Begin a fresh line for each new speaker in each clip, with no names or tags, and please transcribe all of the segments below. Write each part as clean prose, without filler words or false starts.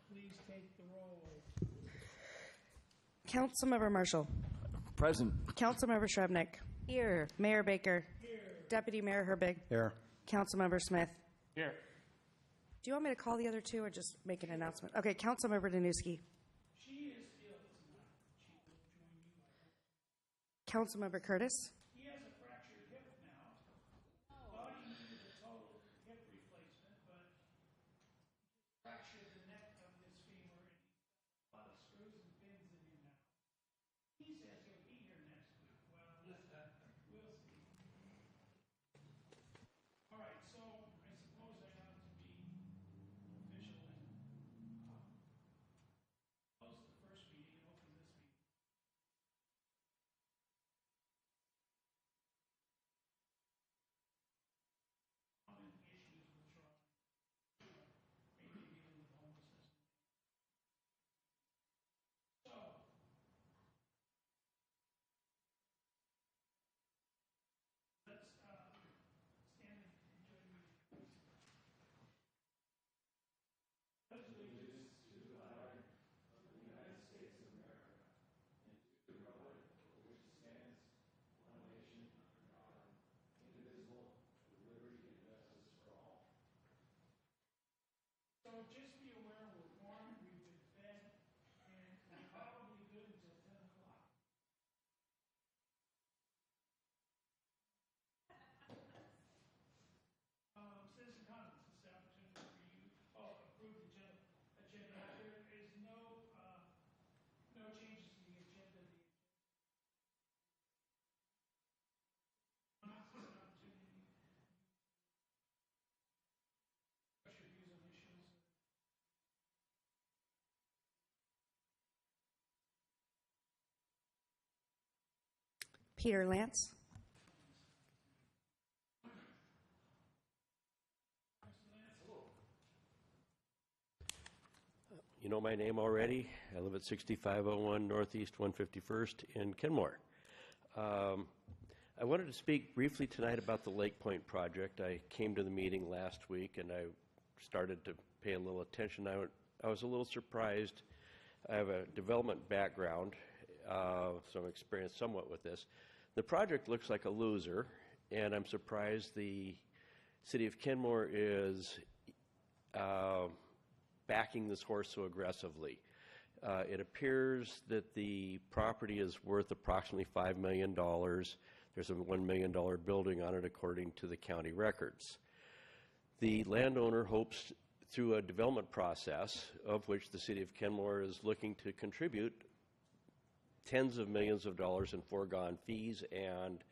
please take the roll.
Councilmember Marshall.
Present.
Councilmember Shrubnik. Here. Mayor Baker.
Here.
Deputy Mayor Herbig.
Here.
Councilmember Smith.
Here.
Do you want me to call the other two or just make an announcement? Okay, Councilmember Danuski.
She is ill tonight. She will join you.
Councilmember Curtis.
He has a fractured hip now. Thought he needed a total hip replacement, but fractured the neck of his femur and he's got a lot of screws and pins in him now. He says he'll be here next week. Well, we'll see. All right, so I suppose I have to be official and close the first meeting and open this meeting. Common issues which are mainly dealing with homelessness. So, let's stand and join me. Pledge allegiance to the flag of the United States of America and to the republic for which it stands, one nation under God, indivisible, with liberty and justice for all. So just be aware we're warm, we've been fed, and we're probably good until 10 o'clock. Citizen comments, this is the opportunity for you. Oh, approve the agenda. There is no changes to the agenda. This is an opportunity to express your views on issues.
Peter Lance.
You know my name already. I live at 6501 Northeast 151st in Kenmore. I wanted to speak briefly tonight about the Lake Point project. I came to the meeting last week and I started to pay a little attention. I was a little surprised. I have a development background, so I'm experienced somewhat with this. The project looks like a loser, and I'm surprised the city of Kenmore is backing this horse so aggressively. It appears that the property is worth approximately $5 million. There's a $1 million building on it according to the county records. The landowner hopes through a development process, of which the city of Kenmore is looking to contribute tens of millions of dollars in foregone fees and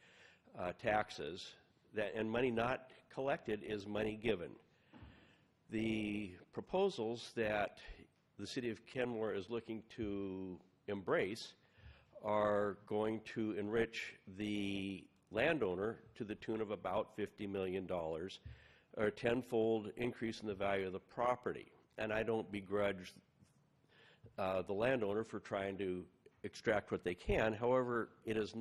taxes, and money not collected is money given. The proposals that the city of Kenmore is looking to embrace are going to enrich the landowner to the tune of about $50 million, or a tenfold increase in the value of the property. And I don't begrudge the landowner for trying to extract what they can. However, it is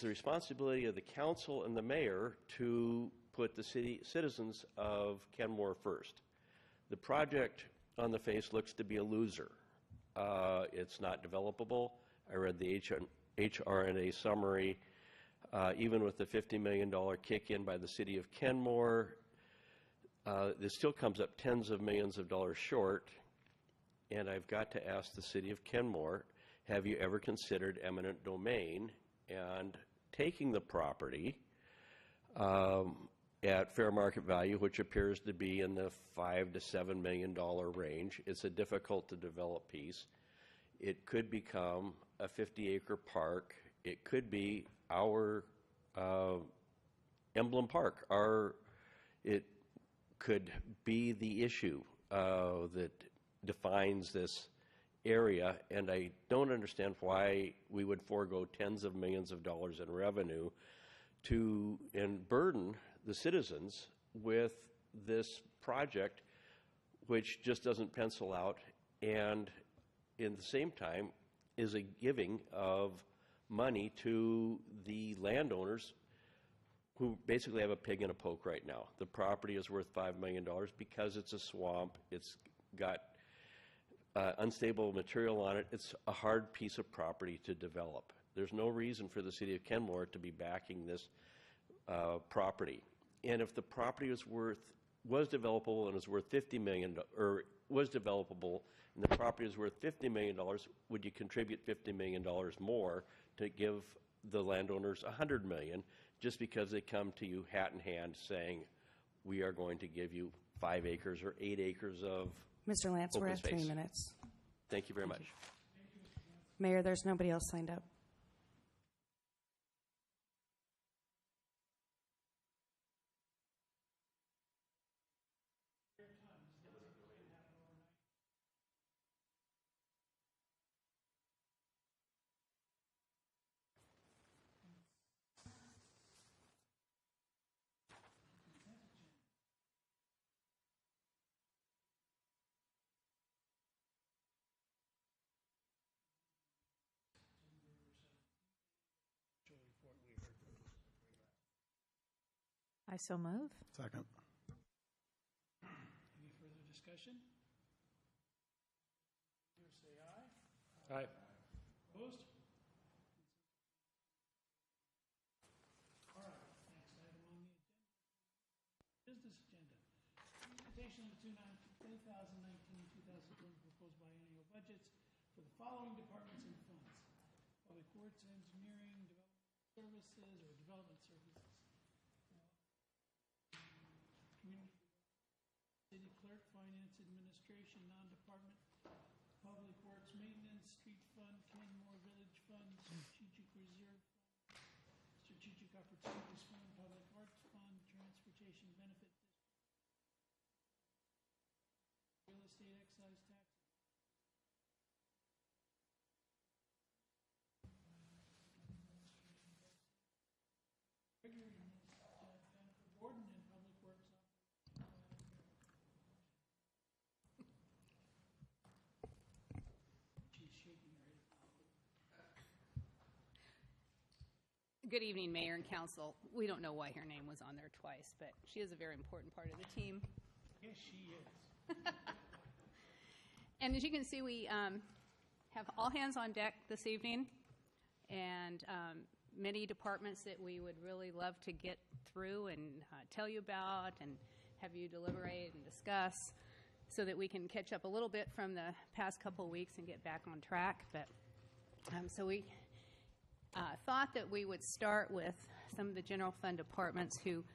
the responsibility of the council and the mayor to put the citizens of Kenmore first. The project on the face looks to be a loser. It's not developable. I read the HRNA summary. Even with the $50 million kick-in by the city of Kenmore, this still comes up tens of millions of dollars short. And I've got to ask the city of Kenmore, have you ever considered eminent domain and taking the property at fair market value, which appears to be in the $5 to $7 million range? It's a difficult to develop piece. It could become a 50-acre park. It could be our emblem park. It could be the issue that defines this area, and I don't understand why we would forego tens of millions of dollars in revenue and burden the citizens with this project, which just doesn't pencil out, and in the same time is a giving of money to the landowners who basically have a pig in a poke right now. The property is worth $5 million because it's a swamp. It's got unstable material on it. It's a hard piece of property to develop. There's no reason for the city of Kenmore to be backing this property. And if the property was developable and was worth $50 million, or was developable and the property is worth $50 million, would you contribute $50 million more to give the landowners $100 million just because they come to you hat in hand saying, we are going to give you 5 acres or 8 acres of
Mr. Lance, we're
open
at 3
space?
minutes.
Thank you very much.
Mayor, there's nobody else signed up.
I so move.
Second.
Any further discussion? Here, say aye.
Aye.
Opposed? All right, next item on the agenda, business agenda. Presentation of the 2019-2020 proposed biennial budgets for the following departments and funds: Public Works, Engineering, Development Services, or Development Services. Community, City Clerk, Finance Administration, Non-Department, Public Works Maintenance, Street Fund, Kenmore Village Fund, Strategic Reserve Fund, Strategic Opportunities Fund, Public Arts Fund, Transportation Benefit District, Real Estate Excise Tax. Regular Benefit Warden and Public Works. She's shaking her head.
Good evening, Mayor and Council. We don't know why her name was on there twice, but she is a very important part of the team.
Yes, she is.
And as you can see, we have all hands on deck this evening, and many departments that we would really love to get through and tell you about and have you deliberate and discuss so that we can catch up a little bit from the past couple of weeks and get back on track. But so we thought that we would start with some of the general fund departments who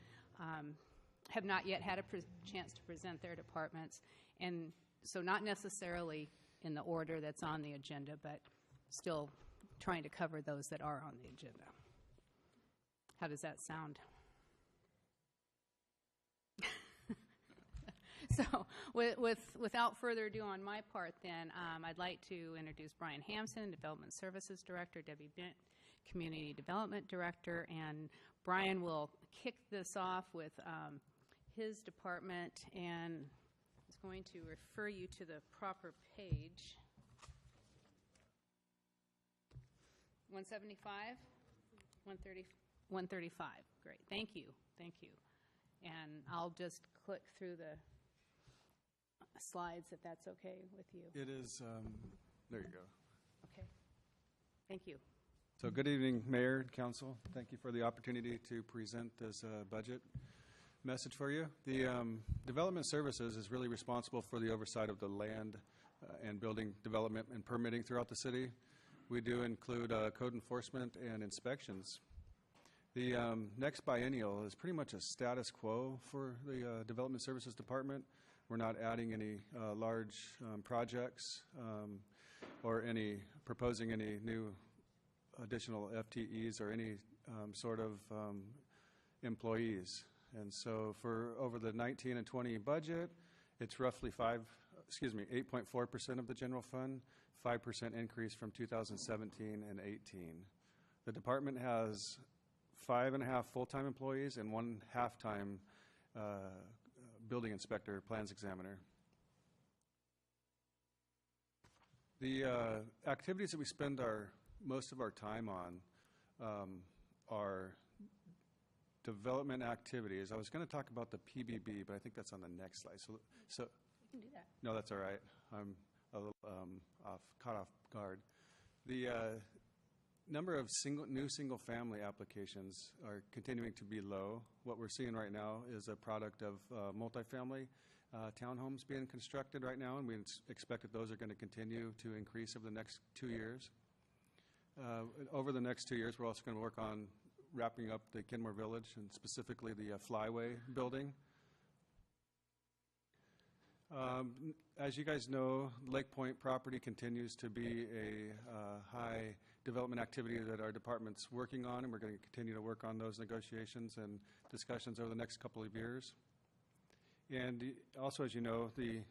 have not yet had a chance to present their departments, and so not necessarily in the order that's on the agenda, but still trying to cover those that are on the agenda. How does that sound? So without further ado on my part, then, I'd like to introduce Brian Hampson, Development Services Director, Debbie Bent, Community Development Director, and Brian will kick this off with his department, and is going to refer you to the proper page. 175? 130, 135. Great. Thank you. Thank you. And I'll just click through the slides if that's okay with you.
It is, there you go.
Okay. Thank you.
So good evening, Mayor and Council. Thank you for the opportunity to present this budget message for you. The Development Services is really responsible for the oversight of the land and building development and permitting throughout the city. We do include code enforcement and inspections. The next biennial is pretty much a status quo for the Development Services Department. We're not adding any large projects or proposing any new additional FTEs or any sort of employees. And so for over the 19 and 20 budget, it's roughly 8.4% of the general fund, 5% increase from 2017 and 18. The department has 5.5 full-time employees and 1 half-time building inspector, plans examiner. The activities that we spend most of our time on are development activities. I was going to talk about the PBB, but I think that's on the next slide. So
You can do that.
No, that's all right. I'm a little caught off guard. The number of new single-family applications are continuing to be low. What we're seeing right now is a product of multifamily townhomes being constructed right now, and we expect that those are going to continue to increase over the next 2 years. Over the next 2 years, we're also going to work on wrapping up the Kenmore Village, and specifically the Flyway building. As you guys know, Lake Point property continues to be a high development activity that our department's working on, and we're going to continue to work on those negotiations and discussions over the next couple of years. And also, as you know, the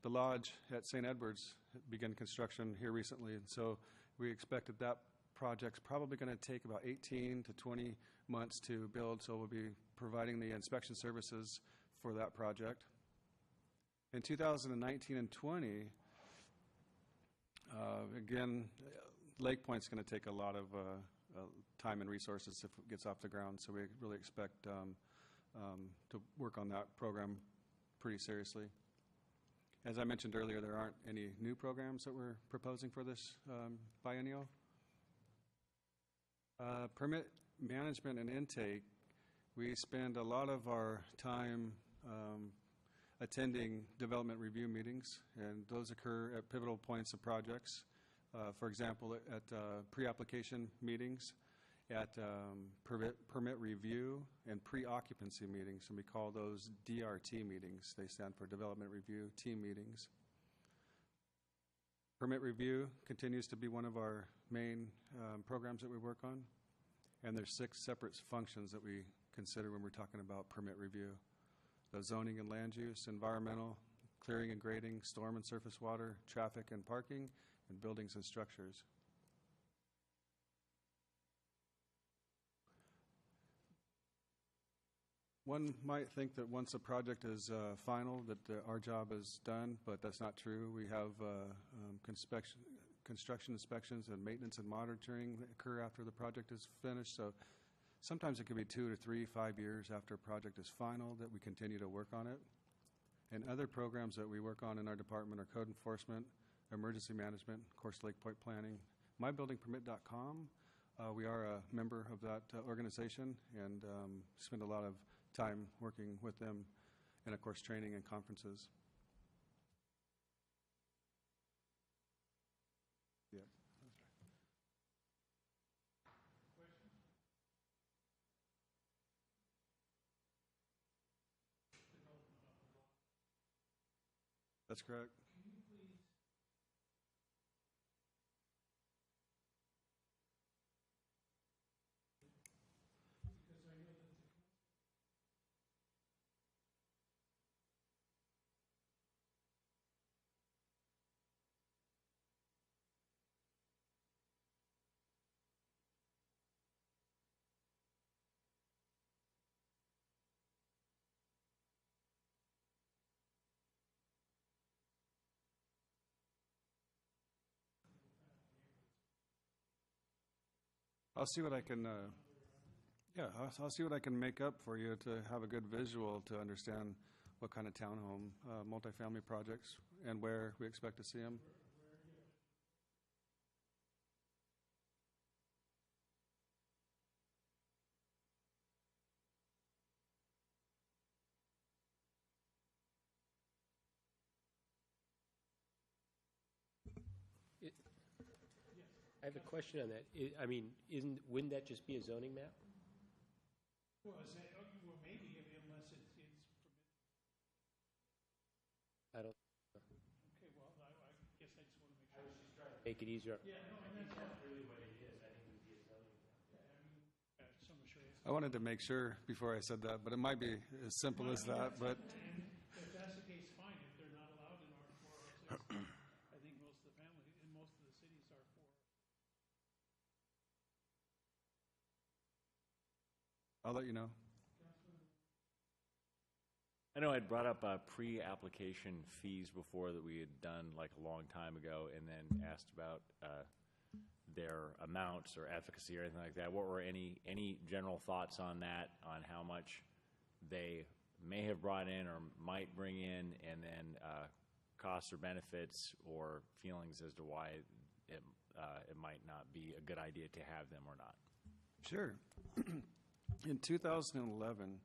lodge at St. Edward's began construction here recently, and so we expect that that project's probably going to take about 18 to 20 months to build, so we'll be providing the inspection services for that project. In 2019 and 20, again, Lake Point's going to take a lot of time and resources if it gets off the ground, so we really expect to work on that program pretty seriously. As I mentioned earlier, there aren't any new programs that we're proposing for this biennial. Permit management and intake, we spend a lot of our time attending development review meetings, and those occur at pivotal points of projects. For example, at pre-application meetings, at permit review, and pre-occupancy meetings, and we call those DRT meetings. They stand for Development Review Team Meetings. Permit review continues to be one of our main programs that we work on, and there's 6 separate functions that we consider when we're talking about permit review. The zoning and land use, environmental, clearing and grading, storm and surface water, traffic and parking, and buildings and structures. One might think that once a project is final, that our job is done, but that's not true. We have construction inspections and maintenance and monitoring that occur after the project is finished. So sometimes it could be 2 to 3, 5 years after a project is final that we continue to work on it. And other programs that we work on in our department are code enforcement, emergency management, of course, Lake Point planning, mybuildingpermit.com. We are a member of that organization and spend a lot of time working with them, and of course training and conferences. Yeah. That's correct. I'll see what I can, I'll see what I can make up for you to have a good visual to understand what kind of townhome, multifamily projects, and where we expect to see them.
I have a question on that. I mean, wouldn't that just be a zoning map?
Well, well, maybe, unless it's permitted.
I don't.
Okay, well, I guess I just want to make sure.
I was just trying to make it easier.
Yeah, no, and that's
really what it is. I think it would be a zoning map.
so I'm sure it's.
I wanted to make sure before I said that, but it might be as simple as that, but
And if that's the case, fine. If they're not allowed in R4, I think most of the family, in most of the cities are for.
I'll let you know.
I know I'd brought up pre-application fees before that we had done like a long time ago, and then asked about their amounts or efficacy or anything like that. What were any general thoughts on that, on how much they may have brought in or might bring in, and then costs or benefits or feelings as to why it might not be a good idea to have them or not. Sure.
In 2011,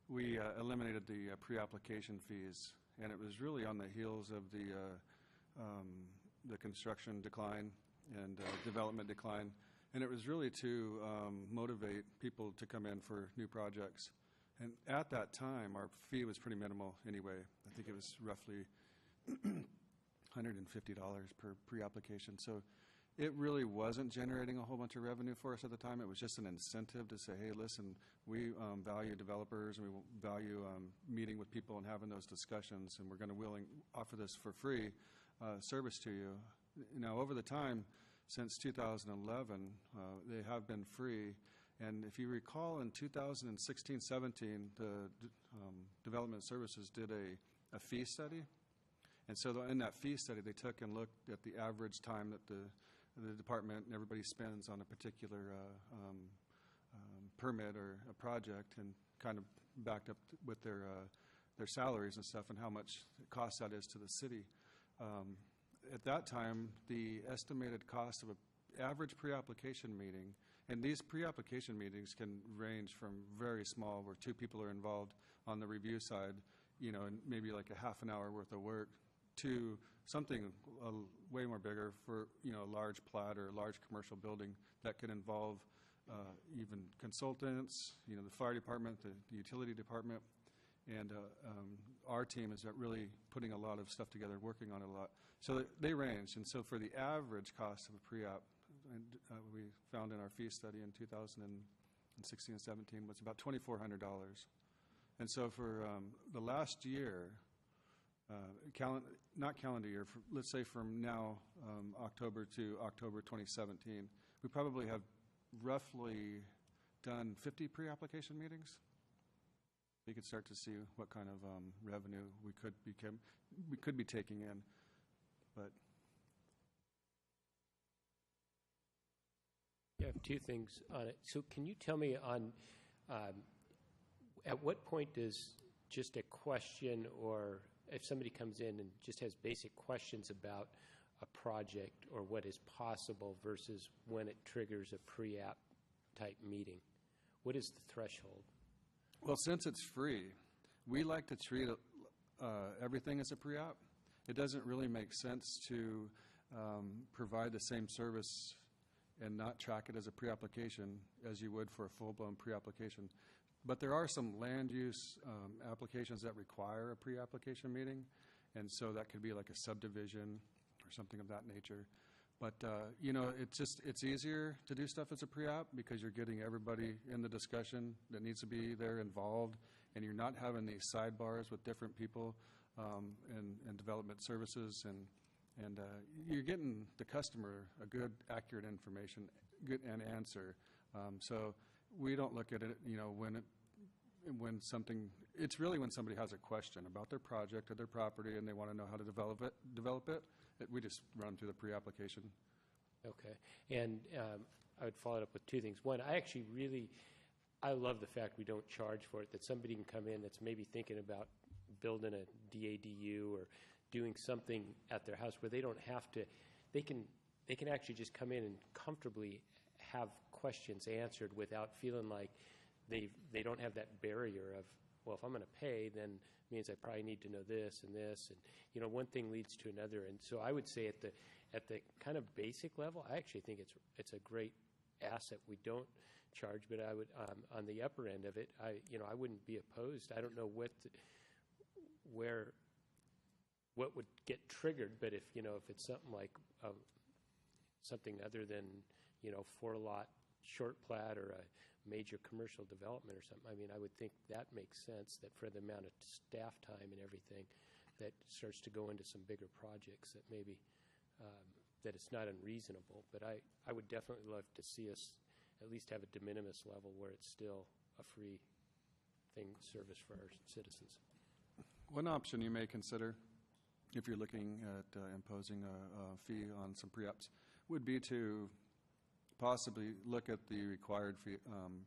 we eliminated the pre-application fees, and it was really on the heels of the construction decline and development decline, and it was really to motivate people to come in for new projects. And at that time, our fee was pretty minimal anyway. I think it was roughly $150 per pre-application. So it really wasn't generating a whole bunch of revenue for us at the time. It was just an incentive to say, hey, listen, we value developers, and we value meeting with people and having those discussions, and we're going to offer this for free service to you. Now, over the time, since 2011, they have been free. And if you recall, in 2016-17, the Development Services did a fee study. And so in that fee study, they took and looked at the average time that the department and everybody spends on a particular permit or a project, and kind of backed up with their salaries and stuff and how much cost that is to the city. At that time, the estimated cost of an average pre-application meeting, and these pre-application meetings can range from very small, where 2 people are involved on the review side, and maybe like a half an hour worth of work, to something way more bigger for, a large plat or a large commercial building that could involve even consultants, the fire department, the utility department, and our team is really putting a lot of stuff together, working on it a lot. So they range, and so for the average cost of a pre-app, we found in our fee study in 2016 and 17 was about $2,400. And so for the last year, not calendar year, let's say from now, October to October 2017, we probably have roughly done 50 pre-application meetings. You could start to see what kind of revenue we could be taking in, but.
You have 2 things on it. So can you tell me on, at what point does just a question, or if somebody comes in and just has basic questions about a project or what is possible versus when it triggers a pre-app type meeting? What is the threshold?
Well, since it's free, we like to treat everything as a pre-app. It doesn't really make sense to provide the same service and not track it as a pre-application as you would for a full-blown pre-application. But there are some land use applications that require a pre-application meeting, and so that could be like a subdivision or something of that nature. But, it's easier to do stuff as a pre-app because you're getting everybody in the discussion that needs to be there involved, and you're not having these sidebars with different people and development services, and you're getting the customer a good, accurate information, good and answer. So we don't look at it, when something, it's really when somebody has a question about their project or their property and they want to know how to develop it, we just run through the pre-application.
Okay. And I would follow it up with 2 things. One, I love the fact we don't charge for it, that somebody can come in that's maybe thinking about building a DADU or doing something at their house where they don't have to, they can actually just come in and comfortably have questions answered without feeling like they don't have that barrier of, well, if I'm going to pay, then it means I probably need to know this and this, and one thing leads to another. And so I would say at the kind of basic level, I actually think it's a great asset. We don't charge, but I would on the upper end of it, I wouldn't be opposed. I don't know what would get triggered, but if it's something like something other than 4-lot short plat or a major commercial development or something, I would think that makes sense, that for the amount of staff time and everything, that starts to go into some bigger projects, that maybe that it's not unreasonable. But I would definitely love to see us at least have a de minimis level where it's still a free service for our citizens.
One option you may consider, if you're looking at imposing a fee on some pre-apps, would be to possibly look at the required fee,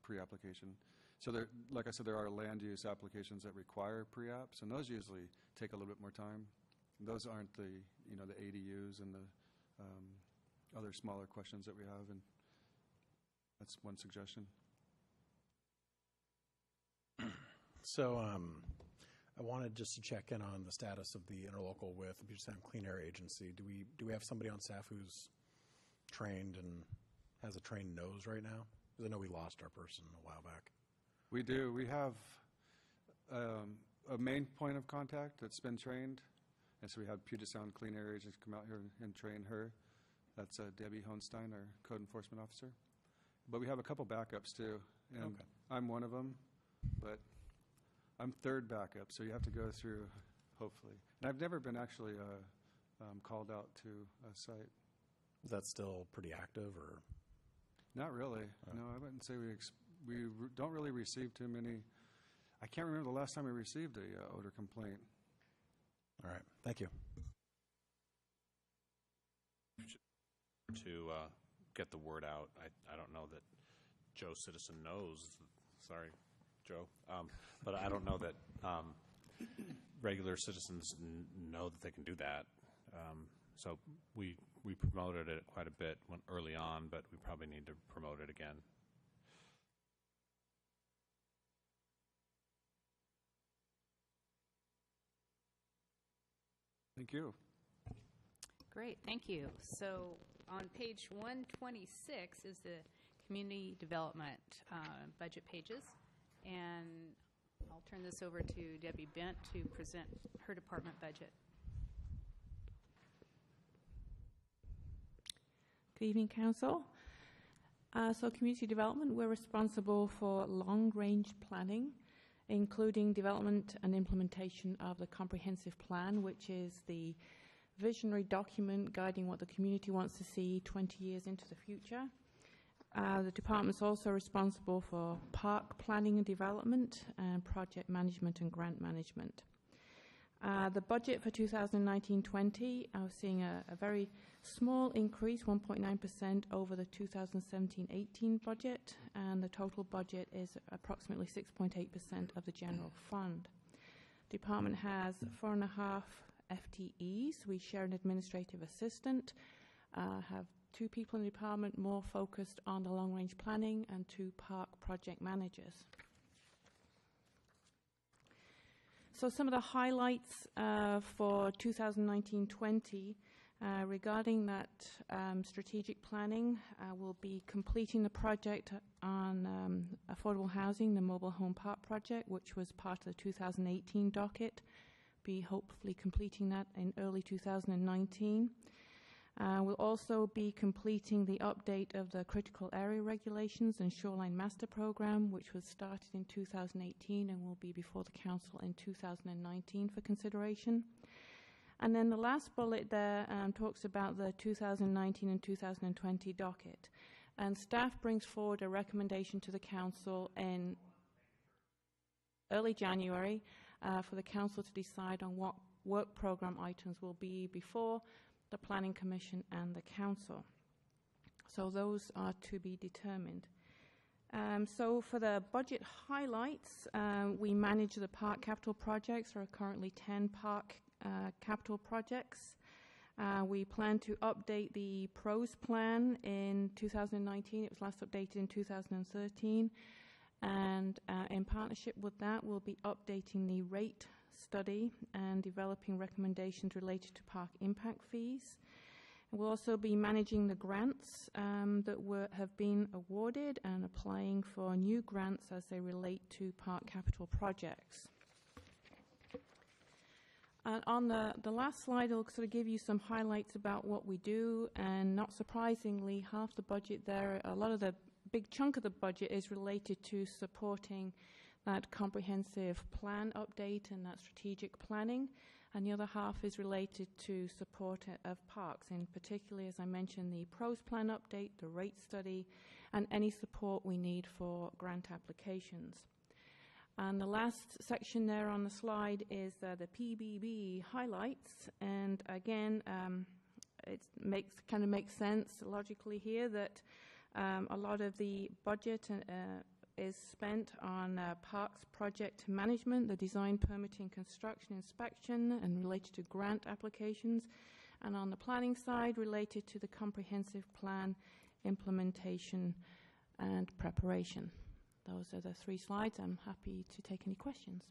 pre-application. So there, like I said, there are land use applications that require pre-apps, and those usually take a little bit more time. Those aren't the, the ADUs and the other smaller questions that we have, and that's one suggestion.
So I wanted just to check in on the status of the interlocal with the Puget Sound Clean Air Agency. Do we have somebody on staff who's trained and has a trained nose right now? Because I know we lost our person a while back.
We do. We have a main point of contact that's been trained, and so we had Puget Sound Clean Air Agency come out here and train her. That's Debbie Hohenstein, our code enforcement officer. But we have a couple backups too, and
Okay.
I'm one of them, but I'm third backup, so you have to go through, hopefully. And I've never been actually called out to a site.
Is that still pretty active, or?
Not really. No, I wouldn't say we don't really receive too many. I can't remember the last time we received a odor complaint.
All right, thank you.
To get the word out, I don't know that Joe Citizen knows. Sorry, Joe, but I don't know that regular citizens know that they can do that. So we promoted it quite a bit early on, but we probably need to promote it again.
Thank you.
Great, thank you. So on page 126 is the community development budget pages. And I'll turn this over to Debbie Bent to present her department budget.
Good evening, Council. So community development, we're responsible for long-range planning, including development and implementation of the comprehensive plan, which is the visionary document guiding what the community wants to see 20 years into the future. The department's also responsible for park planning and development and project management and grant management. The budget for 2019-20, I was seeing a very small increase, 1.9% over the 2017-18 budget, and the total budget is approximately 6.8% of the general fund. The department has 4.5 FTEs. We share an administrative assistant, have 2 people in the department more focused on the long-range planning, and 2 park project managers. So some of the highlights for 2019-20 regarding that strategic planning, we'll be completing the project on affordable housing, the mobile home park project, which was part of the 2018 docket. Be hopefully completing that in early 2019. We'll also be completing the update of the critical area regulations and shoreline master program, which was started in 2018 and will be before the council in 2019 for consideration. And then the last bullet there talks about the 2019 and 2020 docket. And staff brings forward a recommendation to the council in early January for the council to decide on what work program items will be before the Planning Commission and the Council. So those are to be determined. So for the budget highlights, we manage the park capital projects. There are currently 10 park capital projects. We plan to update the PROS plan in 2019. It was last updated in 2013. And in partnership with that, we'll be updating the rate study and developing recommendations related to park impact fees. We'll also be managing the grants that have been awarded and applying for new grants as they relate to park capital projects. And on the last slide, I'll sort of give you some highlights about what we do, and not surprisingly, half the budget there, a lot of the big chunk of the budget is related to supporting that comprehensive plan update and that strategic planning, and the other half is related to support of parks, in particular, as I mentioned, the PROS plan update, the rate study, and any support we need for grant applications. And the last section there on the slide is the PBB highlights, and again, it makes sense logically here that a lot of the budget is spent on parks project management, the design, permitting, construction, inspection, and related to grant applications. And on the planning side, related to the comprehensive plan implementation and preparation. Those are the 3 slides. I'm happy to take any questions.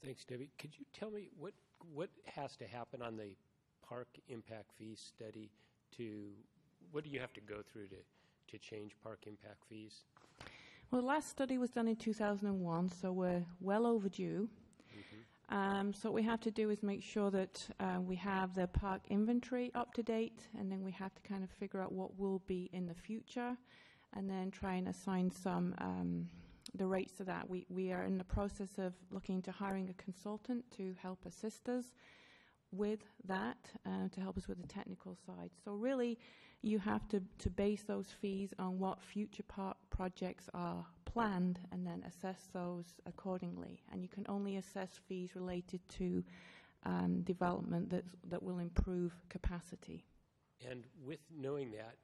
Thanks, Debbie. Could you tell me what has to happen on the park impact fee study what do you have to go through to change park impact fees?
Well, the last study was done in 2001, so we're well overdue. So what we have to do is make sure that we have the park inventory up to date, and then we have to kind of figure out what will be in the future, and then try and assign some the rates to that. We are in the process of looking to hiring a consultant to help assist us with that, to help us with the technical side. So really, you have to base those fees on what future park projects are planned and then assess those accordingly. And you can only assess fees related to development that will improve capacity.
And with knowing that,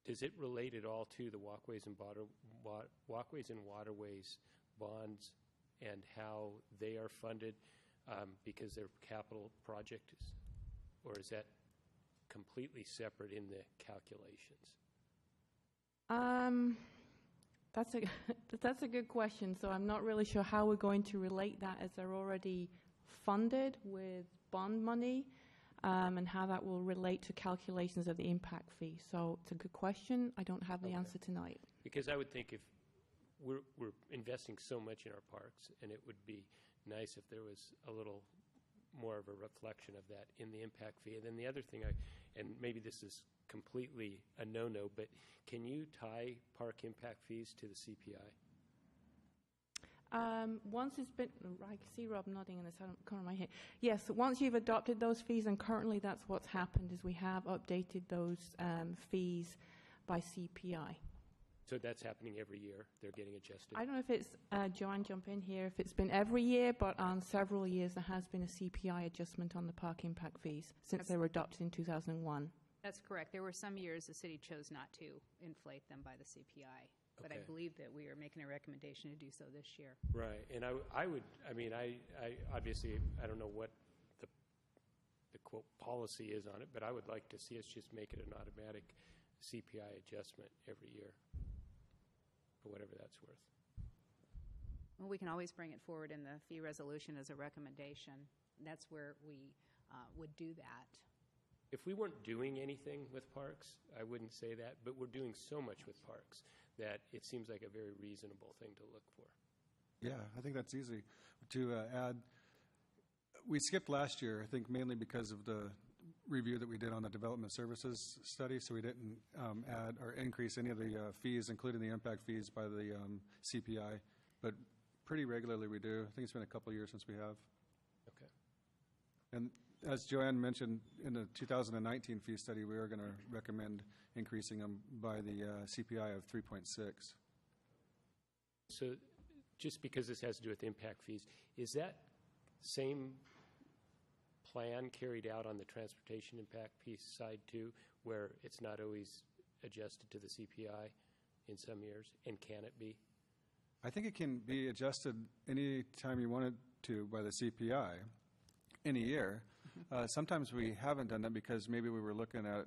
does it relate at all to the walkways and waterways bonds and how they are funded because they're capital projects, or is that completely separate in the calculations?
That's a good question. So I'm not really sure how we're going to relate that, as they're already funded with bond money, and how that will relate to calculations of the impact fee. So it's a good question. I don't have the answer tonight.
Because I would think if we're investing so much in our parks, and it would be nice if there was a little more of a reflection of that in the impact fee. And then the other thing, and maybe this is completely a no-no, but can you tie park impact fees to the CPI?
Once it's been, I see Rob nodding in the corner of my head. Yes, once you've adopted those fees, and currently that's what's happened, is we have updated those fees by CPI.
So that's happening every year? They're getting adjusted?
I don't know if it's, Joanne, jump in here, if it's been every year, but on several years there has been a CPI adjustment on the park impact fees since they were adopted in 2001.
That's correct. There were some years the city chose not to inflate them by the CPI. But I believe that we are making a recommendation to do so this year.
Right, and I obviously, I don't know what the quote policy is on it, but I would like to see us just make it an automatic CPI adjustment every year, for whatever that's worth.
Well, we can always bring it forward in the fee resolution as a recommendation. That's where we would do that.
If we weren't doing anything with parks, I wouldn't say that, but we're doing so much with parks that it seems like a very reasonable thing to look for.
Yeah, I think that's easy to add. We skipped last year, I think mainly because of the review that we did on the development services study, so we didn't add or increase any of the fees, including the impact fees, by the CPI, but pretty regularly we do. I think it's been a couple of years since we have.
Okay.
And as Joanne mentioned, in the 2019 fee study, we are going to recommend increasing them by the CPI of 3.6.
So just because this has to do with impact fees, is that same plan carried out on the transportation impact piece side too, where it's not always adjusted to the CPI in some years, and can it be?
I think it can be adjusted any time you want it to by the CPI any year. Sometimes we haven't done that because maybe we were looking at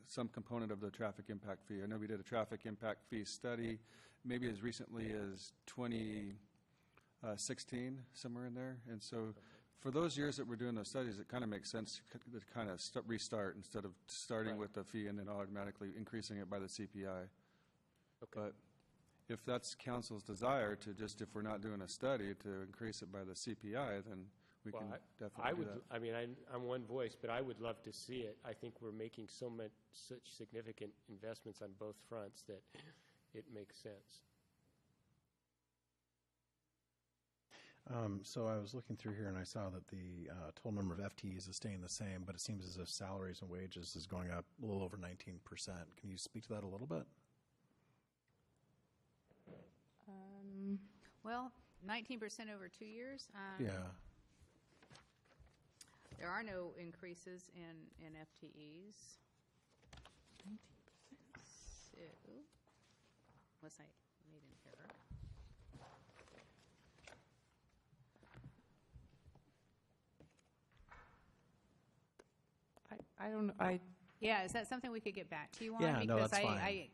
some component of the traffic impact fee. I know we did a traffic impact fee study maybe as recently as 2016, somewhere in there. And so for those years that we're doing those studies, it kind of makes sense to kind of restart instead of starting with the fee and then automatically increasing it by the CPI. Okay. But if that's council's desire to just, if we're not doing a study, to increase it by the CPI, then we can definitely do that.
I mean, I'm one voice, but I would love to see it. I think we're making such significant investments on both fronts that it makes sense.
So I was looking through here and I saw that the total number of FTEs is staying the same, but it seems as if salaries and wages is going up a little over 19%. Can you speak to that a little bit?
Well, 19% over 2 years.
Yeah.
There are no increases in FTEs.
19%.
So, unless I made an error.
I don't know,
Yeah, is that something we could get back to you on?
Yeah, no,
Because
that's fine.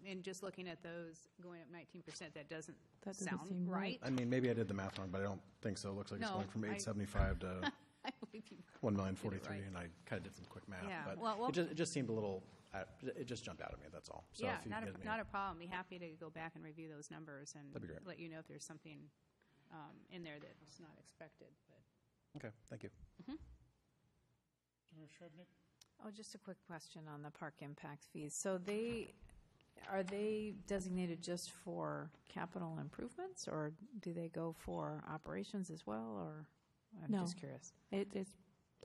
in just looking at those going up 19%, that doesn't
doesn't
sound
seem right.
right.
I mean, maybe I did the math wrong, but I don't think so. It looks like it's
No,
going from
I-
875 to
I believe you.
1,043,000,
right.
and I kind of did some quick math.
Yeah,
But
well-
it just seemed a little, it just jumped out at me, that's all. So
Yeah,
if you
not
could get me-
not a problem. Be happy to go back and review those numbers and
That'd be great.
let you know if there's something in there that's not expected. But
Okay, thank you.
Commissioner Shrednick?
Oh, just a quick question on the park impact fees. So are they designated just for capital improvements, or do they go for operations as well, or? I'm
No.
just curious.
It's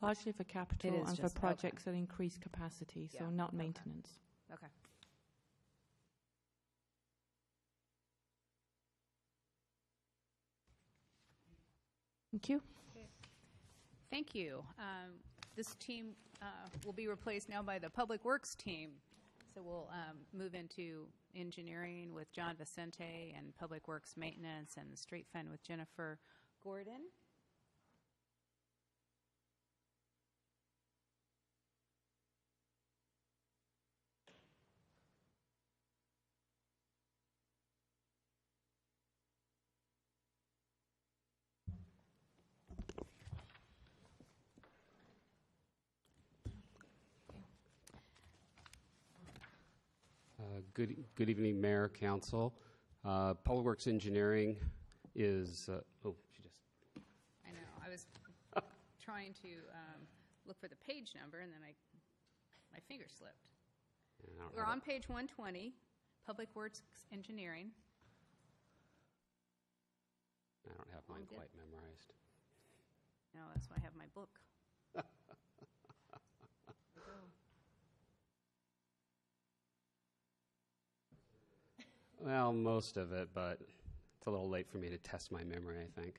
largely for capital
is
and for
just- okay.
projects that increase capacity, so
Yeah,
not
okay.
maintenance.
okay.
Thank you.
Thank you. This team will be replaced now by the Public Works team. So we'll move into engineering with John Vicente and Public Works maintenance and the street fund with Jennifer Gordon.
Good evening, Mayor, Council. Public Works Engineering is, she just,
I know, I was trying to look for the page number and then my finger slipped.
I don't
We're
have
on page 120, Public Works Engineering.
I don't have mine
good.
quite memorized.
No, that's why I have my book.
Well, most of it, but it's a little late for me to test my memory, I think.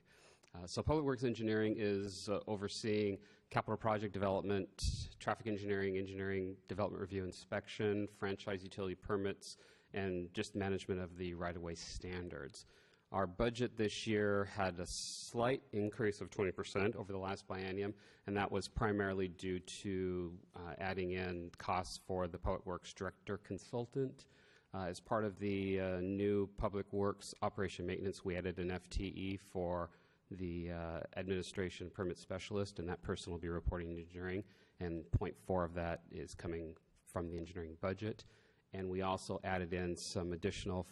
So Public Works Engineering is overseeing capital project development, traffic engineering, engineering development review inspection, franchise utility permits, and just management of the right-of-way standards. Our budget this year had a slight increase of 20% over the last biennium, and that was primarily due to adding in costs for the Public Works Director Consultant. As part of the new Public Works Operation Maintenance, we added an FTE for the Administration Permit Specialist, and that person will be reporting to engineering, and 0.4 of that is coming from the engineering budget. And we also added in some additional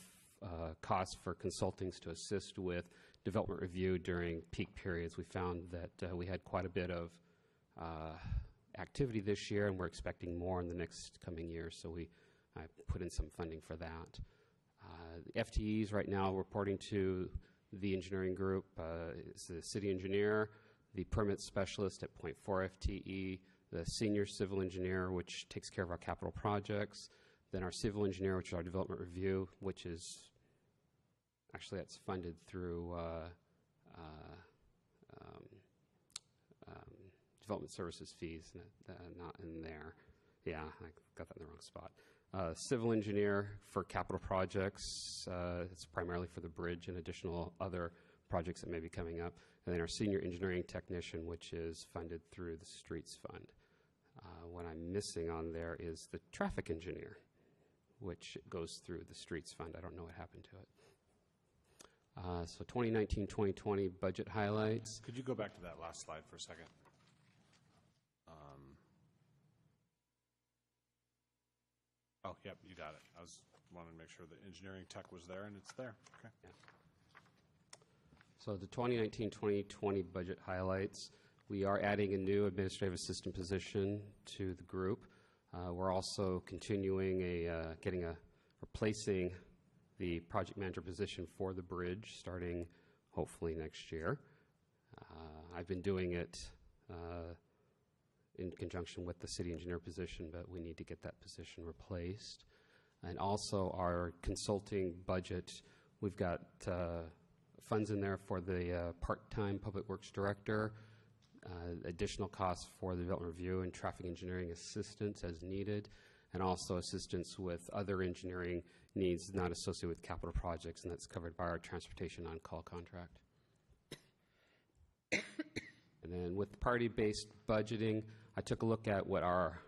costs for consultings to assist with development review during peak periods. We found that we had quite a bit of activity this year, and we're expecting more in the next coming years, so I put in some funding for that. The FTEs right now reporting to the engineering group is the city engineer, the permit specialist at 0.4 FTE, the senior civil engineer, which takes care of our capital projects, then our civil engineer, which is our development review, which is actually that's funded through development services fees, not in there. Yeah, I got that in the wrong spot. Civil engineer for capital projects. It's primarily for the bridge and additional other projects that may be coming up. And then our senior engineering technician, which is funded through the streets fund. What I'm missing on there is the traffic engineer, which goes through the streets fund. I don't know what happened to it. So 2019-2020 budget highlights.
Could you go back to that last slide for a second? Oh, yep, you got it. I was wanting to make sure the engineering tech was there, and it's there. Okay.
Yeah. So the 2019-2020 budget highlights. We are adding a new administrative assistant position to the group. We're also continuing replacing the project manager position for the bridge starting hopefully next year. I've been doing it in conjunction with the city engineer position, but we need to get that position replaced. And also our consulting budget, we've got funds in there for the part-time public works director. additional costs for the development review and traffic engineering assistance as needed, and also assistance with other engineering needs not associated with capital projects, and that's covered by our transportation on-call contract. And then with party-based budgeting, I took a look at what our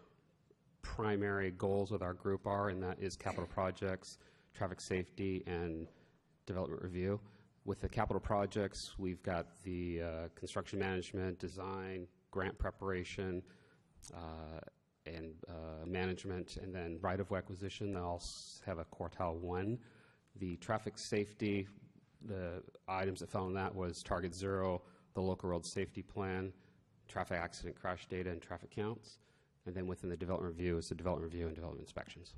primary goals with our group are, and that is capital projects, traffic safety, and development review. With the capital projects, we've got the construction management, design, grant preparation, and management, and then right-of-way acquisition. They all have a quartile 1. The traffic safety, the items that fell in that was target 0, the local road safety plan, traffic accident crash data, and traffic counts. And then within the development review is the development review and development inspections.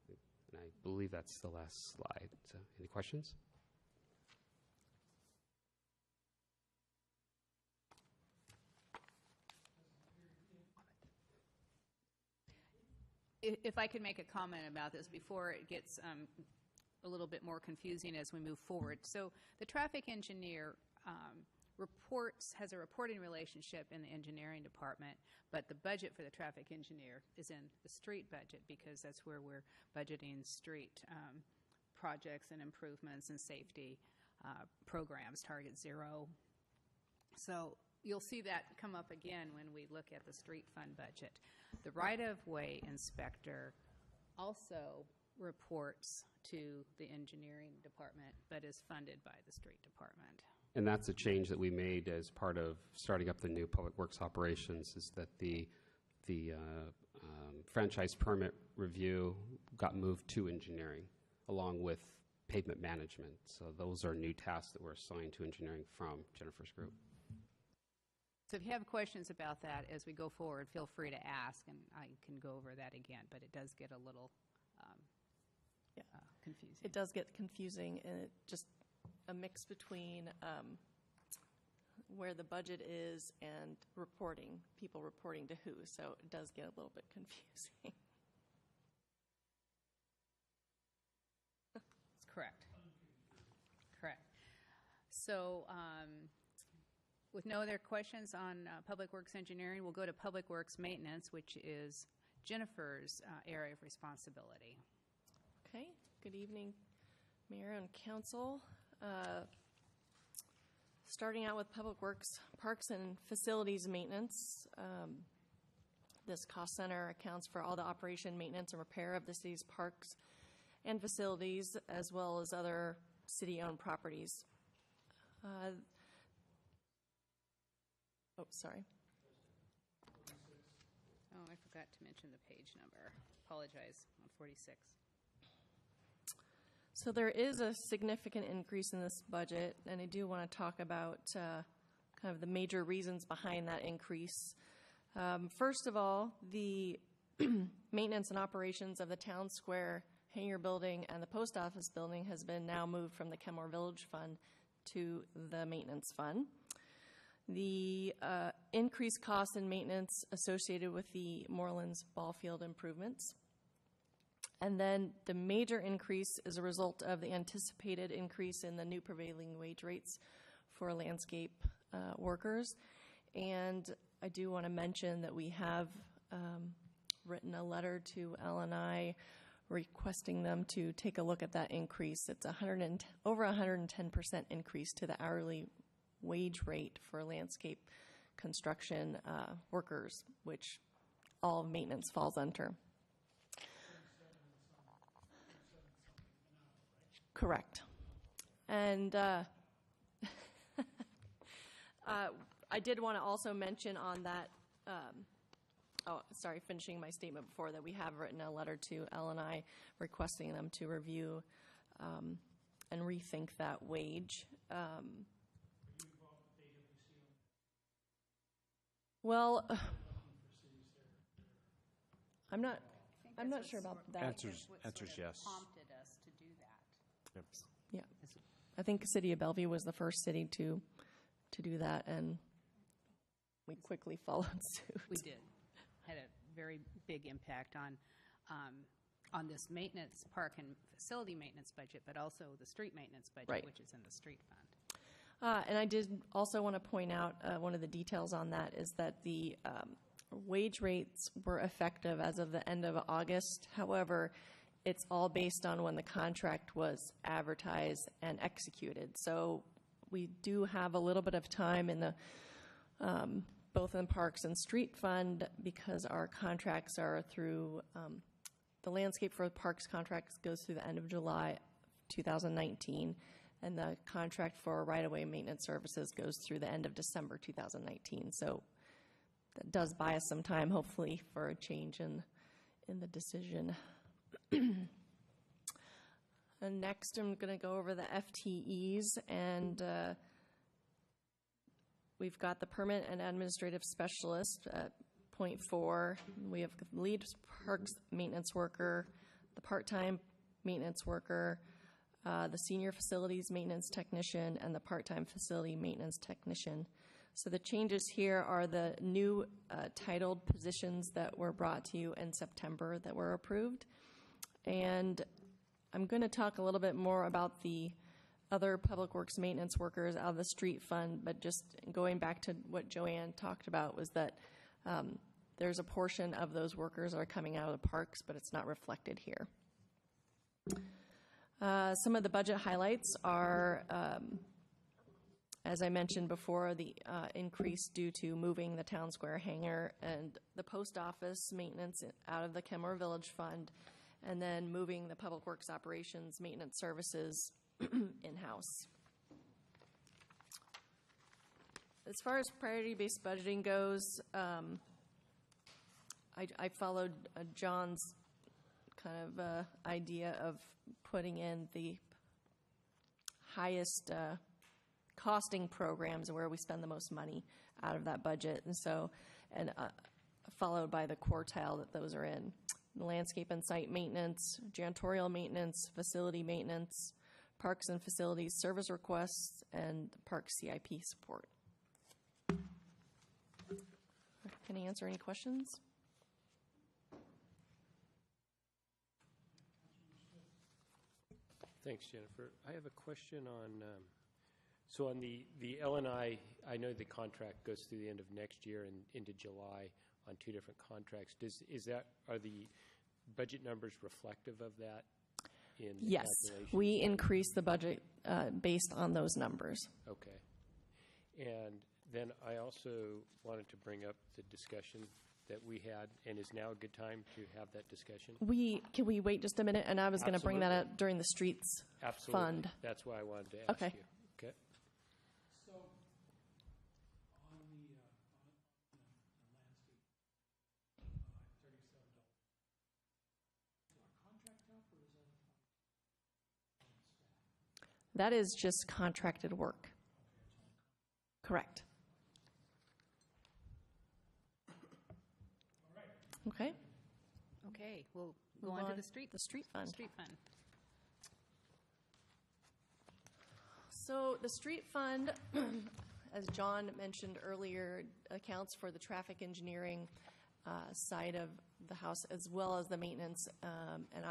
And I believe that's the last slide. So, any questions?
If I could make a comment about this before it gets a little bit more confusing as we move forward. So the traffic engineer has a reporting relationship in the engineering department, but the budget for the traffic engineer is in the street budget because that's where we're budgeting street projects and improvements and safety programs, target 0. So you'll see that come up again when we look at the street fund budget. The right-of-way inspector also reports to the engineering department, but is funded by the street department.
And that's a change that we made as part of starting up the new public works operations, is that the franchise permit review got moved to engineering along with pavement management. So those are new tasks that were assigned to engineering from Jennifer's group.
So if you have questions about that as we go forward, feel free to ask, and I can go over that again, but it does get a little confusing.
It does get confusing, and it just a mix between where the budget is and reporting, people reporting to who, so it does get a little bit confusing.
That's correct. Correct. So with no other questions on Public Works Engineering, we'll go to Public Works Maintenance, which is Jennifer's area of responsibility.
Okay, good evening, Mayor and Council. Starting out with Public Works, Parks and Facilities Maintenance. This cost center accounts for all the operation, maintenance, and repair of the city's parks and facilities, as well as other city-owned properties. Sorry.
Oh, I forgot to mention the page number. Apologize, on 46.
So there is a significant increase in this budget, and I do want to talk about kind of the major reasons behind that increase. First of all, the maintenance and operations of the Town Square Hangar Building and the Post Office Building has been now moved from the Kenmore Village Fund to the Maintenance Fund. The increased cost and maintenance associated with the Morelands ball field improvements. And then the major increase is a result of the anticipated increase in the new prevailing wage rates for landscape workers. And I do want to mention that we have written a letter to L&I requesting them to take a look at that increase. It's over 110% increase to the hourly wage rate for landscape construction workers, which all maintenance falls under. Correct. And I did want to also mention on that, finishing my statement before, that we have written a letter to L&I requesting them to review and rethink that wage. Well, I'm not sure about that.
Answers yes.
Prompted us to do that.
Yep.
Yeah, I think the City of Bellevue was the first city to do that, and we quickly followed suit.
We did. Had a very big impact on this maintenance, park and facility maintenance budget, but also the street maintenance budget,
right,
which is in the street fund.
And I did also want to point out one of the details on that is that the wage rates were effective as of the end of August. However, it's all based on when the contract was advertised and executed. So we do have a little bit of time in the both in Parks and Street Fund because our contracts are through the landscape for the Parks contracts goes through the end of July 2019, and the contract for right-of-way maintenance services goes through the end of December 2019. So that does buy us some time, hopefully, for a change in the decision. And next, I'm going to go over the FTEs, and we've got the permanent and administrative specialist at .4. We have the lead parks maintenance worker, the part-time maintenance worker, the senior facilities maintenance technician, and the part-time facility maintenance technician. So the changes here are the new titled positions that were brought to you in September that were approved. And I'm going to talk a little bit more about the other public works maintenance workers out of the street fund, but just going back to what Joanne talked about was that there's a portion of those workers that are coming out of the parks, but it's not reflected here. Some of the budget highlights are, as I mentioned before, the increase due to moving the Town Square hangar and the post office maintenance out of the Kenmore Village Fund, and then moving the public works operations maintenance services in-house. As far as priority-based budgeting goes, I followed John's kind of idea of putting in the highest costing programs where we spend the most money out of that budget, and so followed by the quartile that those are in: landscape and site maintenance, janitorial maintenance, facility maintenance, parks and facilities service requests, and park CIP support. Can I answer any questions?
Thanks, Jennifer. I have a question on, so on the L&I know the contract goes through the end of next year and into July on two different contracts. Are the budget numbers reflective of that in the
Yes,
calculations?
we increase the budget based on those numbers.
Okay. And then I also wanted to bring up the discussion that we had, and is now a good time to have that discussion?
Can we wait just a minute? And I was going to bring that up during the streets
Absolutely.
fund.
That's why I wanted to ask
Okay.
you. Okay.
So, on the landscape, $37. Is our contract up, or is that
That is just contracted work. Correct. Okay.
Okay, we'll go
Move
on to
on
the street
fund.
Street fund.
So the street fund, as John mentioned earlier, accounts for the traffic engineering side of the house, as well as the maintenance and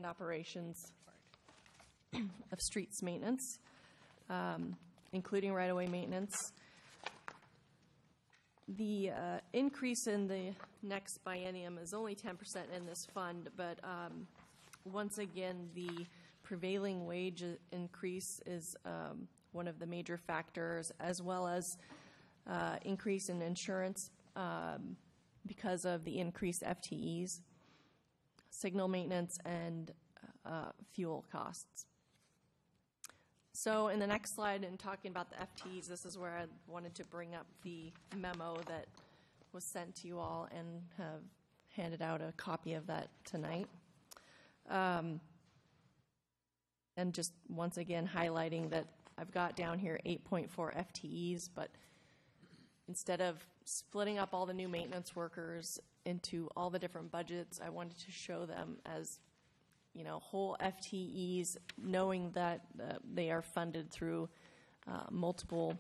operations of streets maintenance, including right-of-way maintenance. The increase in the next biennium is only 10% in this fund, but once again, the prevailing wage increase is one of the major factors, as well as increase in insurance because of the increased FTEs, signal maintenance, and fuel costs. So in the next slide, in talking about the FTEs, this is where I wanted to bring up the memo that was sent to you all and have handed out a copy of that tonight. And just once again highlighting that I've got down here 8.4 FTEs, but instead of splitting up all the new maintenance workers into all the different budgets, I wanted to show them as whole FTEs, knowing that they are funded through multiple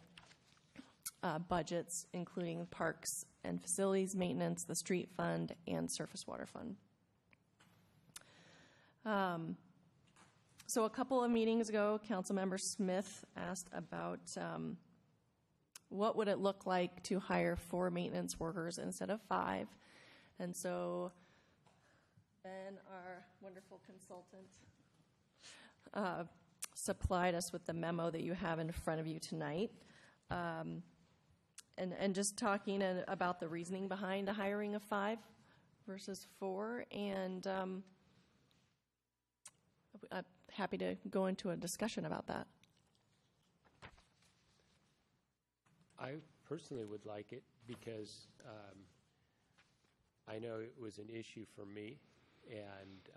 budgets, including parks and facilities maintenance, the street fund, and surface water fund. So a couple of meetings ago, Councilmember Smith asked about what would it look like to hire 4 maintenance workers instead of 5. And so Ben, our wonderful consultant, supplied us with the memo that you have in front of you tonight. And just talking about the reasoning behind the hiring of 5 versus 4. And I'm happy to go into a discussion about that.
I personally would like it because I know it was an issue for me, and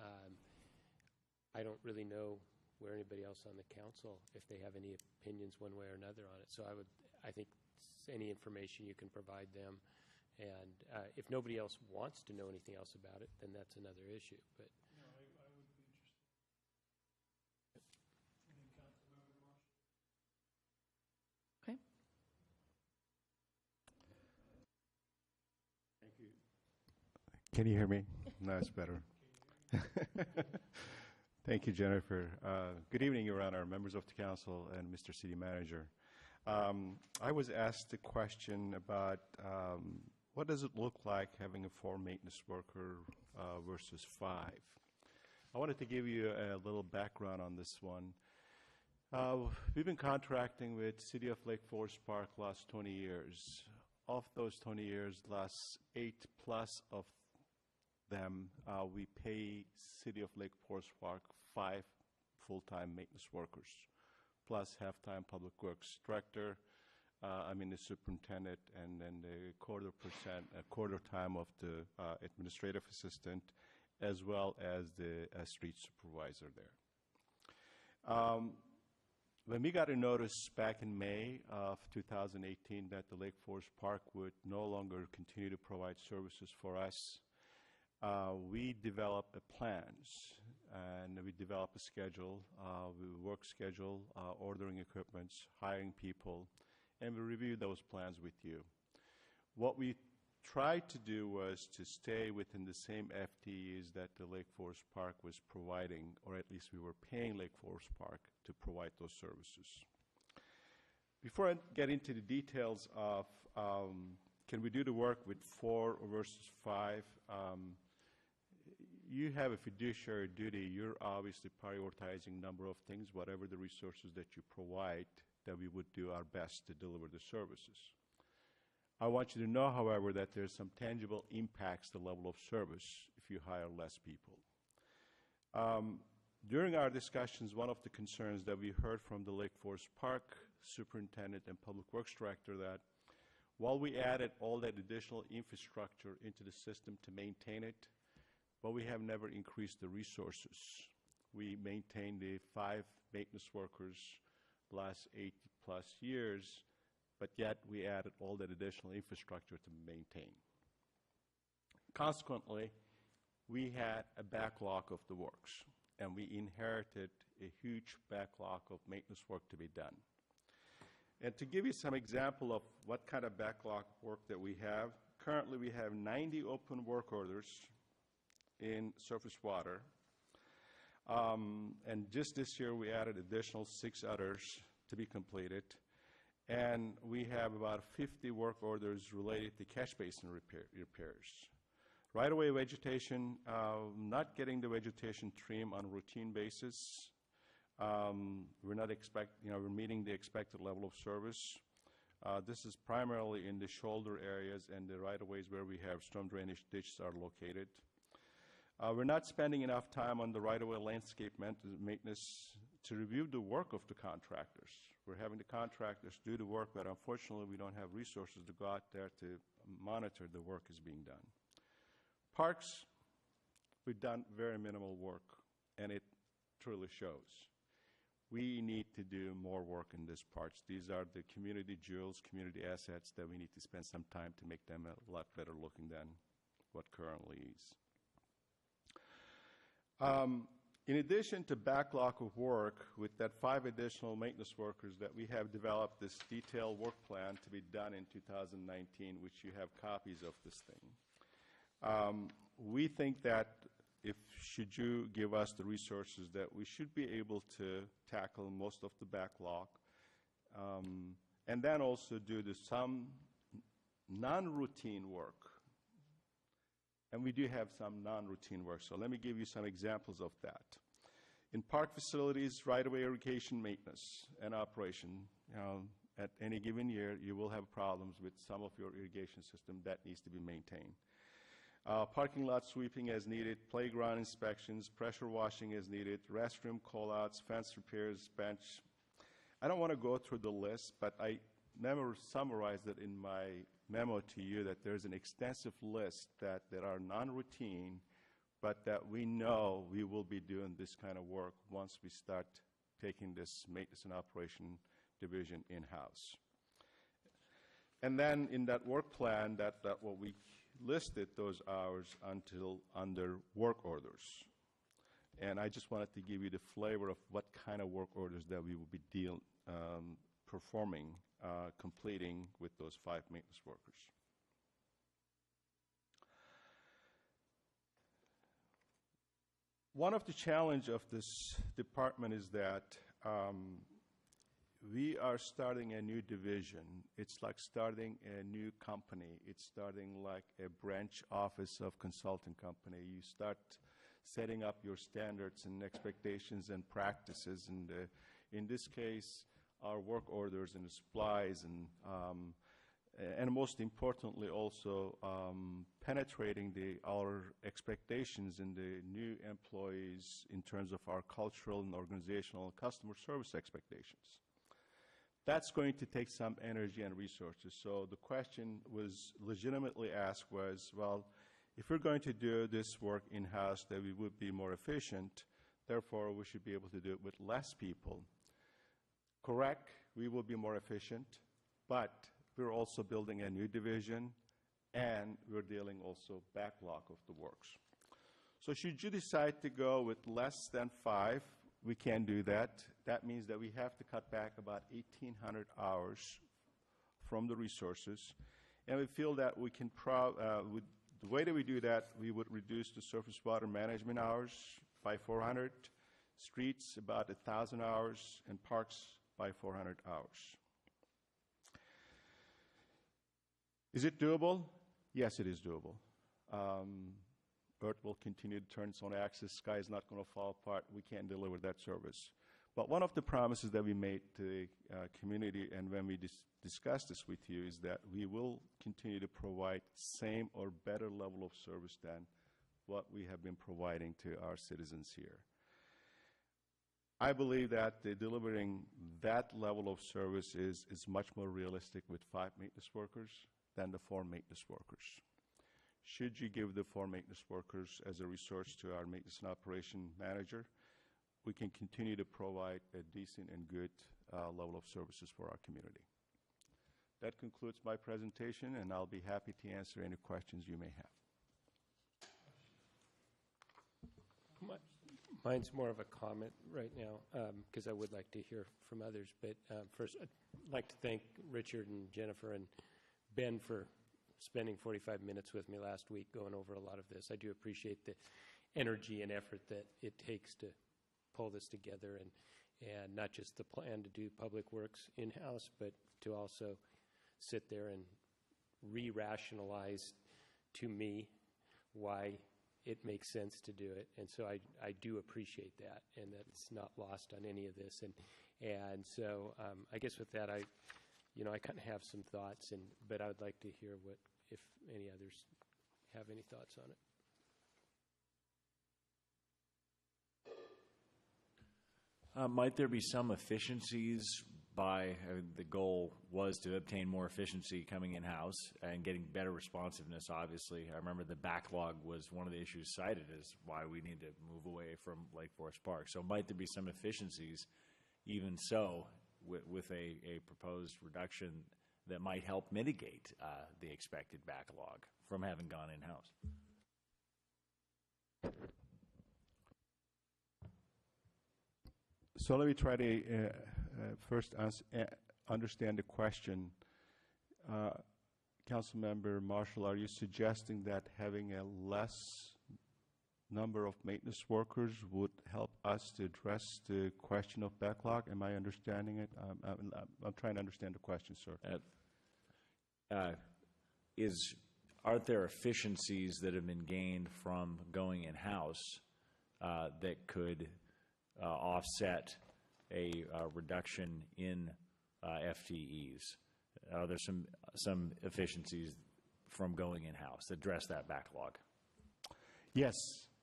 I don't really know where anybody else on the council, if they have any opinions one way or another on it. So I think any information you can provide them, and if nobody else wants to know anything else about it, then that's another issue. But
No, I would be interested. And then Councilmember Marshall.
Okay.
Thank you. Can you hear me? No, it's better. Thank you, Jennifer. Good evening, Your Honor, members of the council, and Mr. City Manager. I was asked a question about what does it look like having a 4 maintenance worker versus 5. I wanted to give you a little background on this one. We've been contracting with City of Lake Forest Park last 20 years. Of those 20 years, last 8 plus of them, we pay City of Lake Forest Park 5 full-time maintenance workers, plus half-time public works director, the superintendent, and then the quarter time of the administrative assistant, as well as the street supervisor there. When we got a notice back in May of 2018 that the Lake Forest Park would no longer continue to provide services for us, we developed plans, and we developed a schedule, work schedule, ordering equipment, hiring people, and we reviewed those plans with you. What we tried to do was to stay within the same FTEs that the Lake Forest Park was providing, or at least we were paying Lake Forest Park to provide those services. Before I get into the details of can we do the work with 4 versus 5, you have a fiduciary duty. You're obviously prioritizing a number of things, whatever the resources that you provide, that we would do our best to deliver the services. I want you to know, however, that there's some tangible impacts to the level of service if you hire less people. During our discussions, one of the concerns that we heard from the Lake Forest Park superintendent and public works director that while we added all that additional infrastructure into the system to maintain it, but we have never increased the resources. We maintained the 5 maintenance workers the last 8+ years, but yet we added all that additional infrastructure to maintain. Consequently, we had a backlog of the works, and we inherited a huge backlog of maintenance work to be done. And to give you some example of what kind of backlog work that we have, currently we have 90 open work orders in surface water. And just this year we added additional 6 others to be completed. And we have about 50 work orders related to catch basin repairs. Right-of-way vegetation, not getting the vegetation trim on a routine basis. We're not we're meeting the expected level of service. This is primarily in the shoulder areas and the right-of-ways where we have storm drainage ditches are located. We're not spending enough time on the right-of-way landscape maintenance to review the work of the contractors. We're having the contractors do the work, but unfortunately we don't have resources to go out there to monitor the work is being done. Parks, we've done very minimal work, and it truly shows. We need to do more work in these parts. These are the community jewels, community assets that we need to spend some time to make them a lot better looking than what currently is. In addition to backlog of work, with that 5 additional maintenance workers that we have developed this detailed work plan to be done in 2019, which you have copies of this thing. We think that if should you give us the resources, that we should be able to tackle most of the backlog, and then also do some non-routine work. And we do have some non-routine work, so let me give you some examples of that. In park facilities, right-of-way irrigation maintenance and operation, at any given year, you will have problems with some of your irrigation system that needs to be maintained. Parking lot sweeping as needed, playground inspections, pressure washing as needed, restroom call-outs, fence repairs, bench. I don't want to go through the list, but I never summarized it in my memo to you that there's an extensive list that are non-routine, but that we know we will be doing this kind of work once we start taking this maintenance and operation division in-house. And then in that work plan, that what we listed those hours until under work orders. And I just wanted to give you the flavor of what kind of work orders that we will be performing, completing with those 5 maintenance workers. One of the challenge of this department is that we are starting a new division. It's like starting a new company. It's starting like a branch office of consulting company. You start setting up your standards and expectations and practices. And in this case, our work orders and supplies and most importantly also penetrating our expectations in the new employees in terms of our cultural and organizational and customer service expectations. That's going to take some energy and resources. So the question was legitimately asked was, well, if we're going to do this work in-house, that we would be more efficient, therefore we should be able to do it with less people. Correct, we will be more efficient, but we're also building a new division, and we're dealing also backlog of the works. So should you decide to go with less than 5, we can do that. That means that we have to cut back about 1,800 hours from the resources, and we feel that we can, with the way that we do that, we would reduce the surface water management hours by 400, streets about 1,000 hours, and parks by 400 hours. Is it doable? Yes, it is doable. Earth will continue to turn its own axis. Sky is not going to fall apart. We can't deliver that service. But one of the promises that we made to the community, and when we discussed this with you, is that we will continue to provide same or better level of service than what we have been providing to our citizens here. I believe that delivering that level of service is much more realistic with 5 maintenance workers than the 4 maintenance workers. Should you give the 4 maintenance workers as a resource to our maintenance and operation manager, we can continue to provide a decent and good level of services for our community. That concludes my presentation, and I'll be happy to answer any questions you may have.
Mine's more of a comment right now, because I would like to hear from others. But first, I'd like to thank Richard and Jennifer and Ben for spending 45 minutes with me last week going over a lot of this. I do appreciate the energy and effort that it takes to pull this together, and not just the plan to do public works in-house, but to also sit there and re-rationalize to me why it makes sense to do it. And so I do appreciate that, and that's not lost on any of this. And so I guess with that, I kind of have some thoughts, but I would like to hear if any others have any thoughts on it.
Might there be some efficiencies by, the goal was to obtain more efficiency coming in-house and getting better responsiveness, obviously. I remember the backlog was one of the issues cited as why we need to move away from Lake Forest Park. So might there be some efficiencies, even so, with a proposed reduction that might help mitigate the expected backlog from having gone in-house?
So let me try to first understand the question. Councilmember Marshall, are you suggesting that having a less number of maintenance workers would help us to address the question of backlog. Am I understanding it? I'm trying to understand the question, sir.
Aren't there efficiencies that have been gained from going in-house that could offset a reduction in FTEs? Are there some efficiencies from going in-house that address that backlog?
Yes.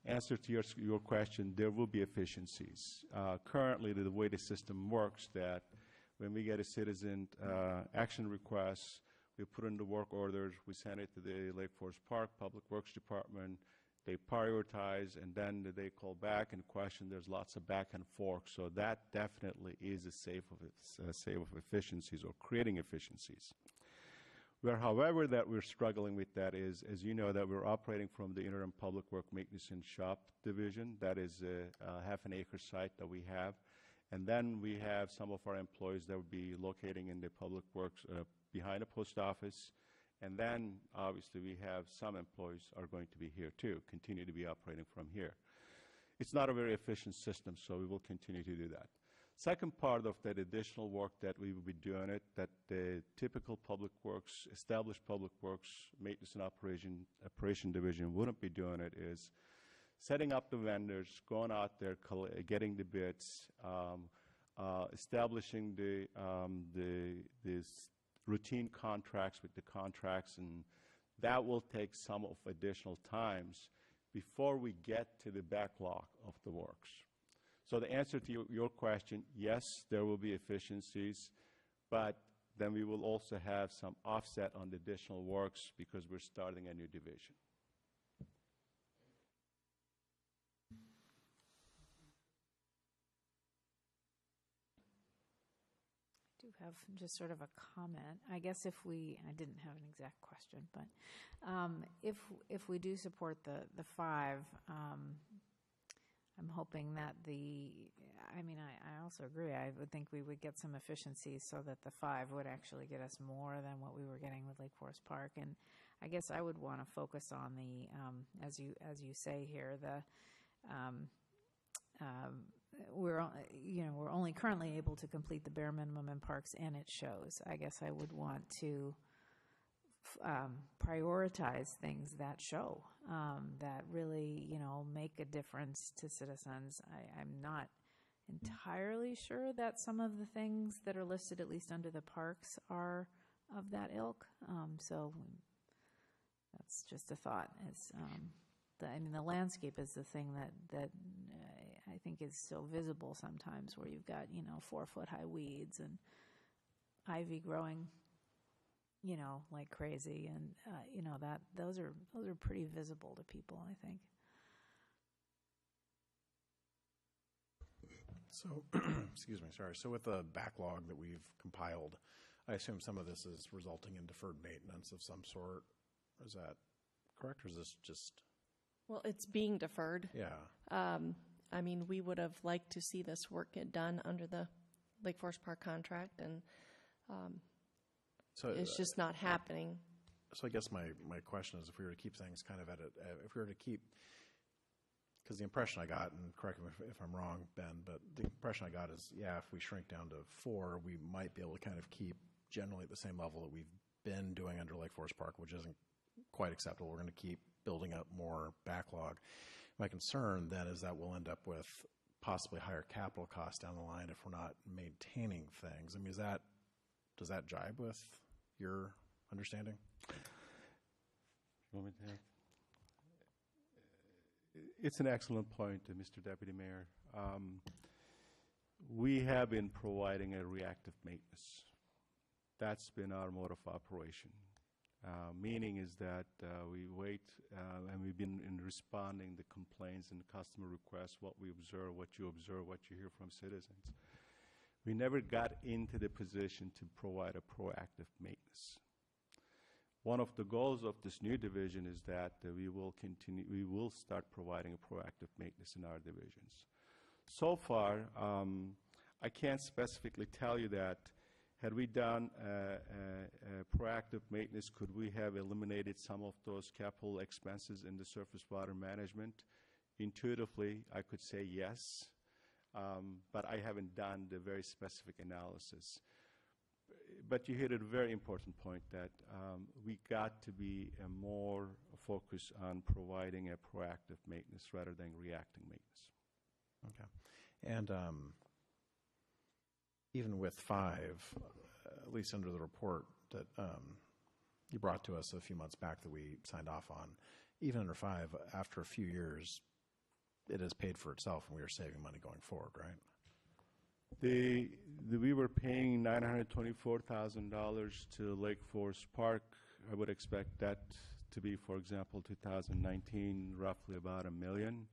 Answer to your question, there will be efficiencies. Currently, the way the system works, that when we get a citizen action request, we put in the work orders, we send it to the Lake Forest Park Public Works Department, they prioritize, and then they call back and question. There's lots of back and forth, so that definitely is a save of efficiencies or creating efficiencies. However, that we're struggling with that is, as you know, that we're operating from the interim public work maintenance and shop division. That is a half an acre site that we have. And then we have some of our employees that would be locating in the public works behind the post office. And then, obviously, we have some employees are going to be here too, continue to be operating from here. It's not a very efficient system, so we will continue to do that. Second part of that additional work that we will be doing it, that the typical public works, established public works, maintenance and operation division wouldn't be doing it, is setting up the vendors, going out there, getting the bids, establishing these routine contracts with the contracts, and that will take some of additional times before we get to the backlog of the works. So the answer to your question, yes, there will be efficiencies, but then we will also have some offset on the additional works because we're starting a new division.
I do have just sort of a comment. I guess I didn't have an exact question, but if we do support the 5, I'm hoping that I also agree. I would think we would get some efficiencies so that the 5 would actually get us more than what we were getting with Lake Forest Park. And I guess I would want to focus on the, as you say here, we're only currently able to complete the bare minimum in parks, and it shows. I guess I would want to prioritize things that show, that really, make a difference to citizens. I'm not entirely sure that some of the things that are listed, at least under the parks, are of that ilk. So that's just a thought. The landscape is the thing that I think is so visible sometimes, where you've got 4-foot-high weeds and ivy growing like crazy, and those are pretty visible to people, I think.
So, excuse me, sorry. So with the backlog that we've compiled, I assume some of this is resulting in deferred maintenance of some sort. Is that correct, or is this just?
Well, it's being deferred.
Yeah.
We would have liked to see this work get done under the Lake Forest Park contract, and
so
it's just not happening.
So I guess my question is, if we were to keep things kind of if we were to keep, because the impression I got, and correct me if I'm wrong, Ben, but the impression I got is, if we shrink down to 4, we might be able to kind of keep generally at the same level that we've been doing under Lake Forest Park, which isn't quite acceptable. We're going to keep building up more backlog. My concern then is that we'll end up with possibly higher capital costs down the line if we're not maintaining things. Does that jibe with your understanding?
You want me to have? It's an excellent point, Mr. Deputy Mayor. We have been providing a reactive maintenance. That's been our mode of operation. Meaning is that we wait, and we've been responding the complaints and customer requests, what we observe, what you hear from citizens. We never got into the position to provide a proactive maintenance. One of the goals of this new division is that we will start providing a proactive maintenance in our divisions. So far, I can't specifically tell you that had we done proactive maintenance, could we have eliminated some of those capital expenses in the surface water management? intuitively, I could say yes, but I haven't done the very specific analysis. But you hit a very important point that we got to be more focused on providing a proactive maintenance rather than reacting maintenance.
Okay. And even with 5, at least under the report that you brought to us a few months back that we signed off on, even under 5, after a few years, it has paid for itself and we are saving money going forward, right?
We were paying $924,000 to Lake Forest Park. I would expect that to be, for example, 2019, roughly about $1 million.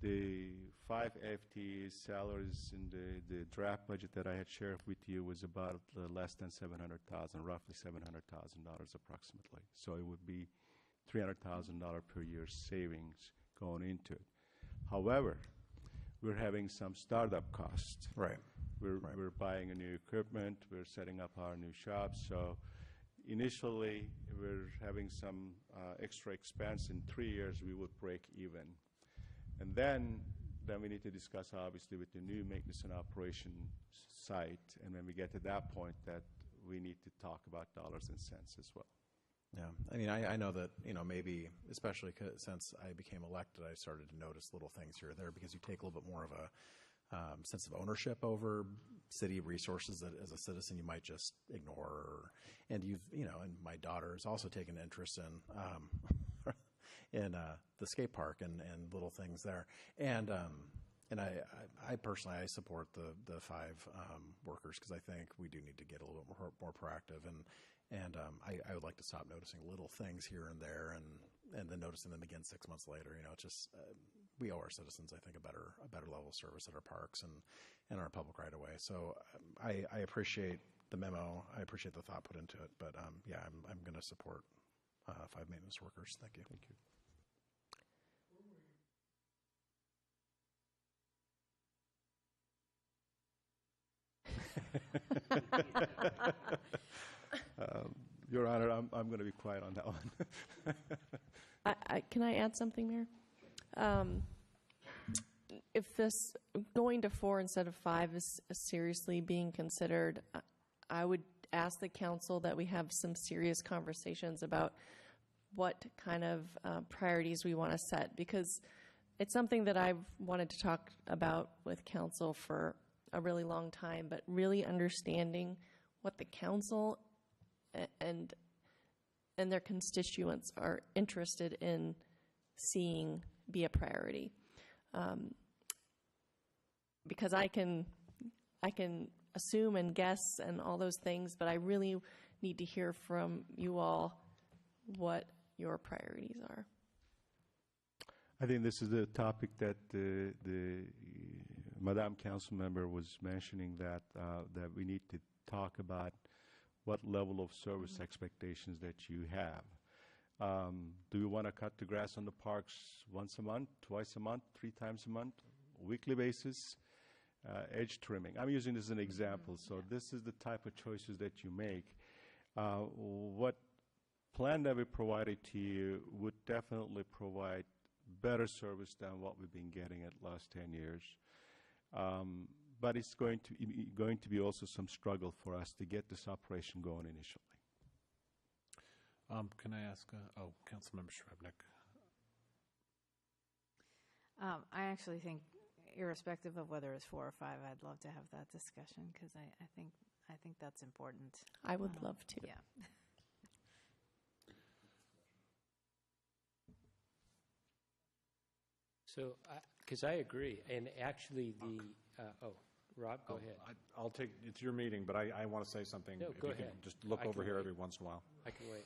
The 5 FTE salaries in the draft budget that I had shared with you was about less than $700,000, roughly $700,000 approximately. So it would be $300,000 per year savings going into it. However, we're having some startup costs.
Right.
We're buying a new equipment. We're setting up our new shop. So initially, we're having some extra expense. In 3 years, we would break even. And then we need to discuss, obviously, with the new maintenance and operation site. And when we get to that point, that we need to talk about dollars and cents as well.
Yeah, I mean, I know that, maybe, especially since I became elected, I started to notice little things here or there because you take a little bit more of a sense of ownership over city resources that as a citizen you might just ignore. And and my daughter has also taken interest in the skate park and little things there. And I personally, I support the 5 workers because I think we do need to get a little bit more proactive. And I would like to stop noticing little things here and there and then noticing them again 6 months later. It's just we owe our citizens, I think, a better level of service at our parks and our public right of way. So I appreciate the memo. I appreciate the thought put into it. But yeah, I'm going to support 5 maintenance workers. Thank you.
Thank you. Your Honor, I'm going to be quiet on that one.
Can I add something, Mayor? If this going to 4 instead of 5 is seriously being considered, I would ask the council that we have some serious conversations about what kind of priorities we want to set, because it's something that I've wanted to talk about with council for a really long time, but really understanding what the council and their constituents are interested in seeing be a priority. Because I can assume and guess and all those things, but I really need to hear from you all what your priorities are.
I think this is the topic that the Madam Council Member was mentioning, that we need to talk about what level of service expectations that you have. Do you want to cut the grass on the parks once a month, twice a month, 3 times a month, weekly basis? Edge trimming. I'm using this as an example. So this is the type of choices that you make. What plan that we provided to you would definitely provide better service than what we've been getting at last 10 years. But it's going to be also some struggle for us to get this operation going initially.
Can I ask, Councilmember Shrubnik?
I actually think, irrespective of whether it's 4 or 5, I'd love to have that discussion because I think that's important.
I would love to.
Yeah.
So, because I agree, and actually Rob, go ahead.
I'll take, it's your meeting, but I want to say something.
No,
if
go
you
ahead.
Can just look over here
wait.
every once in a while.
I can wait.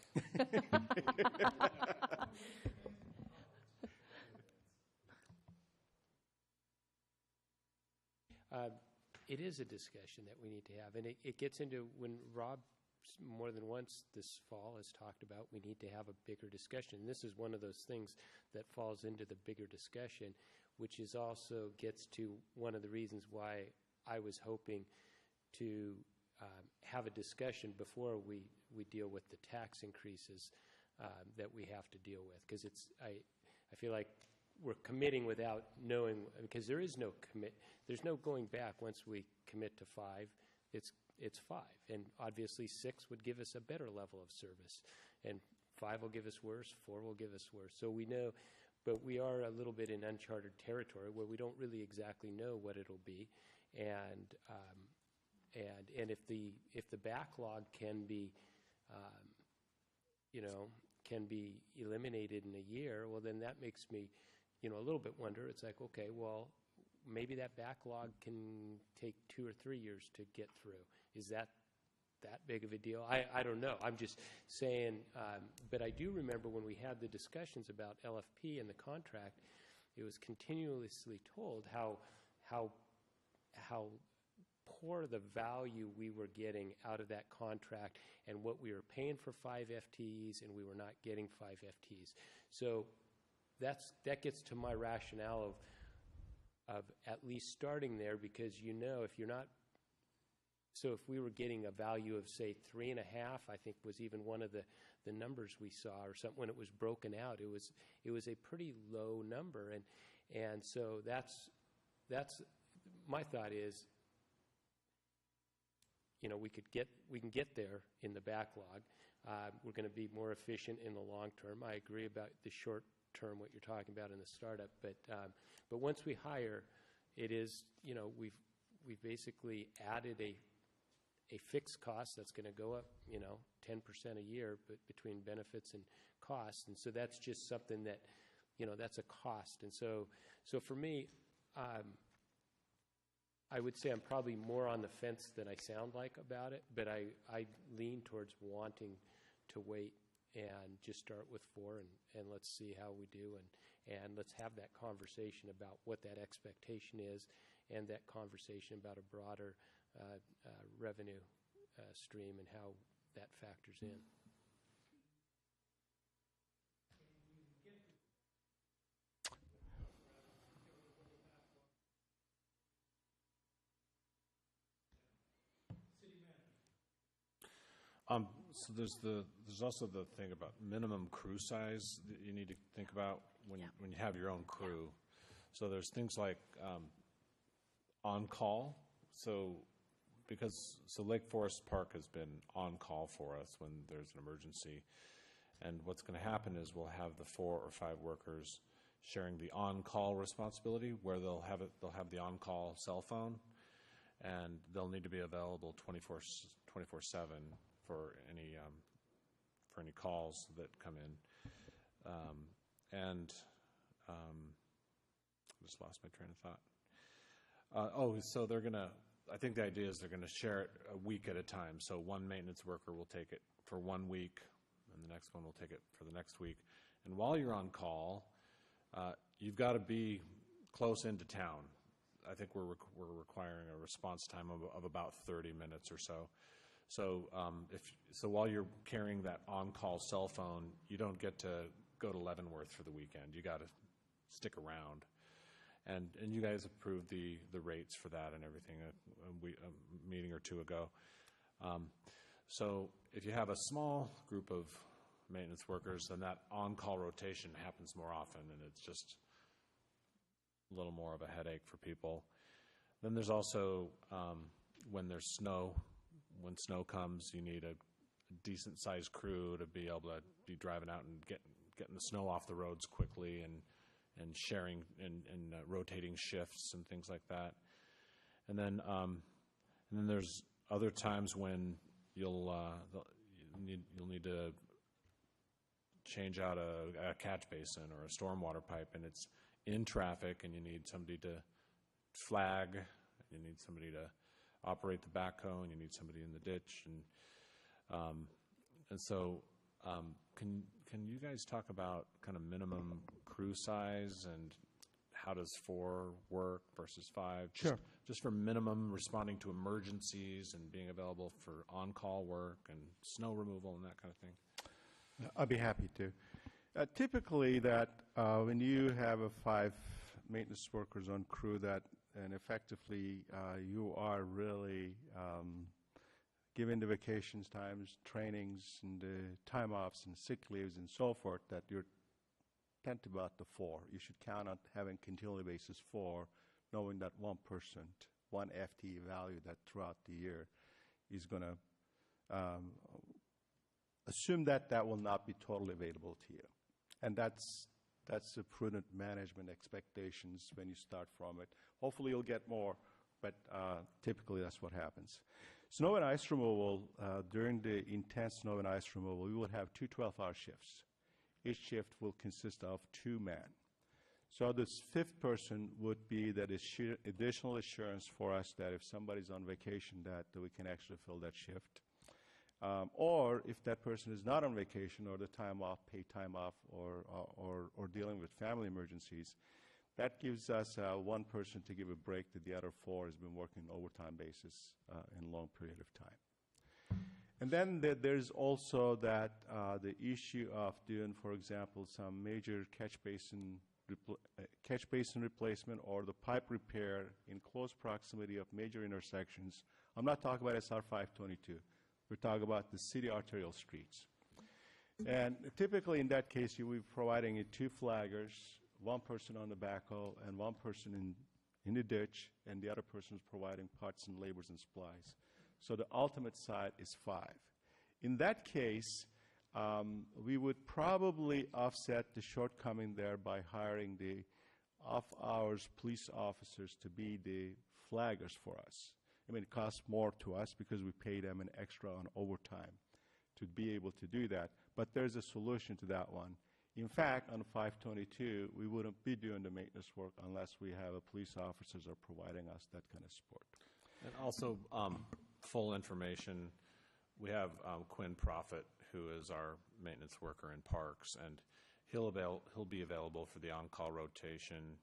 It is a discussion that we need to have, and it gets into when Rob more than once this fall has talked about we need to have a bigger discussion. And this is one of those things that falls into the bigger discussion, which is also gets to one of the reasons why I was hoping to have a discussion before we deal with the tax increases that we have to deal with, because I feel like we're committing without knowing, because there is no there's no going back. Once we commit to 5, it's 5. And obviously 6 would give us a better level of service. And 5 will give us worse, 4 will give us worse. So we know, but we are a little bit in uncharted territory where we don't really exactly know what it'll be. And if the backlog can be, can be eliminated in a year, well, then that makes me, a little bit wonder. It's like, okay, well, maybe that backlog can take 2 or 3 years to get through. Is that big of a deal? I don't know. I'm just saying, but I do remember when we had the discussions about LFP and the contract, it was continuously told how poor the value we were getting out of that contract and what we were paying for 5 FTEs, and we were not getting 5 FTEs. So that gets to my rationale of at least starting there, because if you're not, so if we were getting a value of, say, 3.5, I think was even one of the numbers we saw, or something when it was broken out, it was a pretty low number, and so that's my thought is, we can get there in the backlog. We're going to be more efficient in the long term. I agree about the short term, what you're talking about in the startup, but once we hire, it is, we've basically added a fixed cost that's going to go up, 10% a year, but between benefits and costs, and so that's just something that, that's a cost, and so for me, I would say I'm probably more on the fence than I sound like about it, but I lean towards wanting to wait and just start with 4, and let's see how we do, and let's have that conversation about what that expectation is, and that conversation about a broader revenue stream and how that factors in.
So there's also the thing about minimum crew size that you need to think about when you have your own crew. So there's things like on call. So Lake Forest Park has been on call for us when there's an emergency, and what's going to happen is we'll have the 4 or 5 workers sharing the on call responsibility, where they'll have the on call cell phone, and they'll need to be available 24/7 for any calls that come in, and I just lost my train of thought. So they're gonna. I think the idea is they're going to share it a week at a time. So one maintenance worker will take it for 1 week, and the next one will take it for the next week. And while you're on call, you've got to be close into town. I think we're requiring a response time of about 30 minutes or so. So while you're carrying that on-call cell phone, you don't get to go to Leavenworth for the weekend. You got to stick around. And you guys approved the rates for that and everything a meeting or two ago. So if you have a small group of maintenance workers, then that on-call rotation happens more often, and it's just a little more of a headache for people. Then there's also when there's snow. When snow comes, you need a decent-sized crew to be able to be driving out and getting the snow off the roads quickly, and sharing and rotating shifts and things like that. And then there's other times when you'll need to change out a catch basin or a stormwater pipe, and it's in traffic, and you need somebody to flag, you need somebody to operate the backhoe, and you need somebody in the ditch, and so can you guys talk about kind of minimum crew size, and how does 4 work versus 5?
Sure.
Just for minimum responding to emergencies and being available for on-call work and snow removal and that kind of thing.
I'd be happy to. Typically, that when you have 5 maintenance workers on crew, and effectively you are really given the vacations times, trainings, and time offs and sick leaves and so forth, that you're tent about the 4. You should count on having continually basis 4, knowing that 1%, 1 FTE value that throughout the year is going to assume that that will not be totally available to you. And that's the prudent management expectations when you start from it. Hopefully you'll get more, but typically that's what happens. Snow and ice removal, during the intense snow and ice removal, we would have 2 12-hour shifts. Each shift will consist of 2 men. So this 5th person would be that additional assurance for us that if somebody's on vacation, that we can actually fill that shift. Or if that person is not on vacation or the time off, paid time off, or dealing with family emergencies, that gives us 1 person to give a break that the other 4 has been working overtime basis in a long period of time. And then there's also that the issue of doing, for example, some major catch basin replacement or the pipe repair in close proximity of major intersections. I'm not talking about SR 522. We're talking about the city arterial streets. And typically in that case, you will be providing 2 flaggers, 1 person on the backhoe and 1 person in the ditch, and the other person is providing parts and labors and supplies. So the ultimate side is 5. In that case, we would probably offset the shortcoming there by hiring the off-hours police officers to be the flaggers for us. I mean, it costs more to us because we pay them an extra on overtime to be able to do that. But there's a solution to that one. In fact, on 522, we wouldn't be doing the maintenance work unless we have a police officers are providing us that kind of support.
And also, full information, we have Quinn Profit, who is our maintenance worker in parks, and he'll be available for the on-call rotation,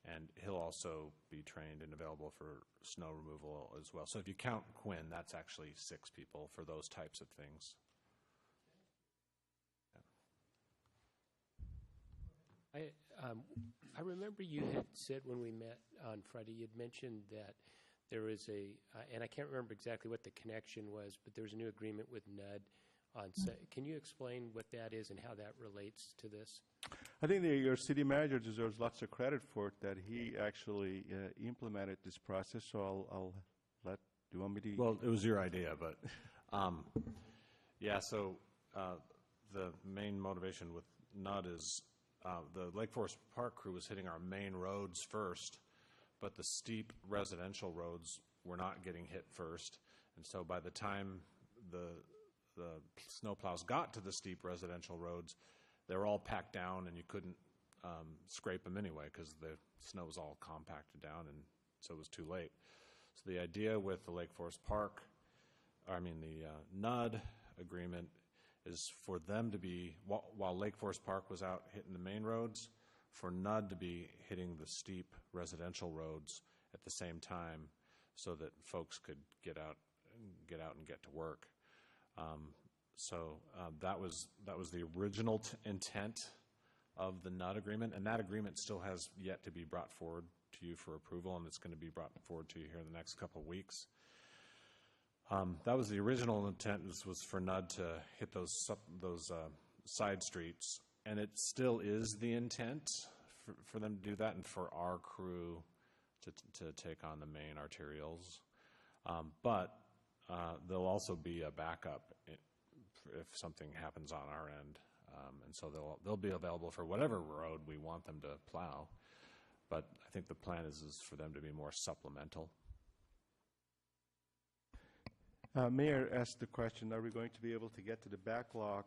and he'll also be trained and available for snow removal as well. So if you count Quinn, that's actually 6 people for those types of things.
I remember you had said when we met on Friday, you'd mentioned that there is and I can't remember exactly what the connection was, but there's a new agreement with NUD on. Can you explain what that is and how that relates to this?
I think your city manager deserves lots of credit for it, that he actually implemented this process, so I'll let, do you want me to?
Well, it was your idea, but yeah, so the main motivation with NUD is the Lake Forest Park crew was hitting our main roads first, but the steep residential roads were not getting hit first. And so by the time the snowplows got to the steep residential roads, they were all packed down and you couldn't scrape them anyway because the snow was all compacted down, and so it was too late. So the idea with the Lake Forest Park, the NUD agreement is for them to be, while Lake Forest Park was out hitting the main roads, for NUD to be hitting the steep residential roads at the same time so that folks could get out and get to work. That was the original intent of the NUD agreement, and that agreement still has yet to be brought forward to you for approval, and it's going to be brought forward to you here in the next couple of weeks. That was the original intent, was for NUD to hit those side streets, and it still is the intent for them to do that and for our crew to take on the main arterials. But there'll also be a backup if something happens on our end. And so they'll be available for whatever road we want them to plow. But I think the plan is for them to be more supplemental.
Mayor asked the question, are we going to be able to get to the backlog?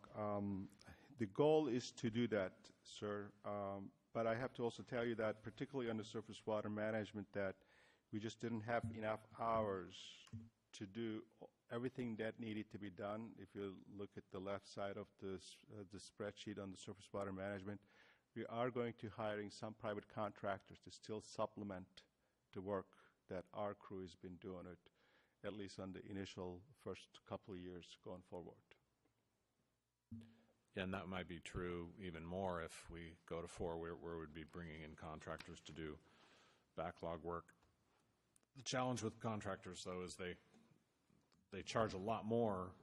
The goal is to do that, sir. But I have to also tell you that, particularly on the surface water management, that we just didn't have enough hours to do everything that needed to be done. If you look at the left side of the spreadsheet on the surface water management, we are going to hiring some private contractors to still supplement the work that our crew has been doing it, at least on the initial first couple of years going forward.
Yeah, and that might be true even more if we go to 4, where we'd be bringing in contractors to do backlog work. The challenge with contractors, though, is they charge a lot more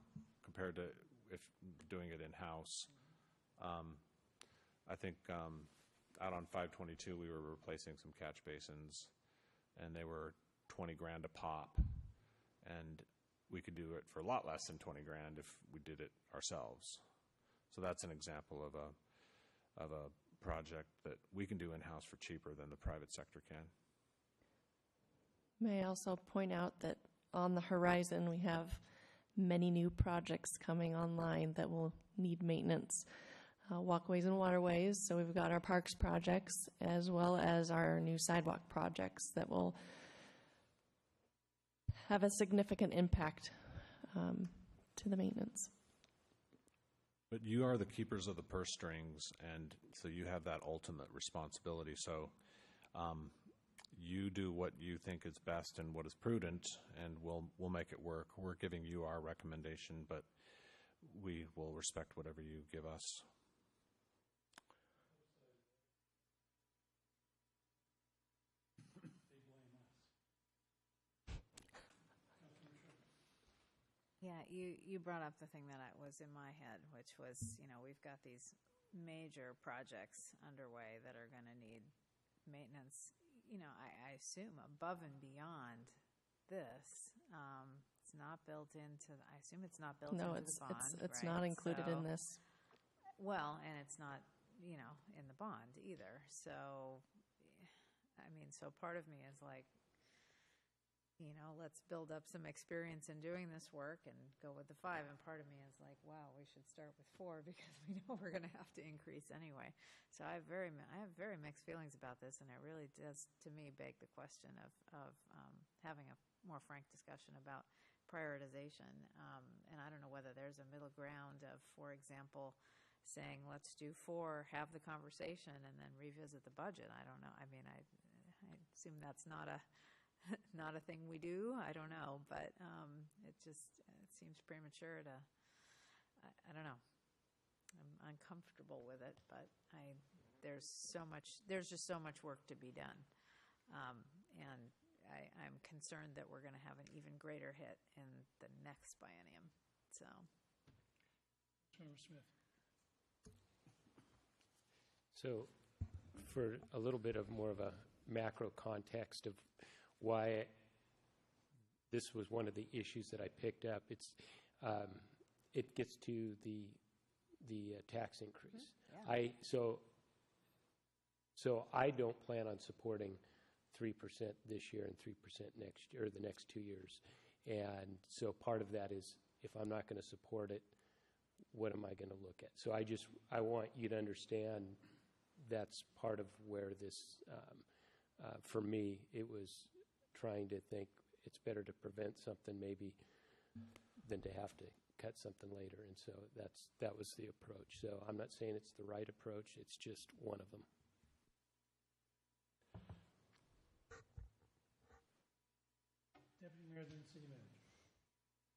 compared to if doing it in-house. I think out on 522, we were replacing some catch basins, and they were 20 grand a pop, and we could do it for a lot less than 20 grand if we did it ourselves. So that's an example of a project that we can do in-house for cheaper than the private sector can.
May I also point out that on the horizon, we have many new projects coming online that will need maintenance. Walkways and waterways, so we've got our parks projects as well as our new sidewalk projects that will have a significant impact to the maintenance.
But you are the keepers of the purse strings, and so you have that ultimate responsibility. So you do what you think is best and what is prudent, and we'll make it work. We're giving you our recommendation, but we will respect whatever you give us.
Yeah, you brought up the thing that was in my head, which was, we've got these major projects underway that are going to need maintenance, I assume above and beyond this. It's not built into, I assume it's not built into the bond.
It's
right?
not included in this.
Well, and it's not, in the bond either. So, so part of me is like, let's build up some experience in doing this work and go with the 5. And part of me is like, wow, we should start with 4 because we know we're going to have to increase anyway. So I have very mixed feelings about this, and it really does, to me, beg the question of having a more frank discussion about prioritization. And I don't know whether there's a middle ground of, for example, saying let's do 4, have the conversation, and then revisit the budget. I don't know. I assume that's not a thing we do. I don't know, but it seems premature to. I don't know. I'm uncomfortable with it, but there's just so much work to be done, and I'm concerned that we're going to have an even greater hit in the next biennium. So,
Member Smith.
So, for a little bit of more of a macro context of why this was one of the issues that I picked up, it gets to the tax increase.
Yeah.
So I don't plan on supporting 3% this year and 3% next year, or the next 2 years. And so part of that is, if I'm not going to support it, what am I going to look at? So I want you to understand that's part of where this, for me, it was trying to think it's better to prevent something maybe than to have to cut something later. And so that was the approach. So I'm not saying it's the right approach, it's just one of them.
Deputy Mayor, then City Manager.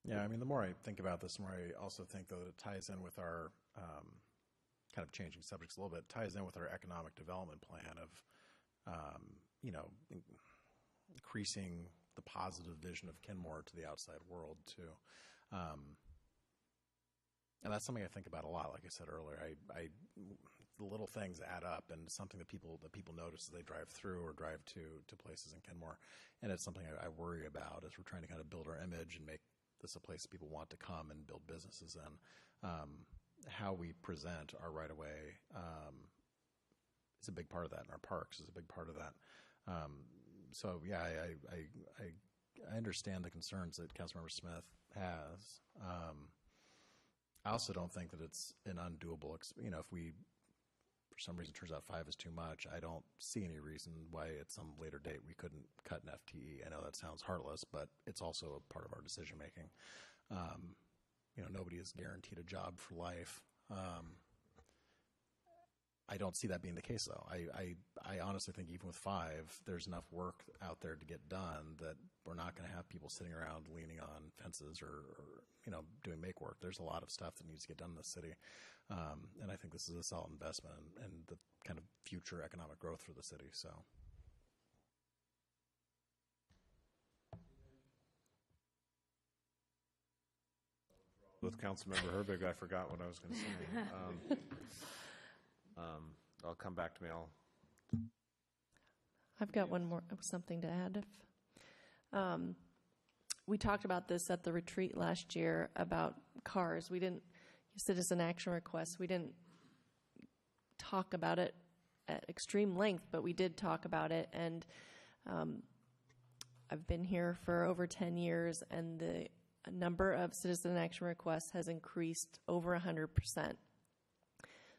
Yeah, the more I think about this, the more I also think that it ties in with our, kind of changing subjects a little bit, ties in with our economic development plan of, increasing the positive vision of Kenmore to the outside world too. And that's something I think about a lot. Like I said earlier, the little things add up, and something that people notice as they drive through or drive to places in Kenmore. And it's something I worry about as we're trying to kind of build our image and make this a place that people want to come and build businesses in. How we present our right-of-way is a big part of that, and our parks is a big part of that. So yeah, I understand the concerns that Councilmember Smith has. I also don't think that it's an undoable. If we, for some reason, turns out 5 is too much, I don't see any reason why at some later date we couldn't cut an FTE. I know that sounds heartless, but it's also a part of our decision making. Nobody is guaranteed a job for life. I don't see that being the case, though. I honestly think even with 5, there's enough work out there to get done that we're not going to have people sitting around leaning on fences or doing make work. There's a lot of stuff that needs to get done in the city, and I think this is a solid investment in the kind of future economic growth for the city. So.
With Councilmember Herbig, I forgot what I was going to say. I'll come back to me.
I've got one more, something to add. We talked about this at the retreat last year about cars. We didn't, citizen action requests, we didn't talk about it at extreme length, but we did talk about it. And I've been here for over 10 years, and the number of citizen action requests has increased over 100%.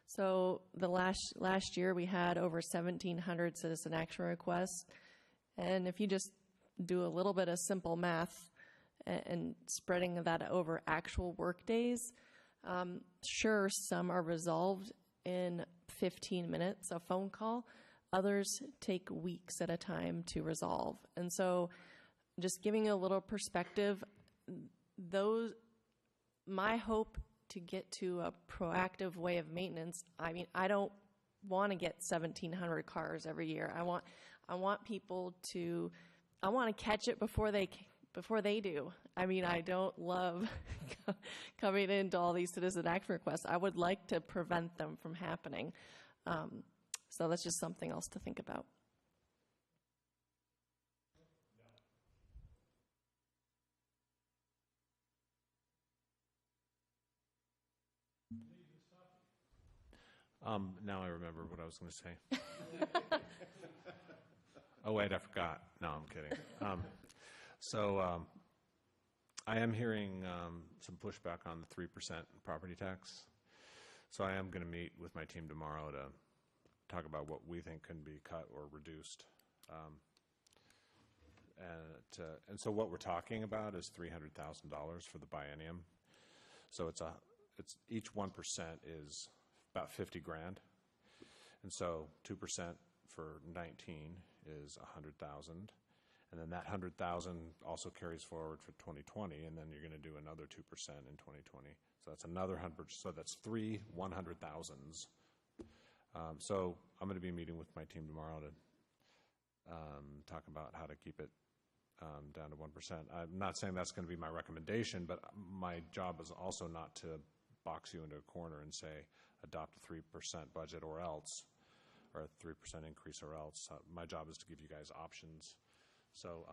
So the last year we had over 1,700 citizen action requests, and if you just do a little bit of simple math and spreading that over actual work days, sure, some are resolved in 15 minutes, a phone call. Others take weeks at a time to resolve. And so just giving a little perspective, my hope to get to a proactive way of maintenance, I mean, I don't want to get 1,700 cars every year. I want people to, I want to catch it before they do. I mean, I don't love coming into all these citizen action requests. I would like to prevent them from happening. So that's just something else to think about.
Now I remember what I was going to say. Oh, wait, I forgot. No, I'm kidding. I am hearing some pushback on the 3% property tax. So I am going to meet with my team tomorrow to talk about what we think can be cut or reduced. And so what we're talking about is $300,000 for the biennium. So it's each 1% is about 50 grand. And so 2% for 19 is 100,000. And then that 100,000 also carries forward for 2020, and then you're going to do another 2% in 2020. So that's another 100. So that's 3 100,000s. So I'm going to be meeting with my team tomorrow to talk about how to keep it down to 1%. I'm not saying that's going to be my recommendation, but my job is also not to box you into a corner and say adopt a 3% budget or else, or a 3% increase or else. My job is to give you guys options. So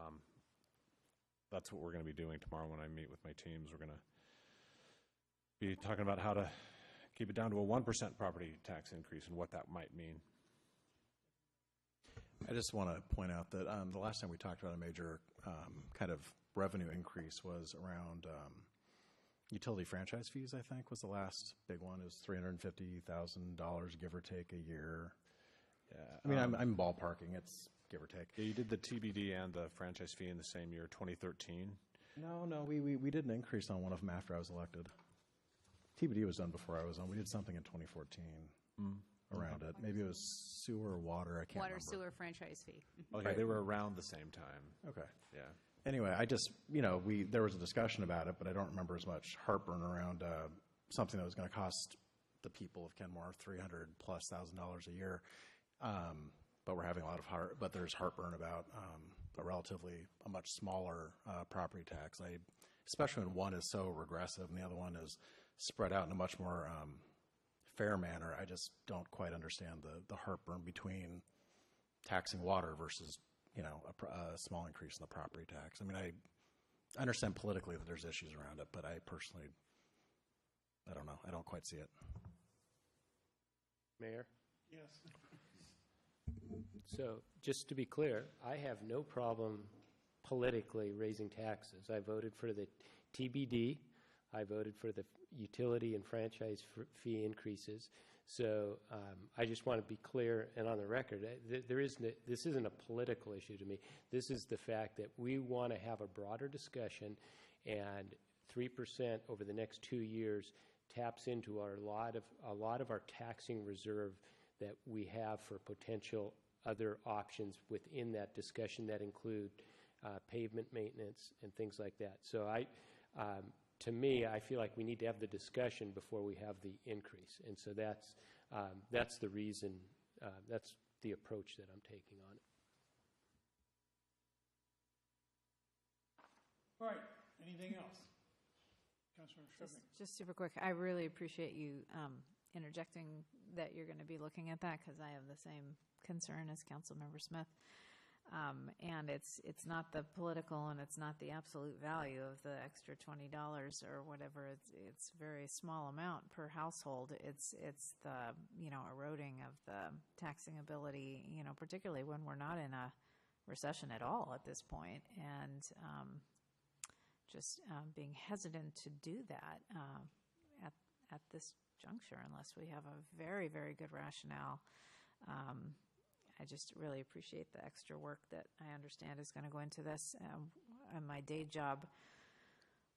that's what we're going to be doing tomorrow when I meet with my teams. We're going to be talking about how to keep it down to a 1% property tax increase and what that might mean.
I just want to point out that the last time we talked about a major kind of revenue increase was around utility franchise fees, I think, was the last big one. It was $350,000, give or take, a year.
Yeah,
I mean, I'm ballparking. It's give or take.
Yeah, you did the TBD and the franchise fee in the same year, 2013.
No, we did an increase on one of them after I was elected. TBD was done before I was on. We did something in 2014 around it. Maybe it was sewer or water. I can't remember.
Water sewer franchise fee.
Okay, right. They were around the same time.
Okay.
Yeah.
Anyway, I just, there was a discussion about it, but I don't remember as much heartburn around something that was going to cost the people of Kenmore $300,000+ a year. But we're having a lot of but there's heartburn about a much smaller property tax. Especially when one is so regressive and the other one is spread out in a much more fair manner. I just don't quite understand the heartburn between taxing water versus a small increase in the property tax. I mean, I understand politically that there's issues around it, but I personally, I don't know. I don't quite see it.
Mayor?
Yes.
So, just to be clear, I have no problem politically raising taxes. I voted for the TBD. I voted for the utility and franchise fee increases. So I just want to be clear and on the record, this isn't a political issue to me. This is the fact that we want to have a broader discussion, and 3% over the next 2 years taps into a lot of our taxing reserve that we have for potential other options within that discussion that include pavement maintenance and things like that. So to me, I feel like we need to have the discussion before we have the increase, and so that's the reason, that's the approach that I'm taking on it.
All right, anything else? Councilmember Shrubnik.
Just super quick, I really appreciate you interjecting that you're going to be looking at that because I have the same concern as Councilmember Smith. And it's not the political and it's not the absolute value of the extra $20 or whatever. It's a very small amount per household. It's the eroding of the taxing ability, particularly when we're not in a recession at all at this point, and just being hesitant to do that at this juncture unless we have a very, very good rationale. I just really appreciate the extra work that I understand is going to go into this. In my day job,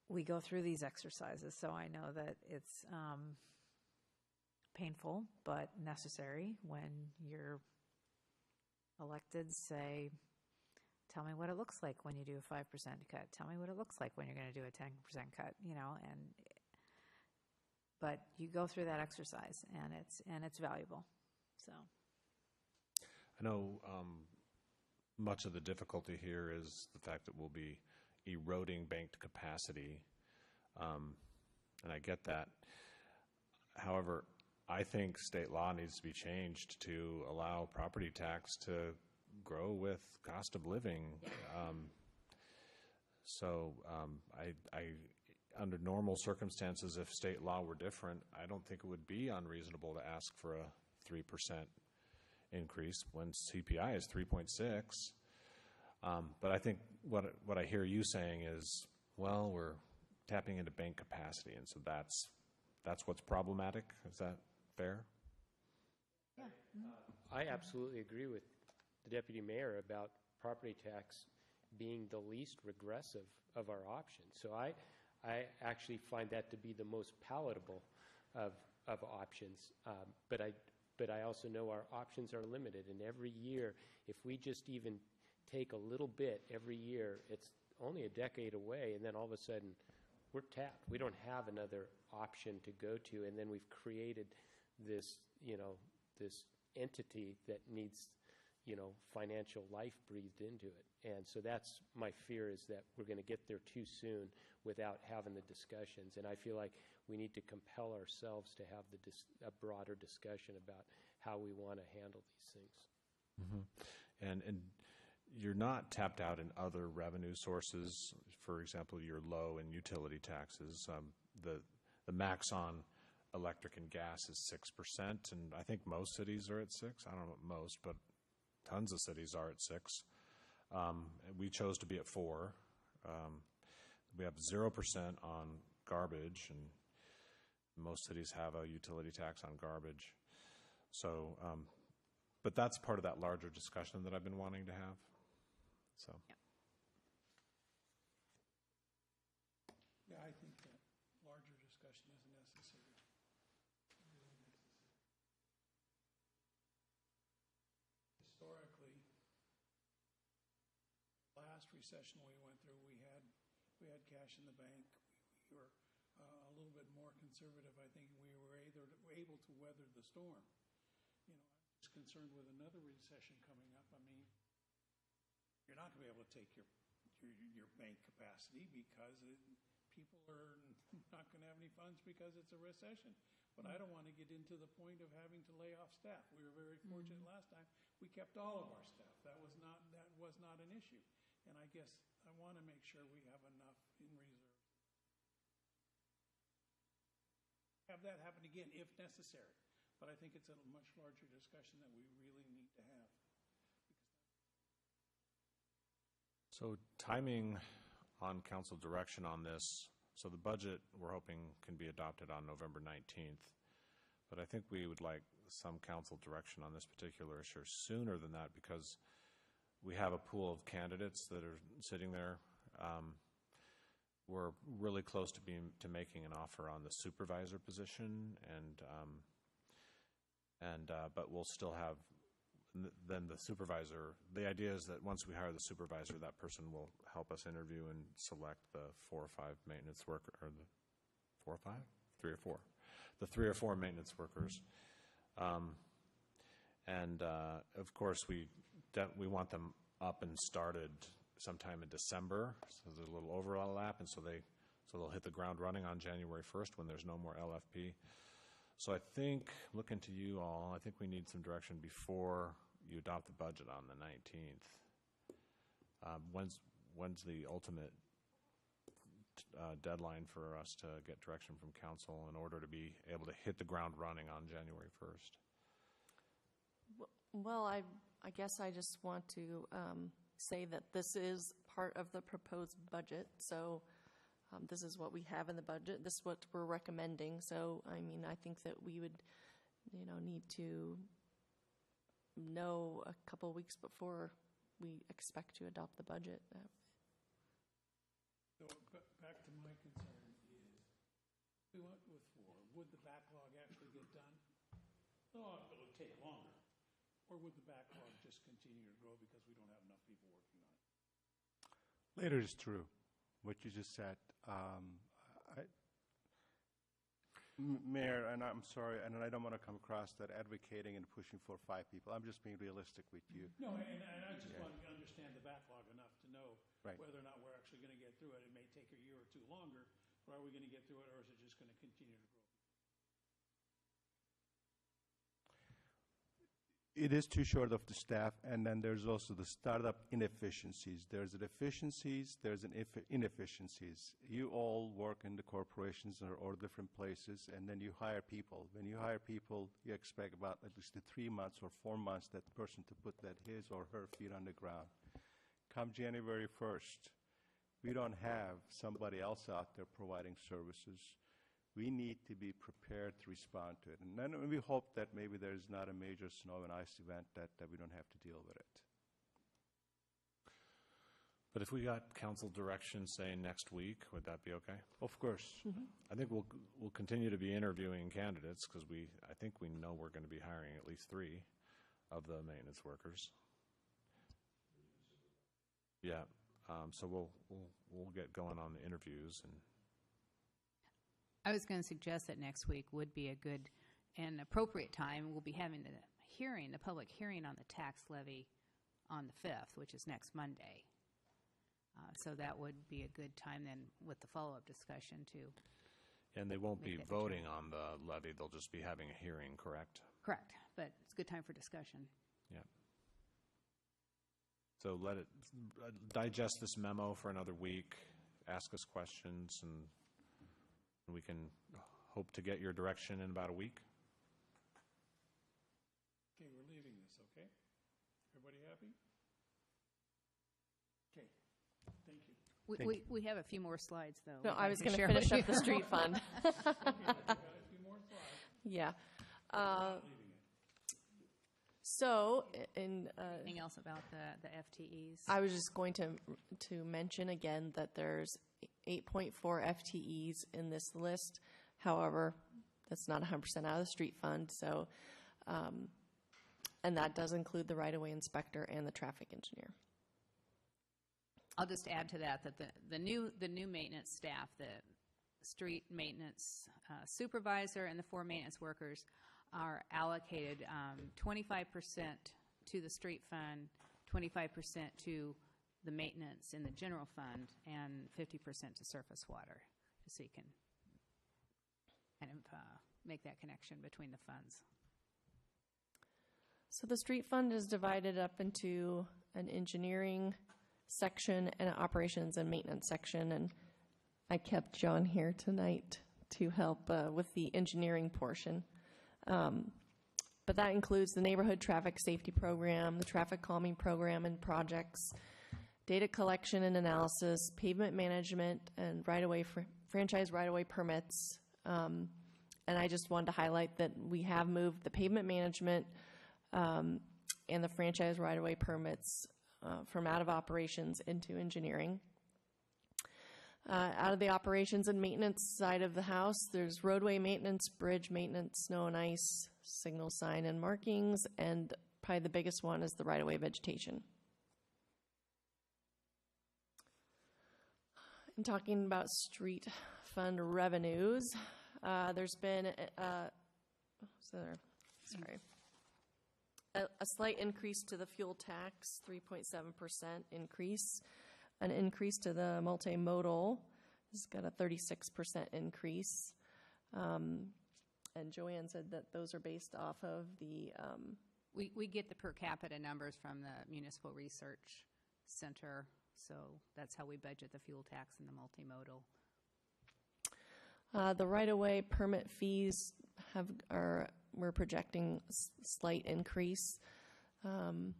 we go through these exercises, so I know that it's painful but necessary when your electeds say, tell me what it looks like when you do a 5% cut. Tell me what it looks like when you're going to do a 10% cut, but you go through that exercise and it's valuable. So
I know much of the difficulty here is the fact that we'll be eroding banked capacity, and I get that. However, I think state law needs to be changed to allow property tax to grow with cost of living. I under normal circumstances, if state law were different, I don't think it would be unreasonable to ask for a 3% increase when CPI is 3.6. But I think what I hear you saying is, well, we're tapping into bank capacity, and so that's what's problematic. Is that fair?
yeah.
I absolutely agree with the deputy mayor about property tax being the least regressive of our options. So I actually find that to be the most palatable of options. But I also know our options are limited, and every year, if we just even take a little bit every year, it's only a decade away, and then all of a sudden we're tapped. We don't have another option to go to, and then we've created this, this entity that needs, financial life breathed into it. And so that's my fear, is that we're going to get there too soon without having the discussions. And I feel like we need to compel ourselves to have a broader discussion about how we want to handle these things.
Mm-hmm. And you're not tapped out in other revenue sources. For example, you're low in utility taxes. The max on electric and gas is 6%, and I think most cities are at 6%. I don't know most, but tons of cities are at 6%. We chose to be at 4%. We have 0% on garbage, and most cities have a utility tax on garbage. So, but that's part of that larger discussion that I've been wanting to have. So.
Yeah, I think that larger discussion is necessary. Historically, last recession we went through, we had cash in the bank. We were a little bit more conservative. I think we were able to weather the storm. I'm just concerned with another recession coming up. I mean, you're not going to be able to take your bank capacity because people are not going to have any funds because it's a recession. But I don't want to get into the point of having to lay off staff. We were very fortunate last time. We kept all of our staff. That was not an issue. And I guess I want to make sure we have enough in reserve. Have that happen again if necessary. But I think it's a much larger discussion that we really need to have.
So timing on council direction on this, so the budget we're hoping can be adopted on November 19th, but I think we would like some council direction on this particular issue sooner than that, because we have a pool of candidates that are sitting there. We're really close to making an offer on the supervisor position, but we'll still have then the supervisor. The idea is that once we hire the supervisor, that person will help us interview and select the 4 or 5 maintenance worker, or the 4 or 5, 3 or 4, the 3 or 4 maintenance workers. Of course, we want them up and started sometime in December, so there's a little overlap, and so they'll hit the ground running on January 1st when there's no more LFP.
So I think, looking to you all, I think we need some direction before you adopt the budget on the 19th. When's the ultimate deadline for us to get direction from council in order to be able to hit the ground running on January 1st?
Well, I guess I just want to say that this is part of the proposed budget. So this is what we have in the budget. This is what we're recommending. So, I mean, I think that we would, need to know a couple weeks before we expect to adopt the budget.
So back to my concern is, we went with 4. Would the backlog actually get done? Oh, it would take longer. Or would the backlog just continue to grow because we don't have enough people working on it?
Later is true. What you just said. Mayor, and I'm sorry, and I don't want to come across that advocating and pushing for 5 people. I'm just being realistic with you.
No, and I just want to understand the backlog enough to know whether or not we're actually going to get through it. It may take a year or 2 longer, but are we going to get through it, or is it just going to continue to grow?
It is too short of the staff, and then there's also the startup inefficiencies. There's an efficiencies, there's an inefficiencies. You all work in the corporations or different places, and then you hire people. When you hire people, you expect about at least 3 months or 4 months that person to put that his or her feet on the ground. Come January 1st, we don't have somebody else out there providing services. We need to be prepared to respond to it. And then we hope that maybe there's not a major snow and ice event that we don't have to deal with it.
But if we got council direction, say, next week, would that be okay?
Of course.
Mm-hmm.
I think we'll continue to be interviewing candidates because I think we know we're going to be hiring at least 3 of the maintenance workers. Yeah. So we'll get going on the interviews. And
I was going to suggest that next week would be a good and appropriate time. We'll be having the public hearing on the tax levy on the 5th, which is next Monday. So that would be a good time then with the follow-up discussion too.
And they won't be voting on the levy. They'll just be having a hearing, correct?
Correct, but it's a good time for discussion.
Yeah. So let it digest this memo for another week, ask us questions, and we can hope to get your direction in about a week.
Okay, we're leaving this, okay? Everybody happy? Okay, thank you.
We have a few more slides, though.
No, I was going to finish up the street fund.
Okay, we've got a few more slides.
Yeah.
Leaving it.
So,
Anything else about the FTEs?
I was just going to mention again that there's 8.4 FTEs in this list. However, that's not 100% out of the street fund. So, and that does include the right-of-way inspector and the traffic engineer.
I'll just add to that the new maintenance staff, the street maintenance supervisor and the 4 maintenance workers are allocated 25% to the street fund, 25% to the maintenance in the general fund, and 50% to surface water, so you can kind of make that connection between the funds.
So the street fund is divided up into an engineering section and an operations and maintenance section, and I kept John here tonight to help with the engineering portion. But that includes the neighborhood traffic safety program, the traffic calming program and projects, data collection and analysis, pavement management, and franchise right-of-way permits. And I just wanted to highlight that we have moved the pavement management and the franchise right-of-way permits from out of operations into engineering. Out of the operations and maintenance side of the house, there's roadway maintenance, bridge maintenance, snow and ice, signal sign and markings, and probably the biggest one is the right-of-way vegetation. In talking about street fund revenues, there's been a slight increase to the fuel tax, 3.7% increase. An increase to the multimodal has got a 36% increase. And and Joanne said that those are based off of the,
We get the per capita numbers from the Municipal Research Center, so that's how we budget the fuel tax and the multimodal.
the right-of-way permit fees we're projecting slight increase. And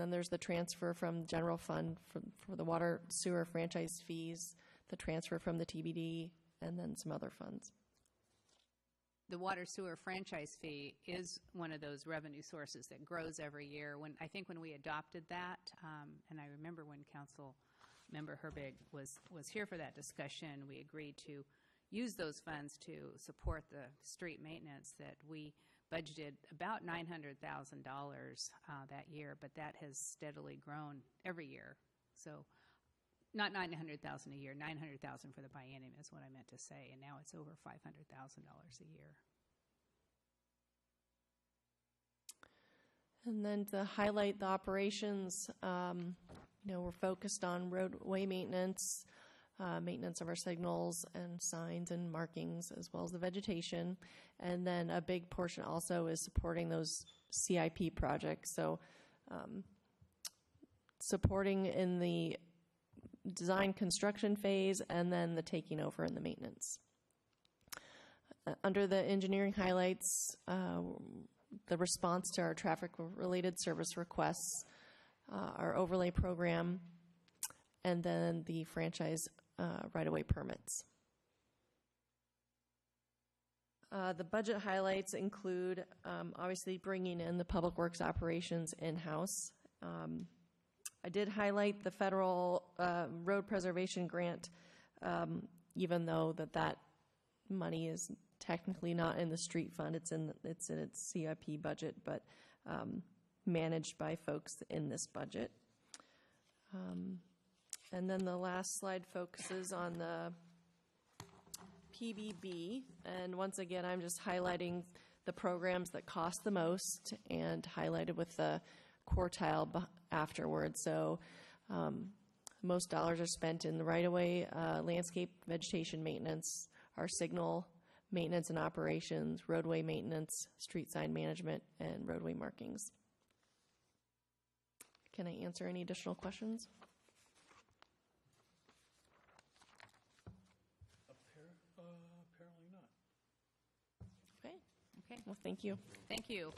then there's the transfer from general fund for the water sewer franchise fees, the transfer from the TBD, and then some other funds.
The water sewer franchise fee is one of those revenue sources that grows every year. I think when we adopted that, and I remember when Council Member Herbig was here for that discussion, we agreed to use those funds to support the street maintenance that we budgeted about $900,000 that year, but that has steadily grown every year. So not $900,000 a year, $900,000 for the biennium is what I meant to say, and now it's over $500,000 a year.
And then to highlight the operations, we're focused on roadway maintenance, maintenance of our signals and signs and markings, as well as the vegetation. And then a big portion also is supporting those CIP projects. So supporting in the design construction phase and then the taking over in the maintenance. Under the engineering highlights, the response to our traffic-related service requests, our overlay program, and then the franchise right-of-way permits. The budget highlights include obviously bringing in the public works operations in-house. I did highlight the federal road preservation grant, even though that money is technically not in the street fund. It's in its CIP budget, but managed by folks in this budget. And then the last slide focuses on the PBB. And once again, I'm just highlighting the programs that cost the most and highlighted with the quartile afterwards. So most dollars are spent in the right-of-way, landscape vegetation maintenance, our signal maintenance and operations, roadway maintenance, street sign management, and roadway markings. Can I answer any additional questions?
Apparently not.
Okay.
Okay.
Well, thank you.
Thank you.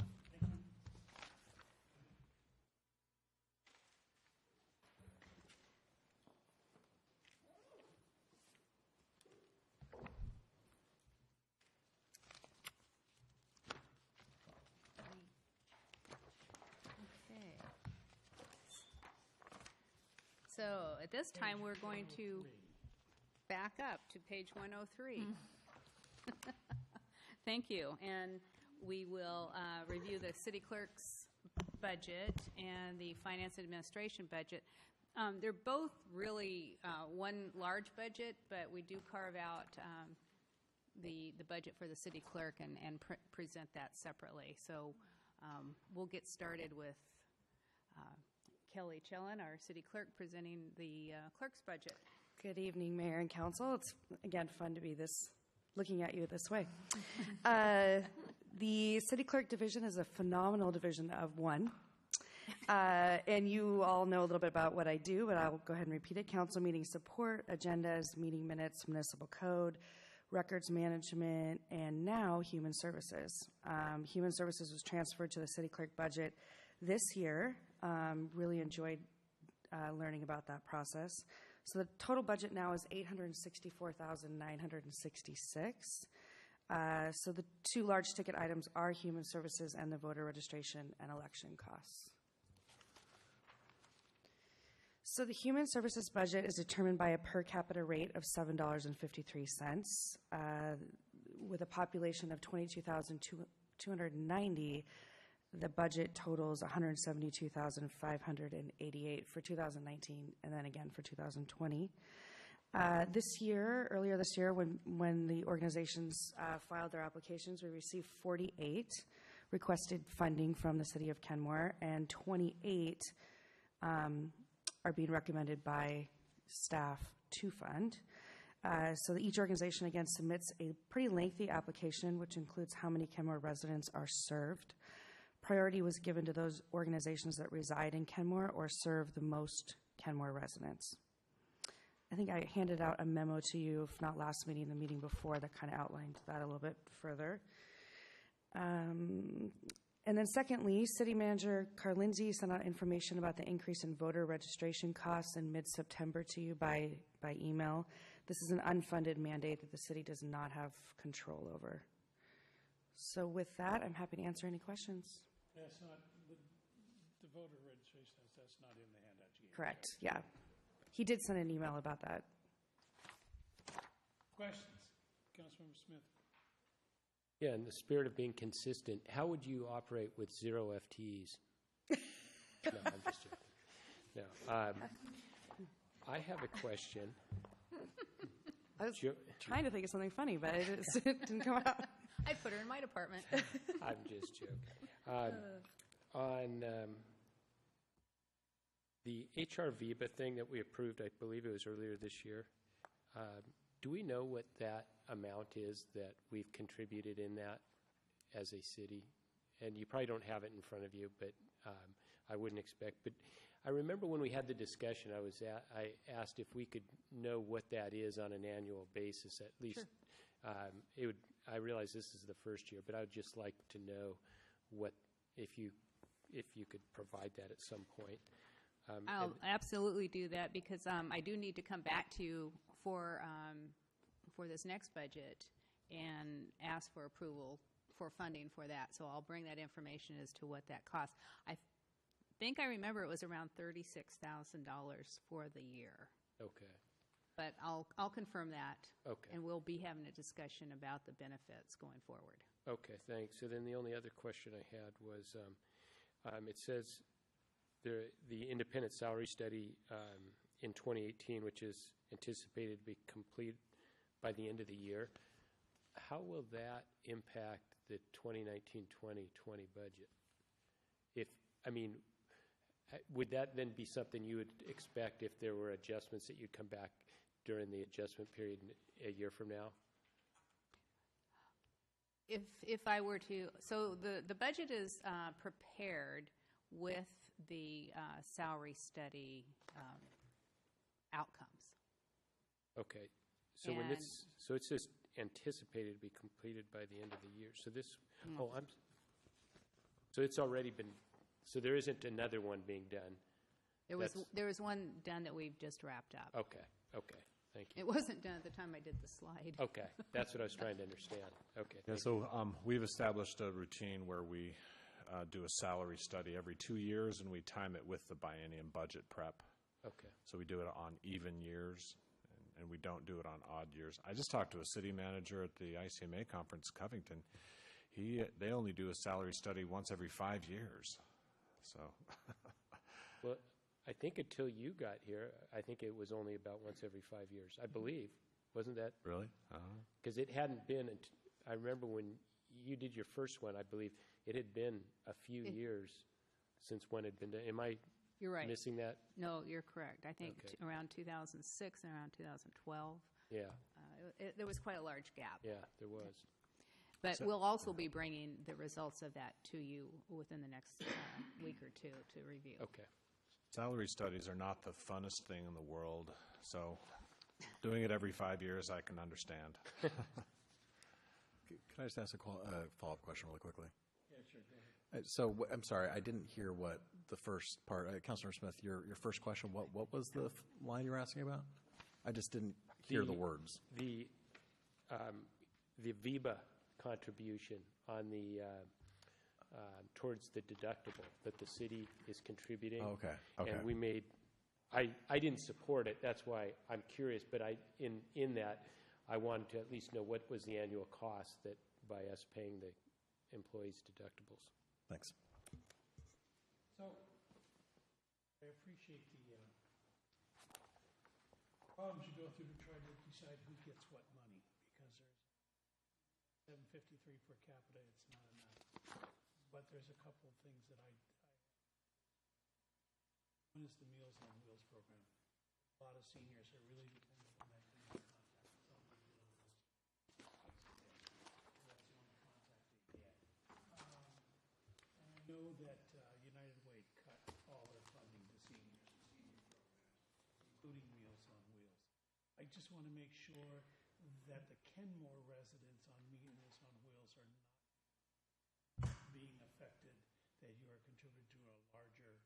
So at this time, we're going to back up to page 103. Thank you. And we will review the city clerk's budget and the finance and administration budget. They're both really one large budget, but we do carve out the budget for the city clerk and present that separately. So we'll get started with Kelly Chellin, our city clerk, presenting the clerk's budget.
Good evening, Mayor and Council. It's, again, fun to be looking at you this way. The city clerk division is a phenomenal division of one. And you all know a little bit about what I do, but I'll go ahead and repeat it. Council meeting support, agendas, meeting minutes, municipal code, records management, and now human services. Human services was transferred to the city clerk budget this year. Really enjoyed learning about that process. So the total budget now is $864,966. So the two large ticket items are human services and the voter registration and election costs. So the human services budget is determined by a per capita rate of $7.53. With a population of 22,290, the budget totals $172,588 for 2019, and then again for 2020. Earlier this year, when the organizations filed their applications, we received 48 requested funding from the city of Kenmore, and 28 are being recommended by staff to fund. So each organization, again, submits a pretty lengthy application, which includes how many Kenmore residents are served. Priority was given to those organizations that reside in Kenmore or serve the most Kenmore residents. I think I handed out a memo to you, if not last meeting, the meeting before, that kind of outlined that a little bit further. And then secondly, City Manager Carlindsey sent out information about the increase in voter registration costs in mid-September to you by email. This is an unfunded mandate that the city does not have control over. So with that, I'm happy to answer any questions.
That's not, the voter registration, that's not in the handout you gave.
Correct, yeah. He did send an email about that.
Questions? Councilmember Smith?
Yeah, in the spirit of being consistent, how would you operate with 0 FTEs? No, I'm just joking. No, I have a question.
I was trying to think of something funny, but it didn't come out.
I'd put her in my department.
I'm just joking. On the HR VIBA thing that we approved, I believe it was earlier this year, do we know what that amount is that we've contributed in that as a city? And you probably don't have it in front of you, but I wouldn't expect. But I remember when we had the discussion, I asked if we could know what that is on an annual basis, at least. Sure. I realize this is the first year, but I would just like to know what, if you could provide that at some point.
I'll absolutely do that, because I do need to come back to you for this next budget and ask for approval for funding for that. So I'll bring that information as to what that costs. I think I remember it was around $36,000 for the year.
Okay.
But I'll confirm that.
Okay.
And we'll be having a discussion about the benefits going forward.
Okay, thanks. So then the only other question I had was, it says the independent salary study in 2018, which is anticipated to be complete by the end of the year. How will that impact the 2019-2020 budget? Would that then be something you would expect if there were adjustments that you'd come back during the adjustment period a year from now?
If I were to, so the budget is prepared with the salary study outcomes.
Okay, so so it's just anticipated to be completed by the end of the year. So this, so it's already been. So there isn't another one being done.
There was one done that we've just wrapped up.
Okay, thank you.
It wasn't done at the time I did the slide.
Okay, that's what I was trying to understand. Okay.
Yeah, so we've established a routine where we do a salary study every 2 years, and we time it with the biennium budget prep.
Okay.
So we do it on even years, and we don't do it on odd years. I just talked to a city manager at the ICMA conference, Covington. They only do a salary study once every 5 years. So,
well, I think until you got here, I think it was only about once every 5 years. I believe, wasn't that?
Really?
Because it hadn't been. I remember when you did your first one. I believe it had been a few years since one had been done. Am I?
You're right.
Missing that?
No, you're correct. I think around 2006 and around 2012.
Yeah.
There was quite a large gap.
Yeah, there was.
But we'll also be bringing the results of that to you within the next week or two to review.
Okay.
Salary studies are not the funnest thing in the world, so doing it every 5 years, I can understand.
Can I just ask a follow-up question really quickly?
Yeah, sure. Go ahead.
So I'm sorry, I didn't hear what the first part. Councilor Smith, your first question. What was the line you were asking about? I just didn't hear the words.
The VIBA contribution on the towards the deductible that the city is contributing.
Okay.
And we made. I didn't support it. That's why I'm curious. But in that, I wanted to at least know what was the annual cost that by us paying the employees' deductibles.
Thanks.
So, I appreciate the problems you go through to try to decide who gets what money, because there's $753 per capita, it's not enough. But there's a couple of things that one is the Meals on Wheels program. A lot of seniors are really dependent on that kind of contact. know that United Way cut all their funding to seniors and senior programs, including Meals on Wheels. I just want to make sure that the Kenmore residents on Meals on Wheels are not being affected, that you are contributing to a larger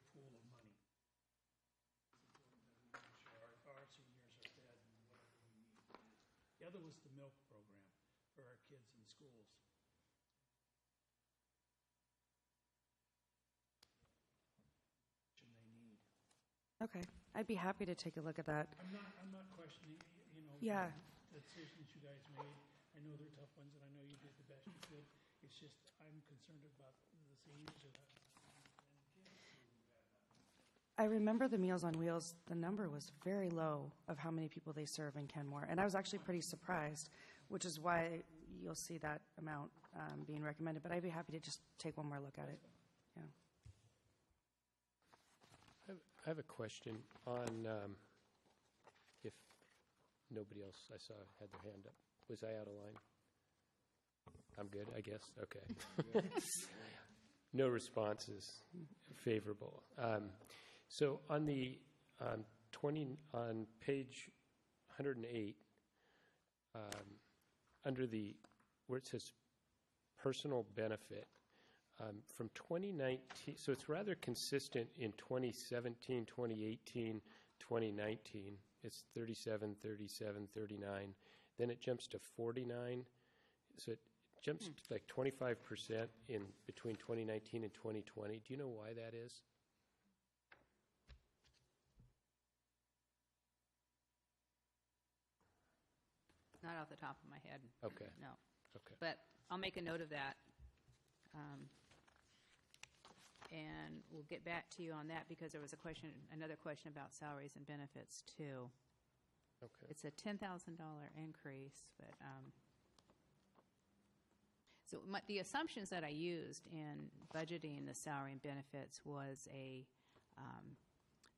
pool of money. It's important that we make sure our seniors are fed and whatever we need to do. The other was the milk program for our kids in schools. They need.
Okay, I'd be happy to take a look at that.
I'm not questioning,
Yeah.
the decisions you guys made. I know they're tough ones, and I know you did the best you could. It's just, I'm concerned about the seniors and kids who have that.
I remember the Meals on Wheels, the number was very low of how many people they serve in Kenmore, and I was actually pretty surprised, which is why you'll see that amount being recommended, but I'd be happy to just take one more look at it. Yeah.
I have a question on, if nobody else I saw had their hand up. Was I out of line? I'm good, I guess? Okay. No responses favorable. So on the on page 108, under the where it says personal benefit, from 2019, so it's rather consistent in 2017, 2018, 2019. It's 37, 37, 39. Then it jumps to 49. So it jumps to like 25% in between 2019 and 2020. Do you know why that is?
Not off the top of my head.
Okay.
No.
Okay.
But I'll make a note of that. And we'll get back to you on that because there was another question about salaries and benefits too.
Okay.
It's a $10,000 increase, but so the assumptions that I used in budgeting the salary and benefits was a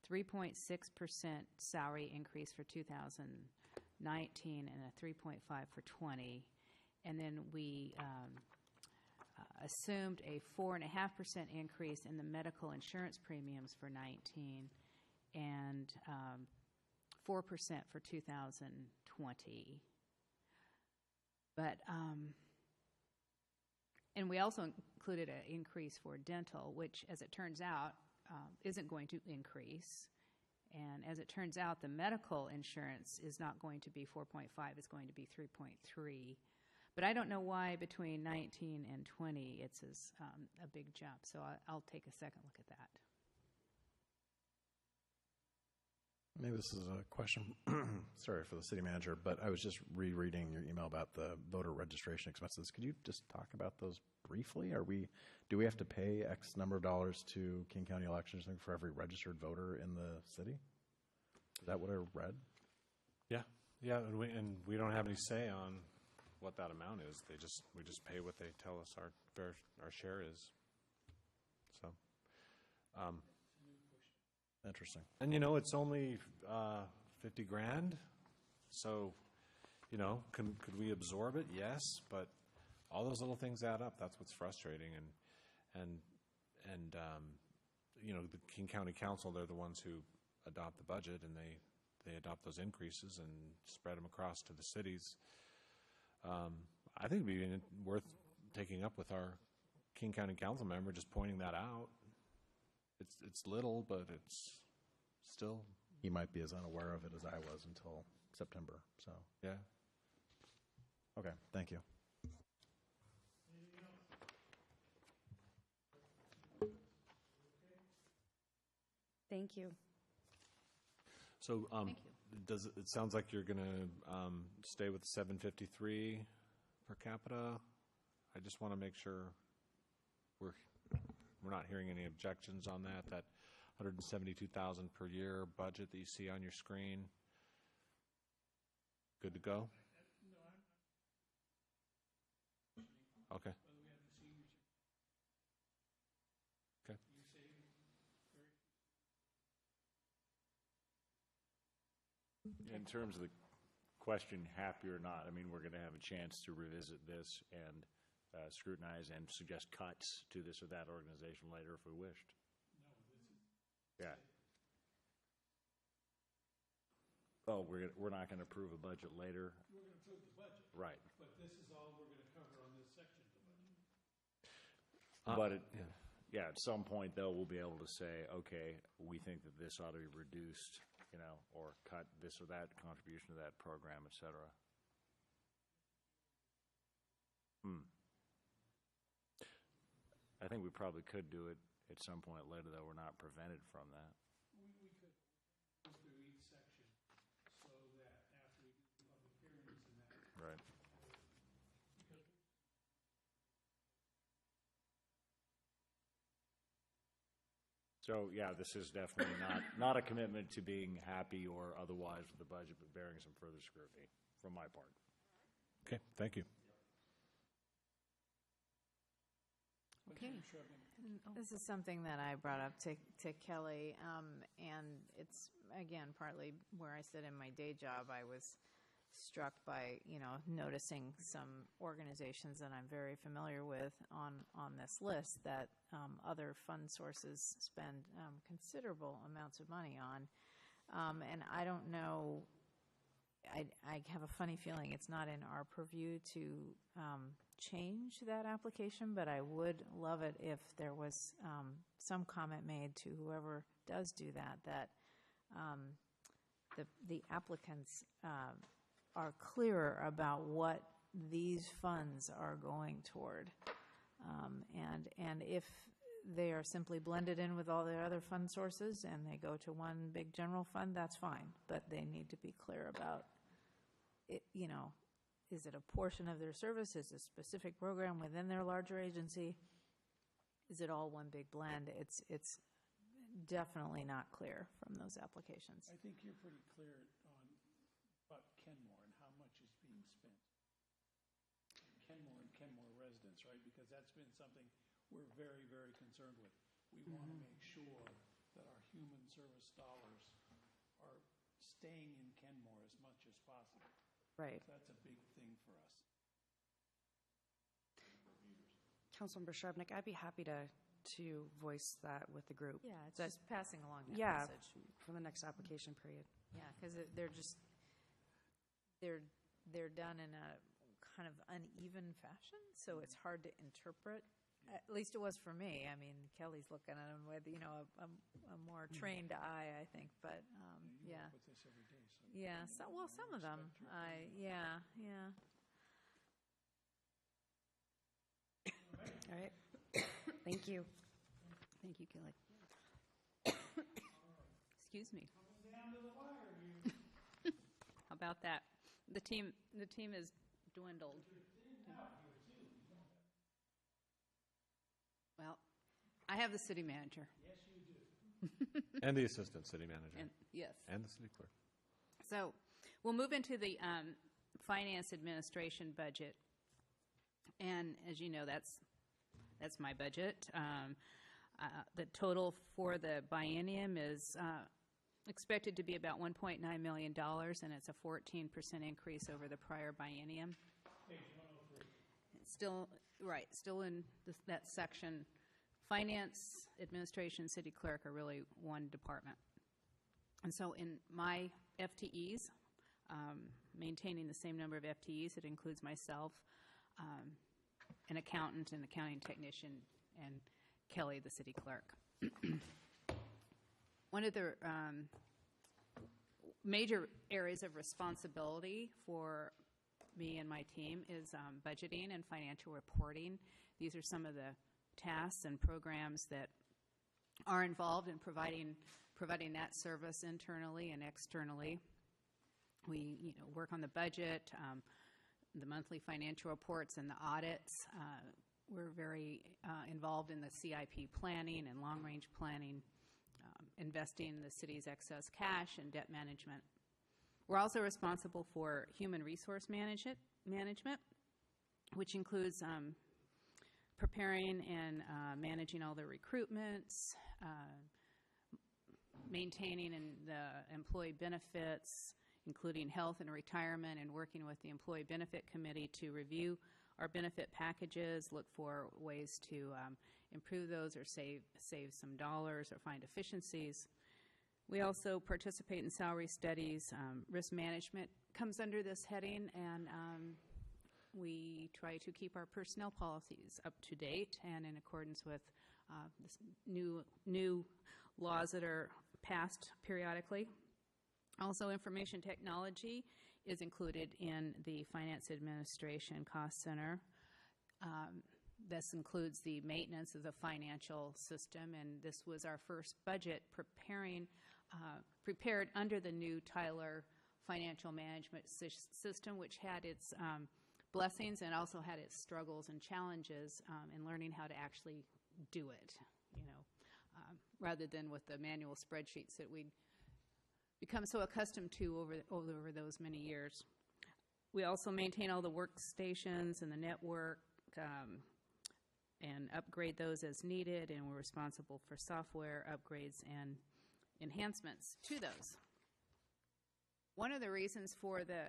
3.6% salary increase for 2019 and a 3.5 for 20, and then we assumed a 4.5% increase in the medical insurance premiums for 19 and 4% for 2020. But and we also included an increase for dental, which, as it turns out, isn't going to increase. And as it turns out, the medical insurance is not going to be 4.5; it's going to be 3.3. But I don't know why between 19 and 20 it's a big jump. So I'll take a second look at that.
Maybe this is a question, sorry, for the city manager, but I was just rereading your email about the voter registration expenses. Could you just talk about those briefly? Do we have to pay X number of dollars to King County Elections for every registered voter in the city? Is that what I read?
Yeah, and we don't have any say on what that amount is. We just pay what they tell us our share is. So.
Interesting.
And it's only 50 grand, so could we absorb it? Yes, but all those little things add up. That's what's frustrating, and the King County Council, they're the ones who adopt the budget, and they adopt those increases and spread them across to the cities. I think it'd be worth taking up with our King County Council member, just pointing that out. It's little, but it's still.
He might be as unaware of it as I was until September. So
yeah.
Okay. Thank you.
Thank you.
So
Thank you.
it sounds like you're going to stay with 753 per capita. I just want to make sure we're not hearing any objections on that $172,000 per year budget that you see on your screen. Good to go? Okay. Okay.
In terms of the question, happy or not, I mean, we're going to have a chance to revisit this and scrutinize and suggest cuts to this or that organization later if we wished. Yeah. Oh, we're not going to approve a budget later?
We're going to approve the budget.
Right.
But this is all we're going to cover on this section of the budget.
But yeah, at some point though, we'll be able to say, okay, we think that this ought to be reduced, or cut this or that contribution to that program, et cetera. I think we probably could do it at some point later, though. We're not prevented from that.
We could go through each section so that after we do the public hearings and that.
Right. So, yeah, this is definitely not a commitment to being happy or otherwise with the budget, but bearing some further scrutiny from my part.
Okay, thank you.
Okay. This is something that I brought up to Kelly, and it's, again, partly where I sit in my day job. I was struck by, noticing some organizations that I'm very familiar with on this list that other fund sources spend considerable amounts of money on. And I don't know, I have a funny feeling it's not in our purview to change that application, but I would love it if there was some comment made to whoever does do that the applicants are clearer about what these funds are going toward. And if they are simply blended in with all the other fund sources and they go to one big general fund, that's fine. But they need to be clear about it, is it a portion of their service? Is it a specific program within their larger agency? Is it all one big blend? It's definitely not clear from those applications.
I think you're pretty clear on about Kenmore and how much is being spent. Kenmore and Kenmore residents, right? Because that's been something we're very, very concerned with. We want to make sure that our human service dollars are staying in Kenmore as much as possible.
Right.
That's a big thing for us.
Councilmember Sharpnick, I'd be happy to voice that with the group.
Yeah, it's just passing along that message.
For the next application period.
Yeah, because they're done in a kind of uneven fashion, so it's hard to interpret. At least it was for me. I mean, Kelly's looking at them with a more trained eye, I think. But
You work with this every day, so
yeah. So some of them, yeah.
All right. Thank you.
Thank you, Kelly. Excuse me.
down to the wire, you.
How about that? The team has dwindled. Well, I have the city manager.
Yes, you do.
And the assistant city manager.
Yes.
And the city clerk.
So we'll move into the finance administration budget. And as you know, that's my budget. The total for the biennium is expected to be about $1.9 million, and it's a 14% increase over the prior biennium.
Page 103.
It's still in that section. Finance, administration, city clerk are really one department. And so in my FTEs, maintaining the same number of FTEs, it includes myself, an accountant, an accounting technician, and Kelly, the city clerk. One of the major areas of responsibility for me and my team is budgeting and financial reporting. These are some of the tasks and programs that are involved in providing that service internally and externally. We work on the budget, the monthly financial reports and the audits. We're very involved in the CIP planning and long-range planning, investing in the city's excess cash and debt management. We're also responsible for human resource management, which includes preparing and managing all the recruitments, maintaining the employee benefits, including health and retirement, and working with the Employee Benefit Committee to review our benefit packages, look for ways to improve those or save some dollars or find efficiencies. We also participate in salary studies. Risk management comes under this heading, and we try to keep our personnel policies up to date and in accordance with this new laws that are passed periodically. Also, information technology is included in the Finance Administration Cost Center. This includes the maintenance of the financial system, and this was our first budget prepared under the new Tyler financial management system, which had its blessings and also had its struggles and challenges in learning how to actually do it, rather than with the manual spreadsheets that we'd become so accustomed to over those many years. We also maintain all the workstations and the network and upgrade those as needed, and we're responsible for software upgrades and enhancements to those. One of the reasons for the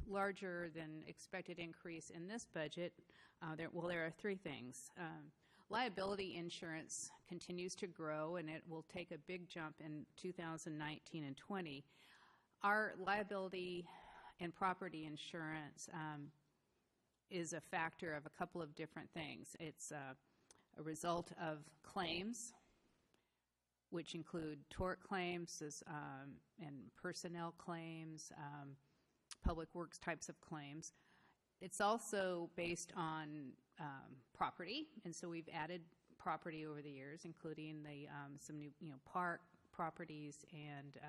larger than expected increase in this budget, there are three things. Liability insurance continues to grow, and it will take a big jump in 2019 and 20. Our liability and property insurance is a factor of a couple of different things. It's a result of claims, which include tort claims and personnel claims, public works types of claims. It's also based on property, and so we've added property over the years, including some new park properties and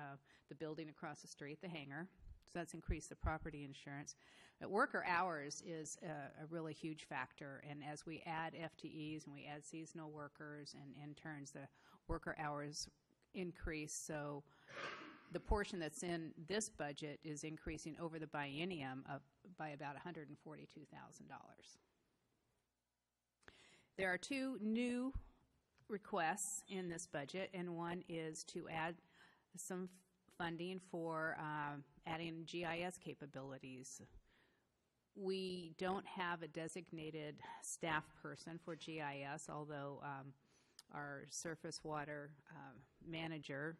the building across the street, the hangar. So that's increased the property insurance. But worker hours is a really huge factor, and as we add FTEs and we add seasonal workers and interns, the worker hours increase. So the portion that's in this budget is increasing over the biennium by about $142,000. There are two new requests in this budget, and one is to add some funding for adding GIS capabilities. We don't have a designated staff person for GIS, although our surface water manager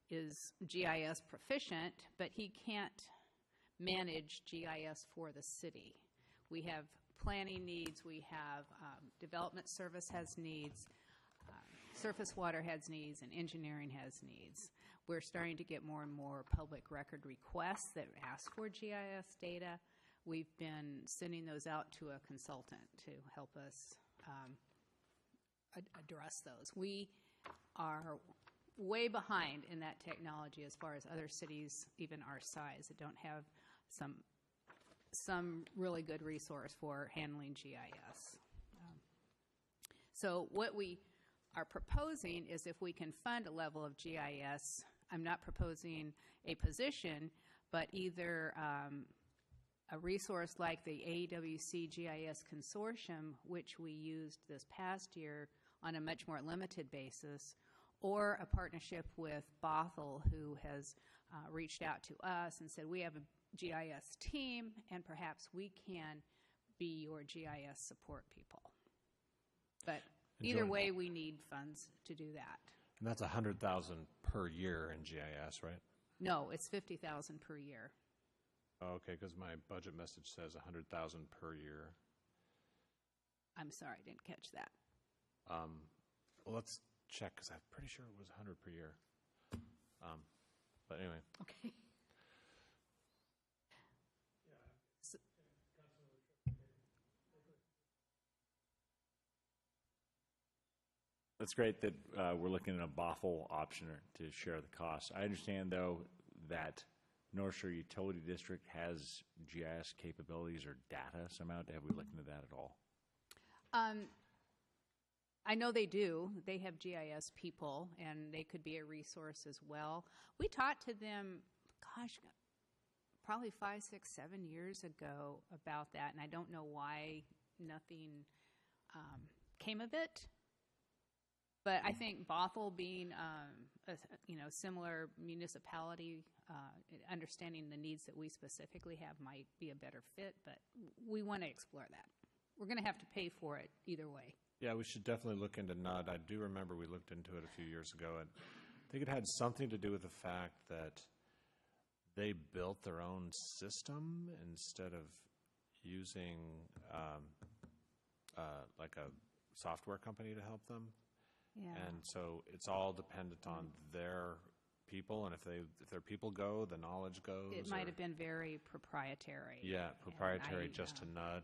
is GIS proficient, but he can't manage GIS for the city. We have planning needs, we have development service has needs, surface water has needs, and engineering has needs. We're starting to get more and more public record requests that ask for GIS data. We've been sending those out to a consultant to help us address those. We are way behind in that technology as far as other cities, even our size, that don't have some really good resource for handling GIS. So what we are proposing is if we can fund a level of GIS, I'm not proposing a position, but either a resource like the AWC GIS Consortium, which we used this past year on a much more limited basis, or a partnership with Bothell, who has reached out to us and said, we have a GIS team, and perhaps we can be your GIS support people. But either way, we need funds to do that.
And that's $100,000 per year in GIS, right?
No, it's $50,000 per year.
Oh, okay, because my budget message says $100,000 per year.
I'm sorry, I didn't catch that.
Well, let's check, because I'm pretty sure it was 100 per year. But anyway.
Okay.
That's great that we're looking at a Bothell option to share the cost. I understand, though, that North Shore Utility District has GIS capabilities or data somehow. Have we looked into that at all?
I know they do. They have GIS people, and they could be a resource as well. We talked to them, gosh, probably 5, 6, 7 years ago about that, and I don't know why nothing came of it. But I think Bothell, being a similar municipality, understanding the needs that we specifically have, might be a better fit. But we want to explore that. we're going to have to pay for it either way.
Yeah, we should definitely look into NUD. I do remember we looked into it a few years ago, and I think it had something to do with the fact that they built their own system instead of using like a software company to help them.
Yeah.
And so it's all dependent on their people, and if their people go, the knowledge goes.
It might have been very proprietary.
Yeah, proprietary
And
just to NUD.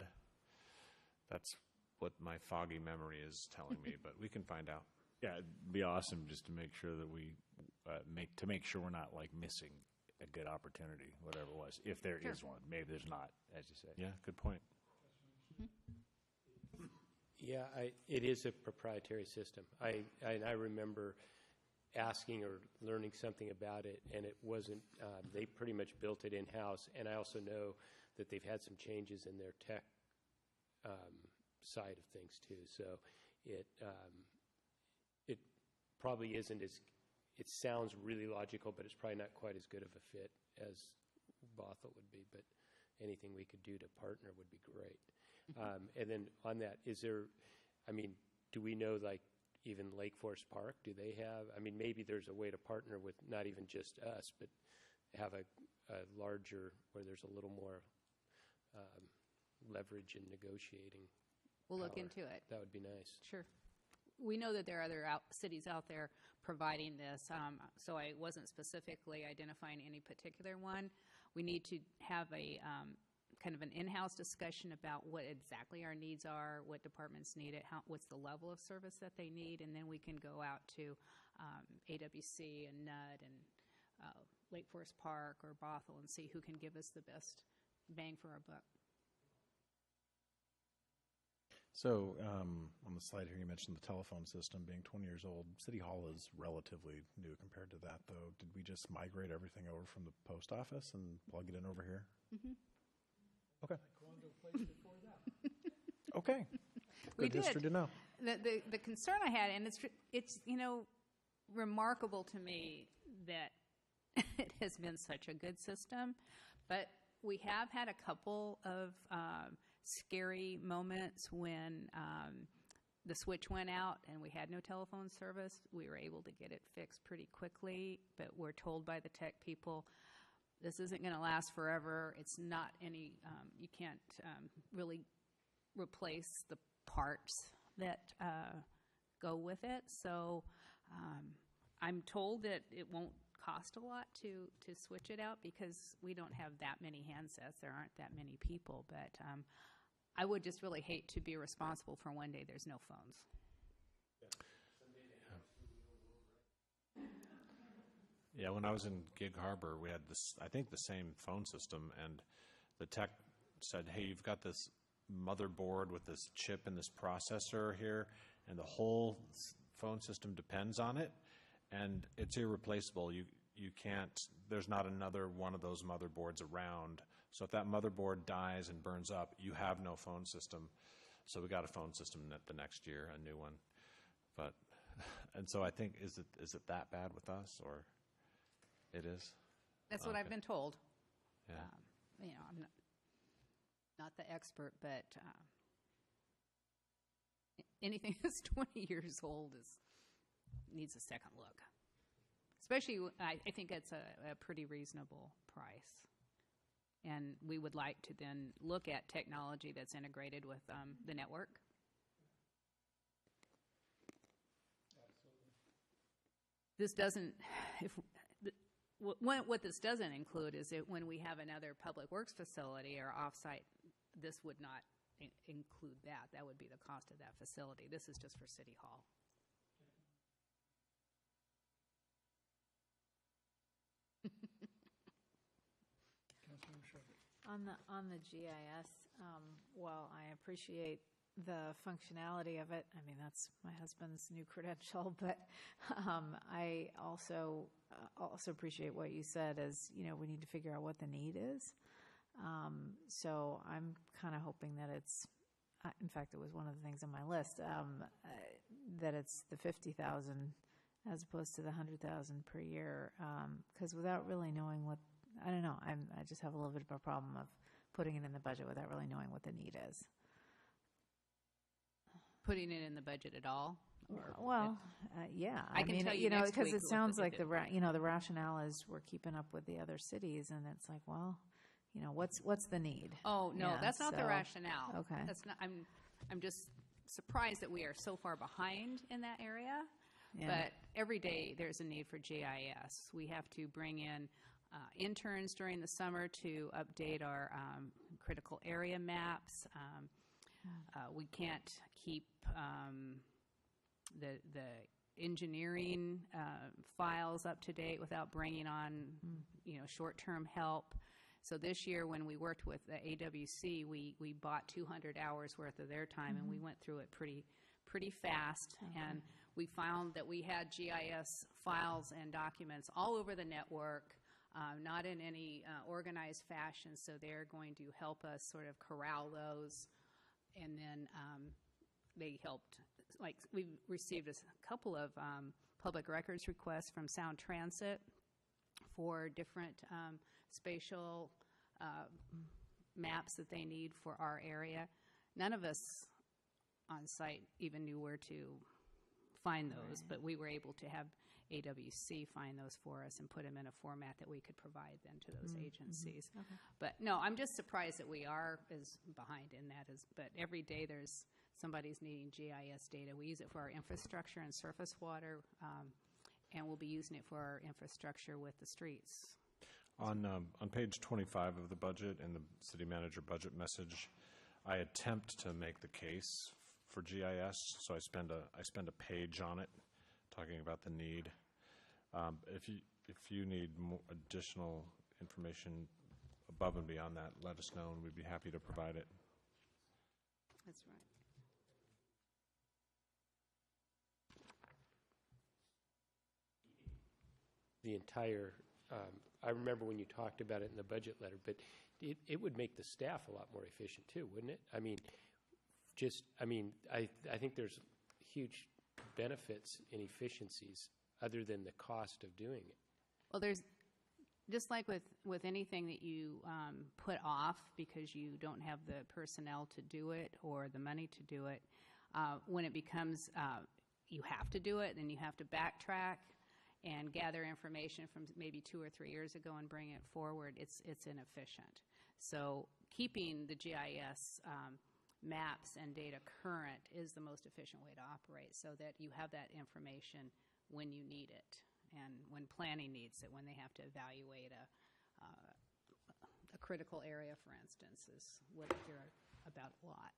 That's what my foggy memory is telling me, but we can find out.
Yeah, it'd be awesome just to make sure that we make sure we're not like missing a good opportunity, whatever it was, if there is one. Maybe there's not, as you say.
Yeah, good point.
Yeah, it is a proprietary system. I remember asking or learning something about it, and it wasn't, they pretty much built it in-house, and I also know that they've had some changes in their tech side of things too, so it probably isn't as, it sounds really logical, but it's probably not quite as good of a fit as Bothell would be, but anything we could do to partner would be great. And then on that, is there, I mean, do we know, like, even Lake Forest Park, do they have, I mean, maybe there's a way to partner with not even just us, but have a larger, where there's a little more leverage in negotiating.
We'll look
power.
into it.
That would be nice.
Sure. We know that there are other cities out there providing this, so I wasn't specifically identifying any particular one. We need to have a kind of an in-house discussion about what exactly our needs are, what departments need it, what's the level of service that they need, and then we can go out to AWC and NUD and Lake Forest Park or Bothell and see who can give us the best bang for our buck.
So on the slide here, you mentioned the telephone system being 20 years old. City Hall is relatively new compared to that, though. Did we just migrate everything over from the post office and plug it in over here?
Mm-hmm.
Okay. Okay.
We
Good history
did.
to know.
The concern I had, and it's remarkable to me that it has been such a good system, but we have had a couple of scary moments when the switch went out and we had no telephone service. We were able to get it fixed pretty quickly, but we're told by the tech people, this isn't going to last forever. It's not any, you can't really replace the parts that go with it. So I'm told that it won't cost a lot to switch it out because we don't have that many handsets. There aren't that many people. But I would just really hate to be responsible for one day there's no phones.
Yeah, when I was in Gig Harbor, we had this, I think the same phone system, and the tech said, hey, you've got this motherboard with this chip and this processor here, and the whole phone system depends on it, and it's irreplaceable. You can't, there's not another one of those motherboards around. So if that motherboard dies and burns up, you have no phone system. So we got a phone system the next year, a new one. But, and so I think, is it that bad with us, or? It is?
That's what I've been told.
Yeah.
I'm not the expert, but anything that's 20 years old needs a second look. Especially, I think it's a pretty reasonable price. And we would like to then look at technology that's integrated with the network. This doesn't, what this doesn't include is that when we have another public works facility or offsite, this would not include that. That would be the cost of that facility. This is just for City Hall.
On the GIS, while I appreciate the functionality of it, I mean, that's my husband's new credential, but I also appreciate what you said as, we need to figure out what the need is. So I'm kind of hoping that it's, in fact, it was one of the things on my list, that it's the 50,000 as opposed to the 100,000 per year, because without really knowing what, I don't know, I just have a little bit of a problem of putting it in the budget without really knowing what the need is.
putting it in the budget at all?
Well, yeah.
I can
mean,
tell you next
because
week
it
what
sounds
we
like
did.
the rationale is we're keeping up with the other cities, and it's like, well, what's the need?
Oh, no,
Yeah,
that's not the
so-
rationale.
Okay.
That's not, I'm just surprised that we are so far behind in that area.
Yeah.
But every day there's a need for GIS. We have to bring in interns during the summer to update our critical area maps. We can't keep the engineering files up to date without bringing on, short-term help. So this year, when we worked with the AWC, we bought 200 hours worth of their time, and we went through it pretty fast. And we found that we had GIS files and documents all over the network, not in any organized fashion. So they're going to help us sort of corral those, and then they helped. Like, we received a couple of public records requests from Sound Transit for different spatial maps that they need for our area. None of us on site even knew where to find those, but we were able to have AWC find those for us and put them in a format that we could provide then to those agencies.
Okay.
But no, I'm just surprised that we are as behind in that. But every day somebody's needing GIS data. We use it for our infrastructure and surface water, and we'll be using it for our infrastructure with the streets.
On page 25 of the budget, in the city manager budget message, I attempt to make the case for GIS, so I spend a page on it, talking about the need. If you need additional information above and beyond that, let us know, and we'd be happy to provide it.
That's right.
The entire, I remember when you talked about it in the budget letter, but it would make the staff a lot more efficient too, wouldn't it? I mean, I think there's huge benefits and efficiencies other than the cost of doing it.
Well, there's, just like with anything that you put off because you don't have the personnel to do it or the money to do it, when it becomes you have to do it, then you have to backtrack and gather information from maybe 2 or 3 years ago and bring it forward. It's inefficient. So keeping the GIS maps and data current is the most efficient way to operate, so that you have that information when you need it and when planning needs it, when they have to evaluate a critical area, for instance, is what they're about a lot.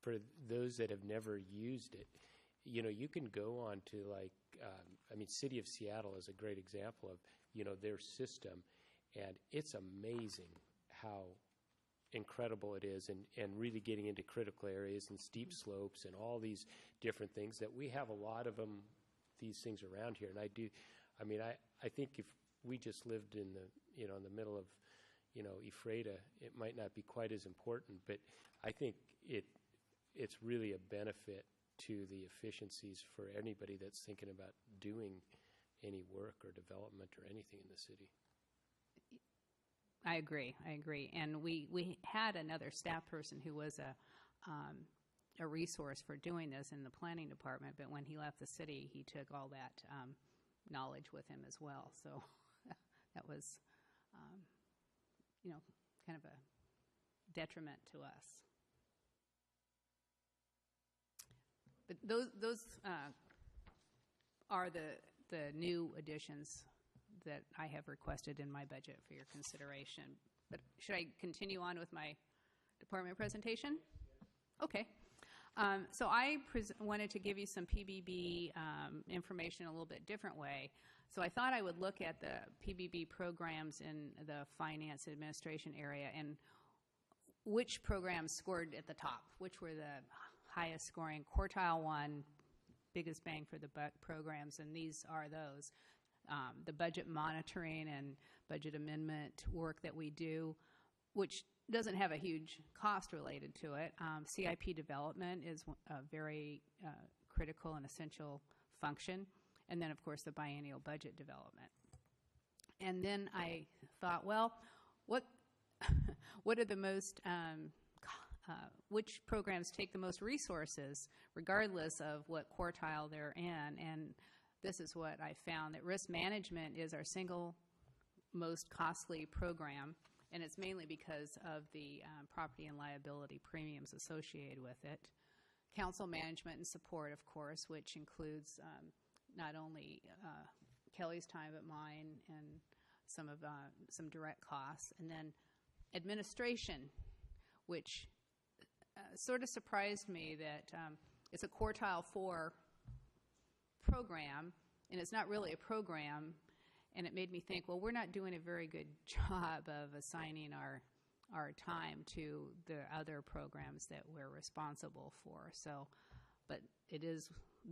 For those that have never used it, you can go on to City of Seattle is a great example of, their system, and it's amazing how incredible it is, and really getting into critical areas and steep slopes and all these different things that we have a lot of these things around here. And I think if we just lived in the middle of, Ephrata, it might not be quite as important, but I think it's really a benefit to the efficiencies for anybody that's thinking about doing any work or development or anything in the city.
I agree. And we had another staff person who was a resource for doing this in the planning department, but when he left the city, he took all that knowledge with him as well. So that was, kind of a detriment to us. But those are the new additions that I have requested in my budget for your consideration. But should I continue on with my department presentation? Okay. So I wanted to give you some PBB information a little bit different way. So I thought I would look at the PBB programs in the finance administration area and which programs scored at the top, which were the highest scoring quartile one, biggest bang for the buck programs, and these are those. The budget monitoring and budget amendment work that we do, which doesn't have a huge cost related to it. CIP development is a very critical and essential function. And then, of course, the biennial budget development. And then I thought, well, what are the most which programs take the most resources, regardless of what quartile they're in. And this is what I found, that risk management is our single most costly program, and it's mainly because of the property and liability premiums associated with it. Council management and support, of course, which includes not only Kelly's time but mine and some direct costs, and then administration, which sort of surprised me that it's a quartile 4 program, and it's not really a program, and it made me think, well, we're not doing a very good job of assigning our time to the other programs that we're responsible for. So, but it is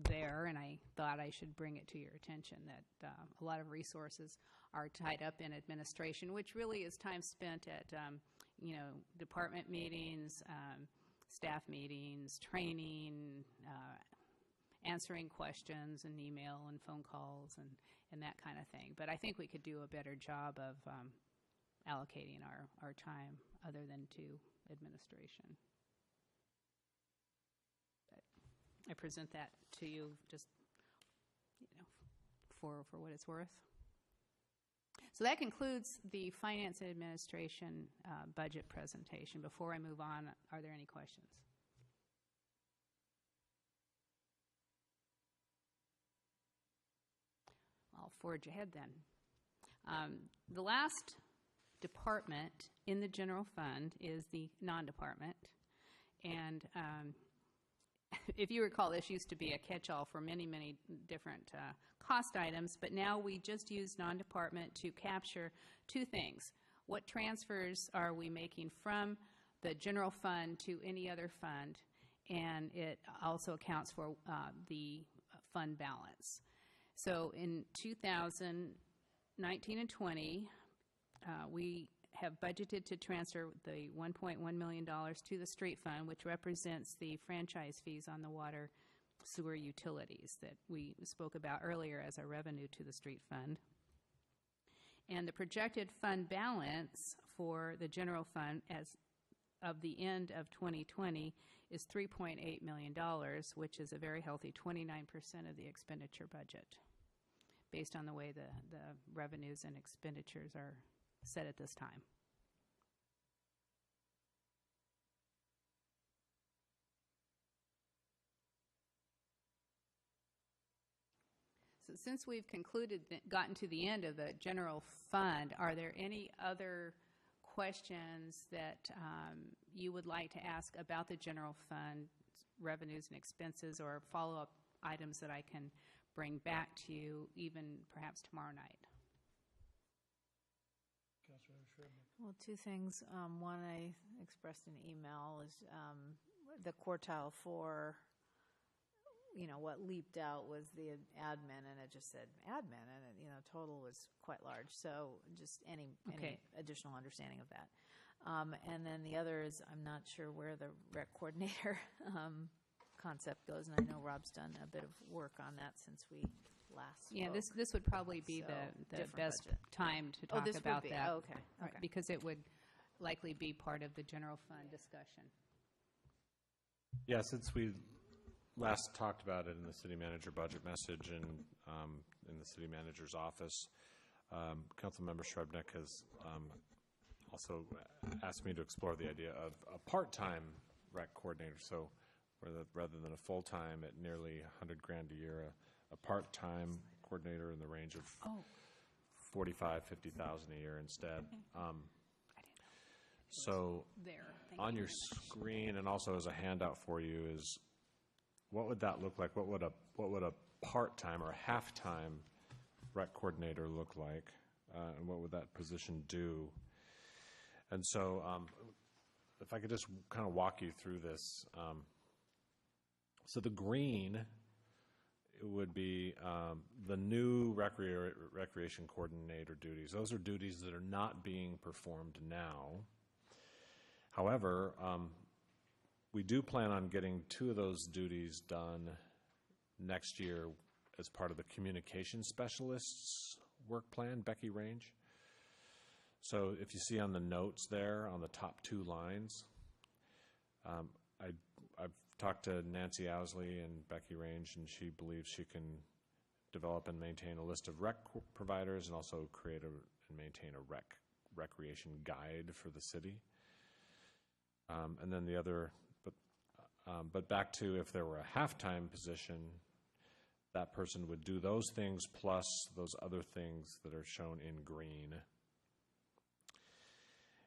there, and I thought I should bring it to your attention that a lot of resources are tied up in administration, which really is time spent at department meetings, staff meetings, training, answering questions and email and phone calls and that kind of thing. But I think we could do a better job of allocating our time other than to administration. But I present that to you just for what it's worth. So that concludes the Finance and Administration budget presentation. Before I move on, are there any questions? I'll forge ahead then. The last department in the general fund is the non-department. And if you recall, this used to be a catch-all for many, many different cost items, but now we just use non-department to capture two things. What transfers are we making from the general fund to any other fund? And it also accounts for the fund balance. So in 2019 and 20, we have budgeted to transfer the $1.1 million to the street fund, which represents the franchise fees on the water sewer utilities that we spoke about earlier as our revenue to the street fund. And the projected fund balance for the general fund as of the end of 2020 is $3.8 million, which is a very healthy 29% of the expenditure budget, based on the way the revenues and expenditures are set at this time. So since we've gotten to the end of the general fund, are there any other questions that you would like to ask about the general fund revenues and expenses, or follow-up items that I can bring back to you even perhaps tomorrow night?
Well, two things. One I expressed in email is the quartile 4, what leaped out was the admin, and it just said admin, and it, total was quite large. So just any additional understanding of that. And then the other is, I'm not sure where the rec coordinator concept goes, and I know Rob's done a bit of work on that since we last spoke.
Yeah, this would probably be the best time to talk about that.
Oh, okay.
Because it would likely be part of the general fund discussion.
Yeah, since we last talked about it in the city manager budget message and in the city manager's office, Councilmember Shrebnick has also asked me to explore the idea of a part-time rec coordinator. So rather than a full-time at nearly $100,000 a year, a part-time coordinator in the range of $45,000, $50,000 a year instead. So on your screen, and also as a handout for you, is what would that look like? What would a part-time or half-time rec coordinator look like, and what would that position do? And so, if I could just kind of walk you through this. So the green would be the new recreation coordinator duties. Those are duties that are not being performed now. However, we do plan on getting 2 of those duties done next year as part of the communication specialist's work plan, Becky Range. So if you see on the notes there on the top 2 lines,
I've talked to Nancy Owsley and Becky Range, and she believes she can develop and maintain a list of rec providers and also create and maintain a recreation guide for the city. And then the other, but back to if there were a half-time position, that person would do those things plus those other things that are shown in green.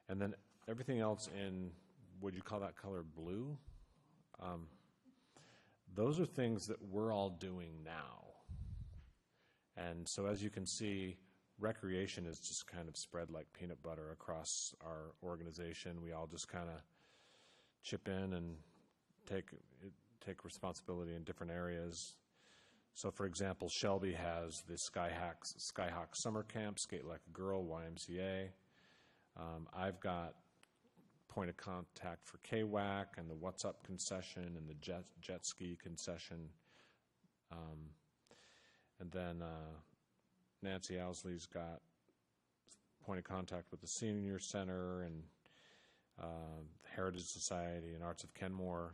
And then everything else in, would you call that color blue? Those are things that we're all doing now. And so as you can see, recreation is just kind of spread like peanut butter across our organization. We all just kind of chip in and take responsibility in different areas. So for example, Shelby has the Skyhawk Summer Camp, Skate Like a Girl, YMCA. I've got point of contact for KWAC and the What's Up concession and the jet ski concession. And then Nancy Owsley's got point of contact with the Senior Center and the Heritage Society and Arts of Kenmore.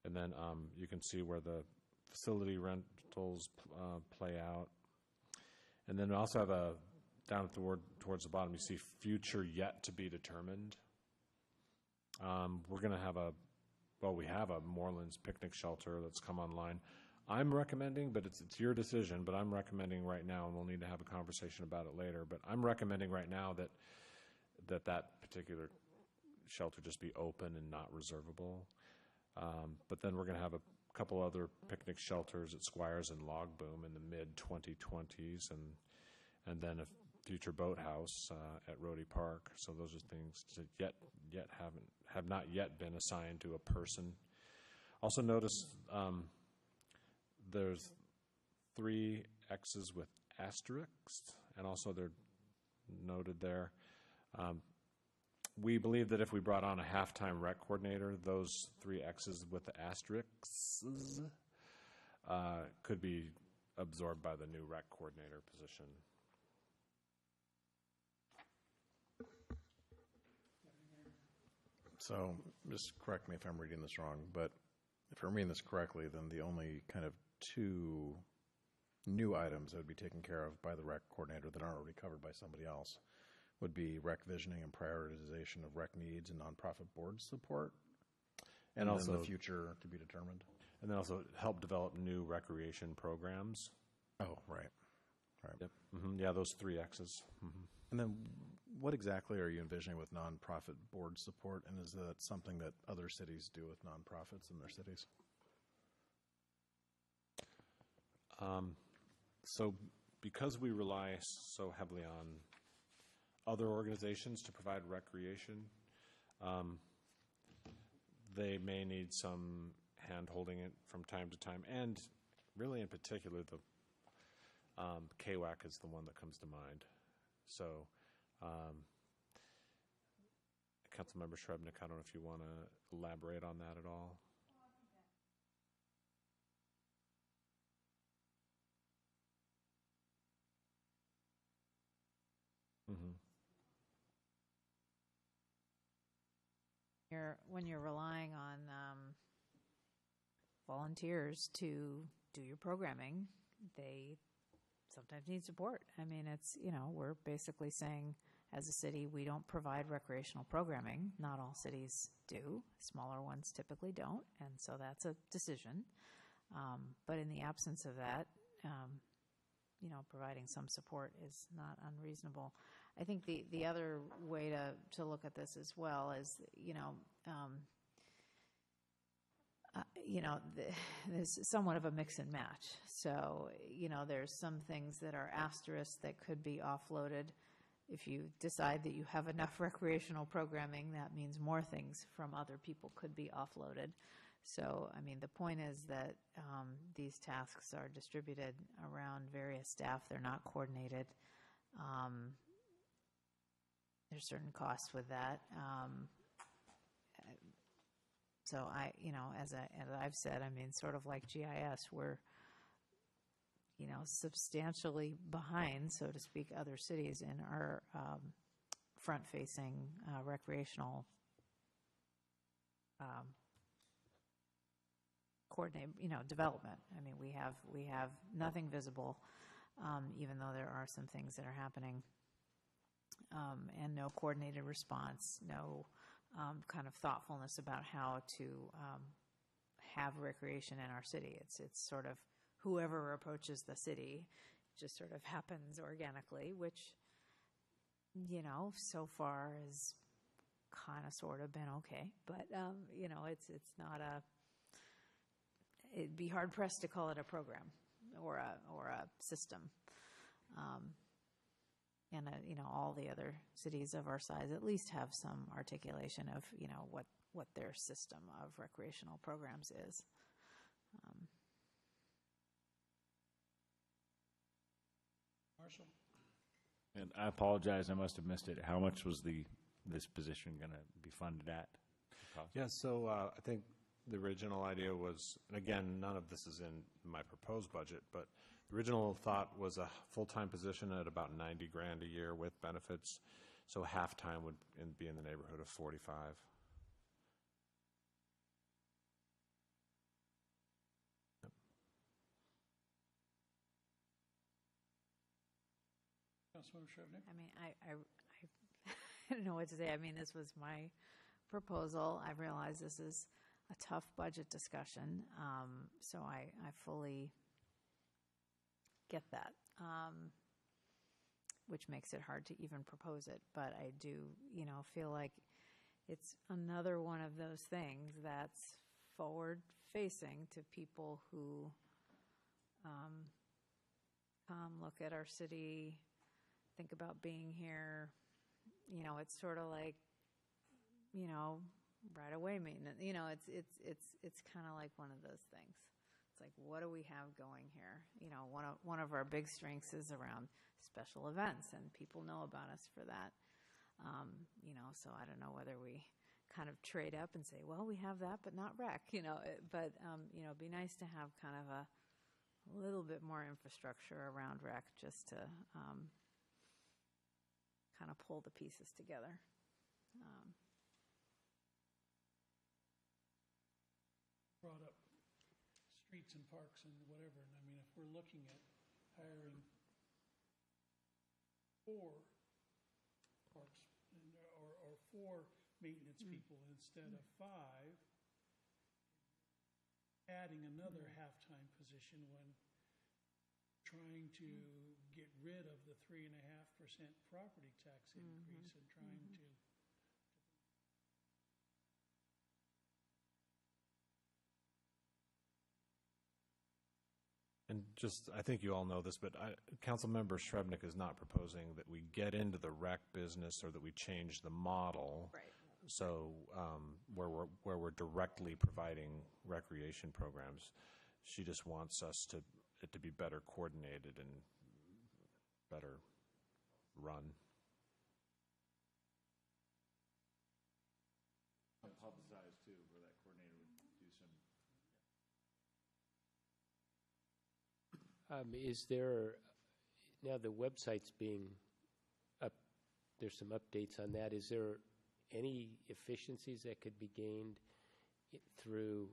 And then you can see where the facility rentals play out. And then we also have down at towards the bottom, you see future yet to be determined. We're going to have we have a Morelands picnic shelter that's come online. I'm recommending, but it's your decision, but I'm recommending right now, and we'll need to have a conversation about it later, but I'm recommending right now that particular shelter just be open and not reservable. But then we're going to have a couple other picnic shelters at Squires and Log Boom in the mid-2020s, and then a future boathouse at Rhodey Park. So those are things that have not yet been assigned to a person. Also notice there's 3 X's with asterisks, and also they're noted there. We believe that if we brought on a half-time rec coordinator, those 3 X's with the asterisks could be absorbed by the new rec coordinator position.
So just correct me if I'm reading this wrong, but if I'm reading this correctly, then the only kind of 2 new items that would be taken care of by the rec coordinator that aren't already covered by somebody else would be rec visioning and prioritization of rec needs and nonprofit board support, and also the future to be determined.
And then also help develop new recreation programs.
Oh, right.
Yep. Mm-hmm. Yeah, those 3 X's. Mm-hmm.
And then what exactly are you envisioning with nonprofit board support, and is that something that other cities do with nonprofits in their cities?
So because we rely so heavily on other organizations to provide recreation, they may need some hand-holding it from time to time, and really in particular the KWAC is the one that comes to mind. So Councilmember Shrebnick, I don't know if you want to elaborate on that at all. Mm-hmm.
When you're relying on volunteers to do your programming, they sometimes need support. I mean, we're basically saying, as a city, we don't provide recreational programming. Not all cities do. Smaller ones typically don't, and so that's a decision. But in the absence of that, providing some support is not unreasonable. I think the other way to look at this as well is, there's somewhat of a mix and match. So, there's some things that are asterisks that could be offloaded. If you decide that you have enough recreational programming, that means more things from other people could be offloaded. So, I mean, the point is that these tasks are distributed around various staff. They're not coordinated. There's certain costs with that. So as I've said, I mean, sort of like GIS, we're, substantially behind, so to speak, other cities in our front-facing recreational coordinate, development. I mean, we have nothing visible, even though there are some things that are happening, and no coordinated response, no kind of thoughtfulness about how to have recreation in our city. It's sort of whoever approaches the city just sort of happens organically, which, so far has kind of sort of been okay. But, it's not it'd be hard pressed to call it a program or a system. And, all the other cities of our size at least have some articulation of, what their system of recreational programs is.
Marshall?
And I apologize, I must have missed it. How much was this position going to be funded at?
Yeah, so I think the original idea was, and again, none of this is in my proposed budget, but the original thought was a full-time position at about 90 grand a year with benefits. So half-time would be in the neighborhood of 45.
Councilmember Shrevenick?
I mean, I don't know what to say. I mean, this was my proposal. I realize this is a tough budget discussion, so I fully get that, which makes it hard to even propose it. But I do, feel like it's another one of those things that's forward-facing to people who come look at our city, think about being here. It's sort of like, right away maintenance. It's kind of like one of those things. It's like, what do we have going here? One of our big strengths is around special events, and people know about us for that. So I don't know whether we kind of trade up and say, well, we have that, but not rec. But it'd be nice to have kind of a little bit more infrastructure around rec, just to kind of pull the pieces together.
Brought up streets and parks and whatever, and I mean, if we're looking at hiring 4 parks or 4 maintenance people instead of 5, adding another half-time position when trying to get rid of the 3.5% property tax increase and trying to.
And just, I think you all know this, but Councilmember Shrevenick is not proposing that we get into the rec business or that we change the model.
Right.
So where we're directly providing recreation programs, she just wants us it to be better coordinated and better run.
Publicized too, where that coordinator would do some.
Is there, now the website's being up, there's some updates on that. Is there any efficiencies that could be gained through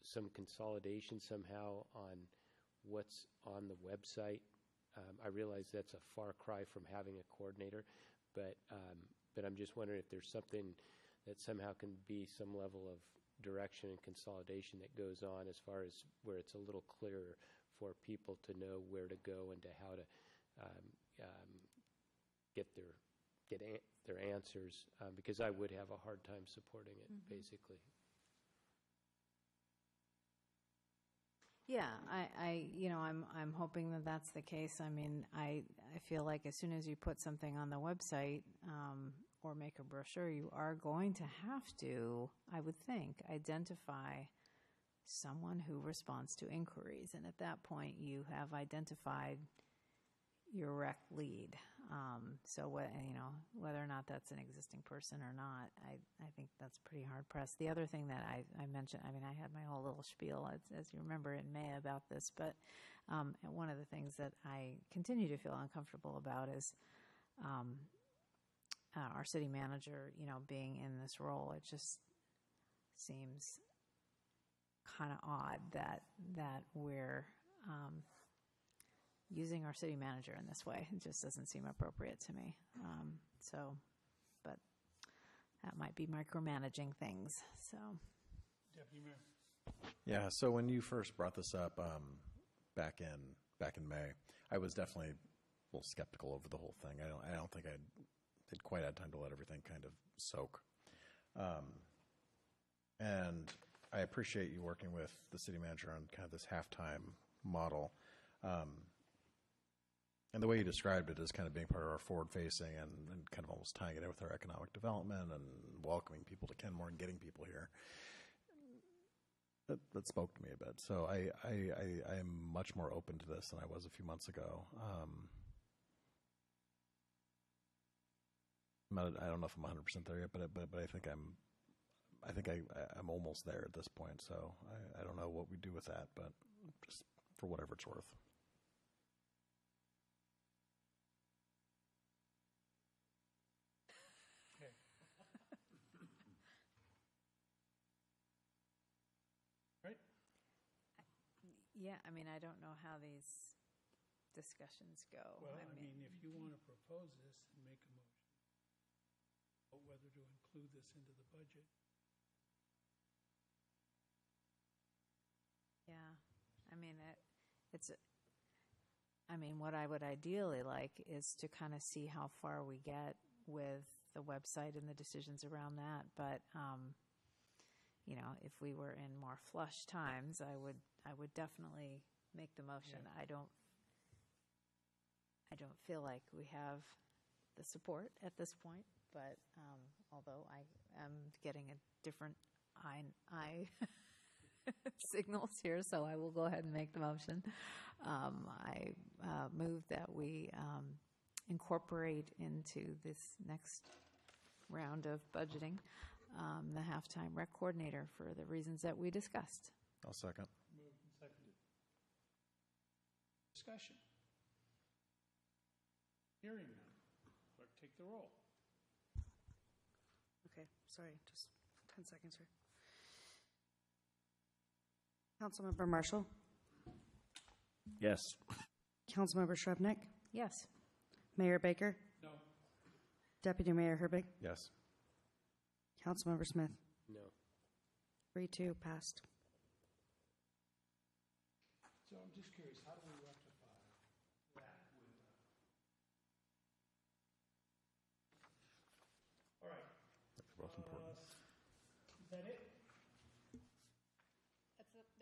some consolidation somehow on what's on the website? I realize that's a far cry from having a coordinator, but I'm just wondering if there's something that somehow can be some level of direction and consolidation that goes on as far as where it's a little clearer for people to know where to go and to how to get their answers, because I would have a hard time supporting it, basically.
Yeah, I'm hoping that that's the case. I mean, I feel like as soon as you put something on the website or make a brochure, you are going to have to, I would think, identify someone who responds to inquiries. And at that point, you have identified your rec lead. So whether or not that's an existing person or not, I think that's pretty hard pressed. The other thing that I mentioned, I mean, I had my whole little spiel, as you remember, in May about this, but one of the things that I continue to feel uncomfortable about is our city manager, being in this role. It just, seems kind of odd that we're using our city manager in this way. It just doesn't seem appropriate to me. But that might be micromanaging things. So,
Deputy Mayor.
Yeah, so when you first brought this up back in May, I was definitely a little skeptical over the whole thing. I don't think I'd quite had time to let everything kind of soak. And I appreciate you working with the city manager on kind of this halftime model. And the way you described it as kind of being part of our forward-facing and kind of almost tying it in with our economic development and welcoming people to Kenmore and getting people here, that spoke to me a bit. So I am much more open to this than I was a few months ago. I don't know if I'm 100% there yet, but I think I'm almost there at this point. So I don't know what we do with that, but just for whatever it's worth.
yeah, I mean, I don't know how these discussions go.
Well, I mean, if you want to propose this and make a motion, about whether to include this into the budget.
Yeah, I mean, what I would ideally like is to kind of see how far we get with the website and the decisions around that. But, if we were in more flush times, I would definitely make the motion. Yeah. I don't feel like we have the support at this point, but although I am getting a different eye signals here, so I will go ahead and make the motion. I move that we incorporate into this next round of budgeting the halftime rec coordinator for the reasons that we discussed.
I'll second.
Moved and seconded. Discussion. Hearing none. Clerk, take the roll.
Okay, sorry, just 10 seconds here. Councilmember Marshall?
Yes.
Councilmember Shrubnik?
Yes.
Mayor Baker?
No.
Deputy Mayor Herbig?
Yes.
Councilmember Smith?
No.
3-2, passed.
So I'm just curious, how do we rectify that with, all right.
That's both important.
Is that it?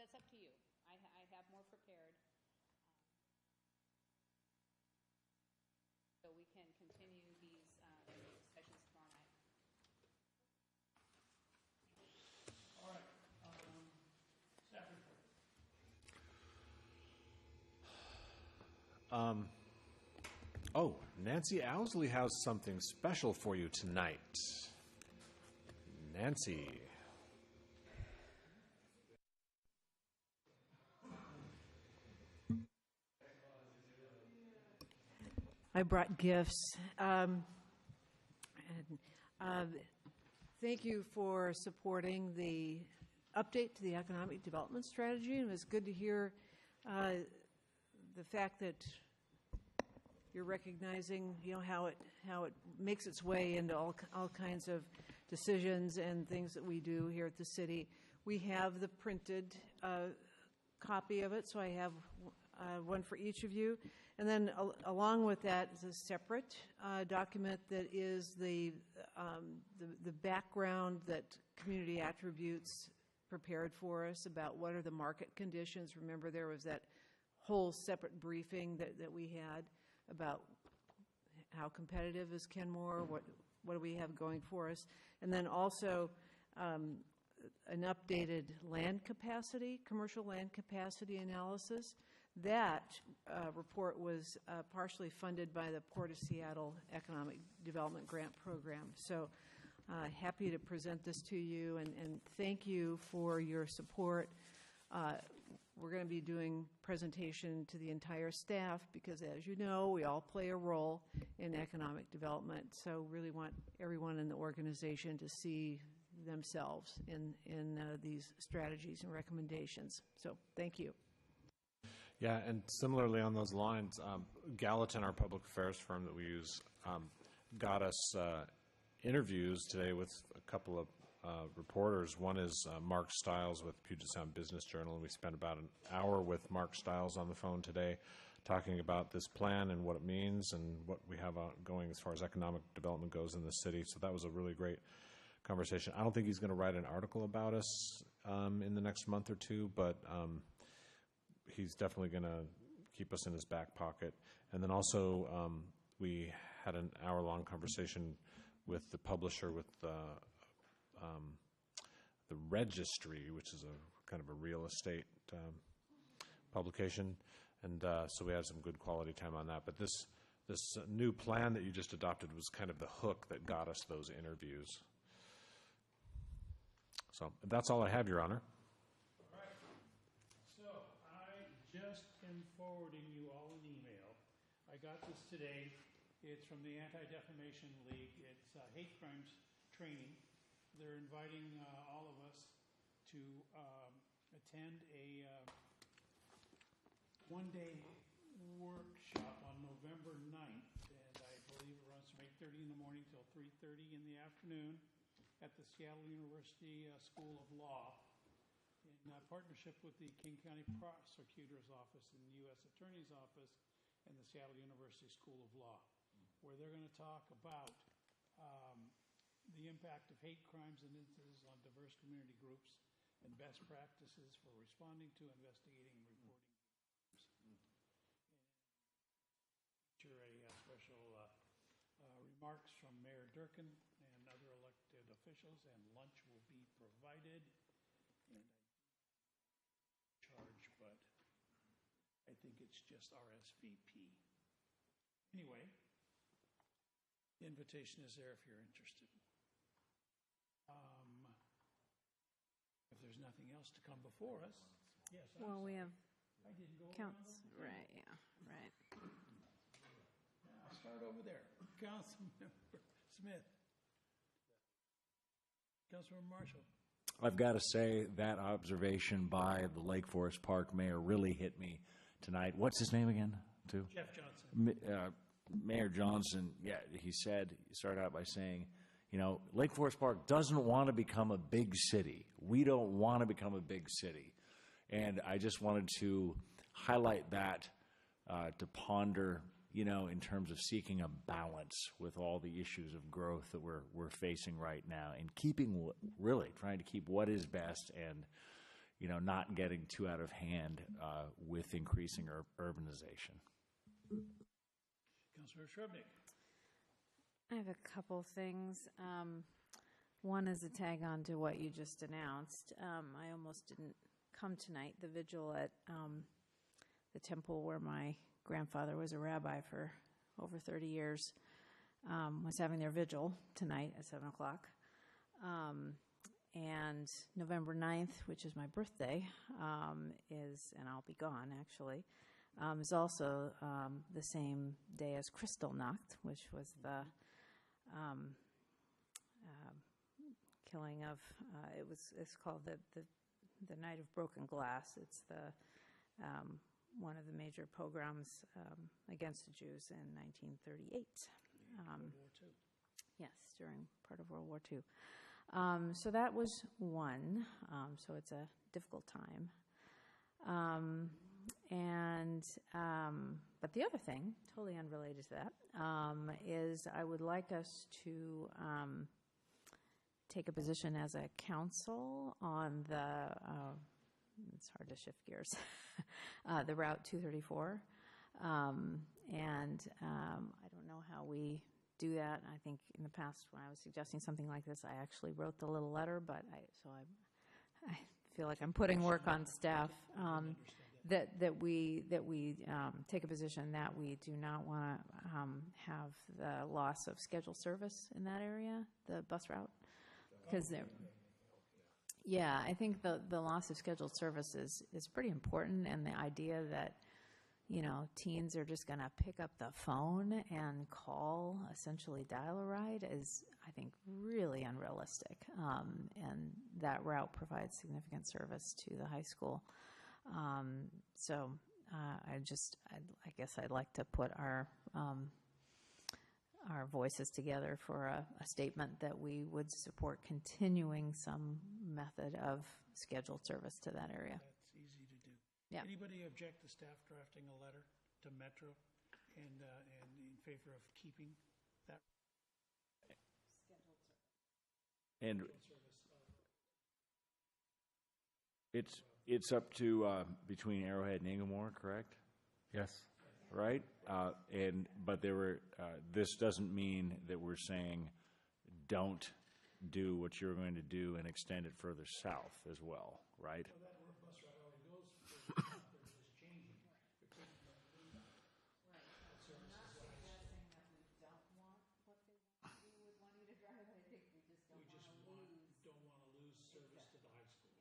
That's up to you. I have more prepared. So we can continue these discussions tomorrow night.
All right. Staff report.
Nancy Owsley has something special for you tonight. Nancy.
I brought gifts. Thank you for supporting the update to the economic development strategy. It was good to hear the fact that you're recognizing, how it makes its way into all kinds of decisions and things that we do here at the city. We have the printed copy of it, so I have one for each of you. And then along with that is a separate document that is the background that Community Attributes prepared for us about what are the market conditions. Remember, there was that whole separate briefing that we had about how competitive is Kenmore, what do we have going for us, and then also an updated land capacity, commercial land capacity analysis. That report was partially funded by the Port of Seattle Economic Development Grant Program. So happy to present this to you, and thank you for your support. We're going to be doing presentation to the entire staff because, as you know, we all play a role in economic development. So really want everyone in the organization to see themselves in these strategies and recommendations. So thank you.
Yeah, and similarly on those lines, Gallatin, our public affairs firm that we use, got us interviews today with a couple of reporters. One is Mark Stiles with Puget Sound Business Journal, and we spent about an hour with Mark Stiles on the phone today talking about this plan and what it means and what we have going as far as economic development goes in the city. So that was a really great conversation. I don't think he's going to write an article about us in the next month or two, but he's definitely going to keep us in his back pocket. And then also we had an hour-long conversation with the publisher with the Registry, which is a kind of a real estate publication. And so we had some good quality time on that. But this new plan that you just adopted was kind of the hook that got us those interviews. So that's all I have, Your Honor.
All right. So I just am forwarding you all an email. I got this today. It's from the Anti-Defamation League. It's hate crimes training. They're inviting all of us to attend a one-day workshop on November 9th, and I believe it runs from 8:30 in the morning till 3:30 in the afternoon at the Seattle University School of Law in partnership with the King County Prosecutor's Office and the U.S. Attorney's Office and the Seattle University School of Law, where they're going to talk about the impact of hate crimes and incidents on diverse community groups and best practices for responding to, investigating, and reporting. Feature a special remarks from Mayor Durkin and other elected officials, and lunch will be provided. And I charge, but I think it's just RSVP. Anyway, the invitation is there if you're interested. If there's nothing else to come before us, yes.
Well, we have
I didn't go
counts,
around.
right, yeah, right.
I'll start over there. Councilmember Smith. Councilmember Marshall.
I've got to say that observation by the Lake Forest Park mayor really hit me tonight. What's his name again, too?
Jeff Johnson.
Mayor Johnson, yeah, he started out by saying, you know, Lake Forest Park doesn't want to become a big city. We don't want to become a big city. And I just wanted to highlight that, to ponder, you know, in terms of seeking a balance with all the issues of growth that we're facing right now, and trying to keep what is best, and, you know, not getting too out of hand with increasing urbanization.
Councilor Shrubnik.
I have a couple things. One is a tag on to what you just announced. I almost didn't come tonight. The vigil at the temple where my grandfather was a rabbi for over 30 years was having their vigil tonight at 7 o'clock. And November 9th, which is my birthday, and I'll be gone actually, is also the same day as Kristallnacht, which was the killing of, it's called the Night of Broken Glass. It's the one of the major pogroms against the Jews in 1938.
World War II.
Yes, during part of World War II. So that was one. So it's a difficult time. But the other thing, totally unrelated to that, is I would like us to take a position as a council on it's hard to shift gears, the Route 234. And I don't know how we do that. I think in the past when I was suggesting something like this, I actually wrote the little letter, but I feel like I'm putting work on staff. That we take a position that we do not want to have the loss of scheduled service in that area, the bus route, because I think the loss of scheduled service is pretty important, and the idea that, teens are just going to pick up the phone and call, essentially dial a ride, is, I think, really unrealistic. And that route provides significant service to the high school. So I guess I'd like to put our voices together for a statement that we would support continuing some method of scheduled service to that area.
That's easy to do.
Yeah.
Anybody object to staff drafting a letter to Metro and in favor of keeping that
And
service?
it's up to between Arrowhead and Inglemoor, correct?
Yes.
Right? But there were. This doesn't mean that we're saying don't do what you're going to do and extend it further south as well, right?
Well, that bus route already goes further south. They're just changing. They're taking that route out. Don't want to lose service to the high school.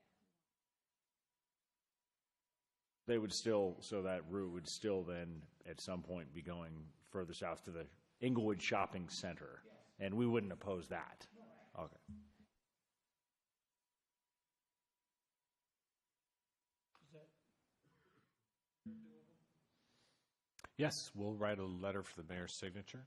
They would still, so that route would still then at some point be going further south to the Inglewood Shopping Center. Yes. And we wouldn't oppose that. No. Okay.
Is that doable?
Yes, we'll write a letter for the mayor's signature.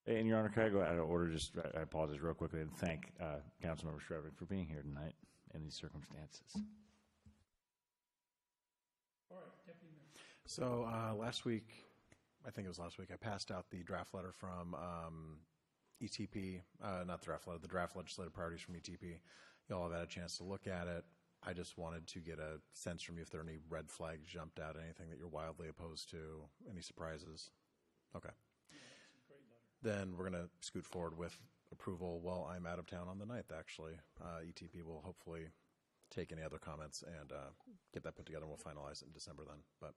And Your Honor, can I go out of order? I apologize real quickly and thank Councilmember Shreverin for being here tonight in these circumstances.
All right, Deputy Mayor.
So last week, I think it was last week, I passed out the draft letter from ETP, not the draft letter, the draft legislative priorities from ETP. You all have had a chance to look at it. I just wanted to get a sense from you if there are any red flags jumped out, anything that you're wildly opposed to, any surprises. Okay. Then we're going to scoot forward with approval. Well, I'm out of town on the 9th, actually. ETP will hopefully take any other comments and get that put together, and we'll finalize it in December then. But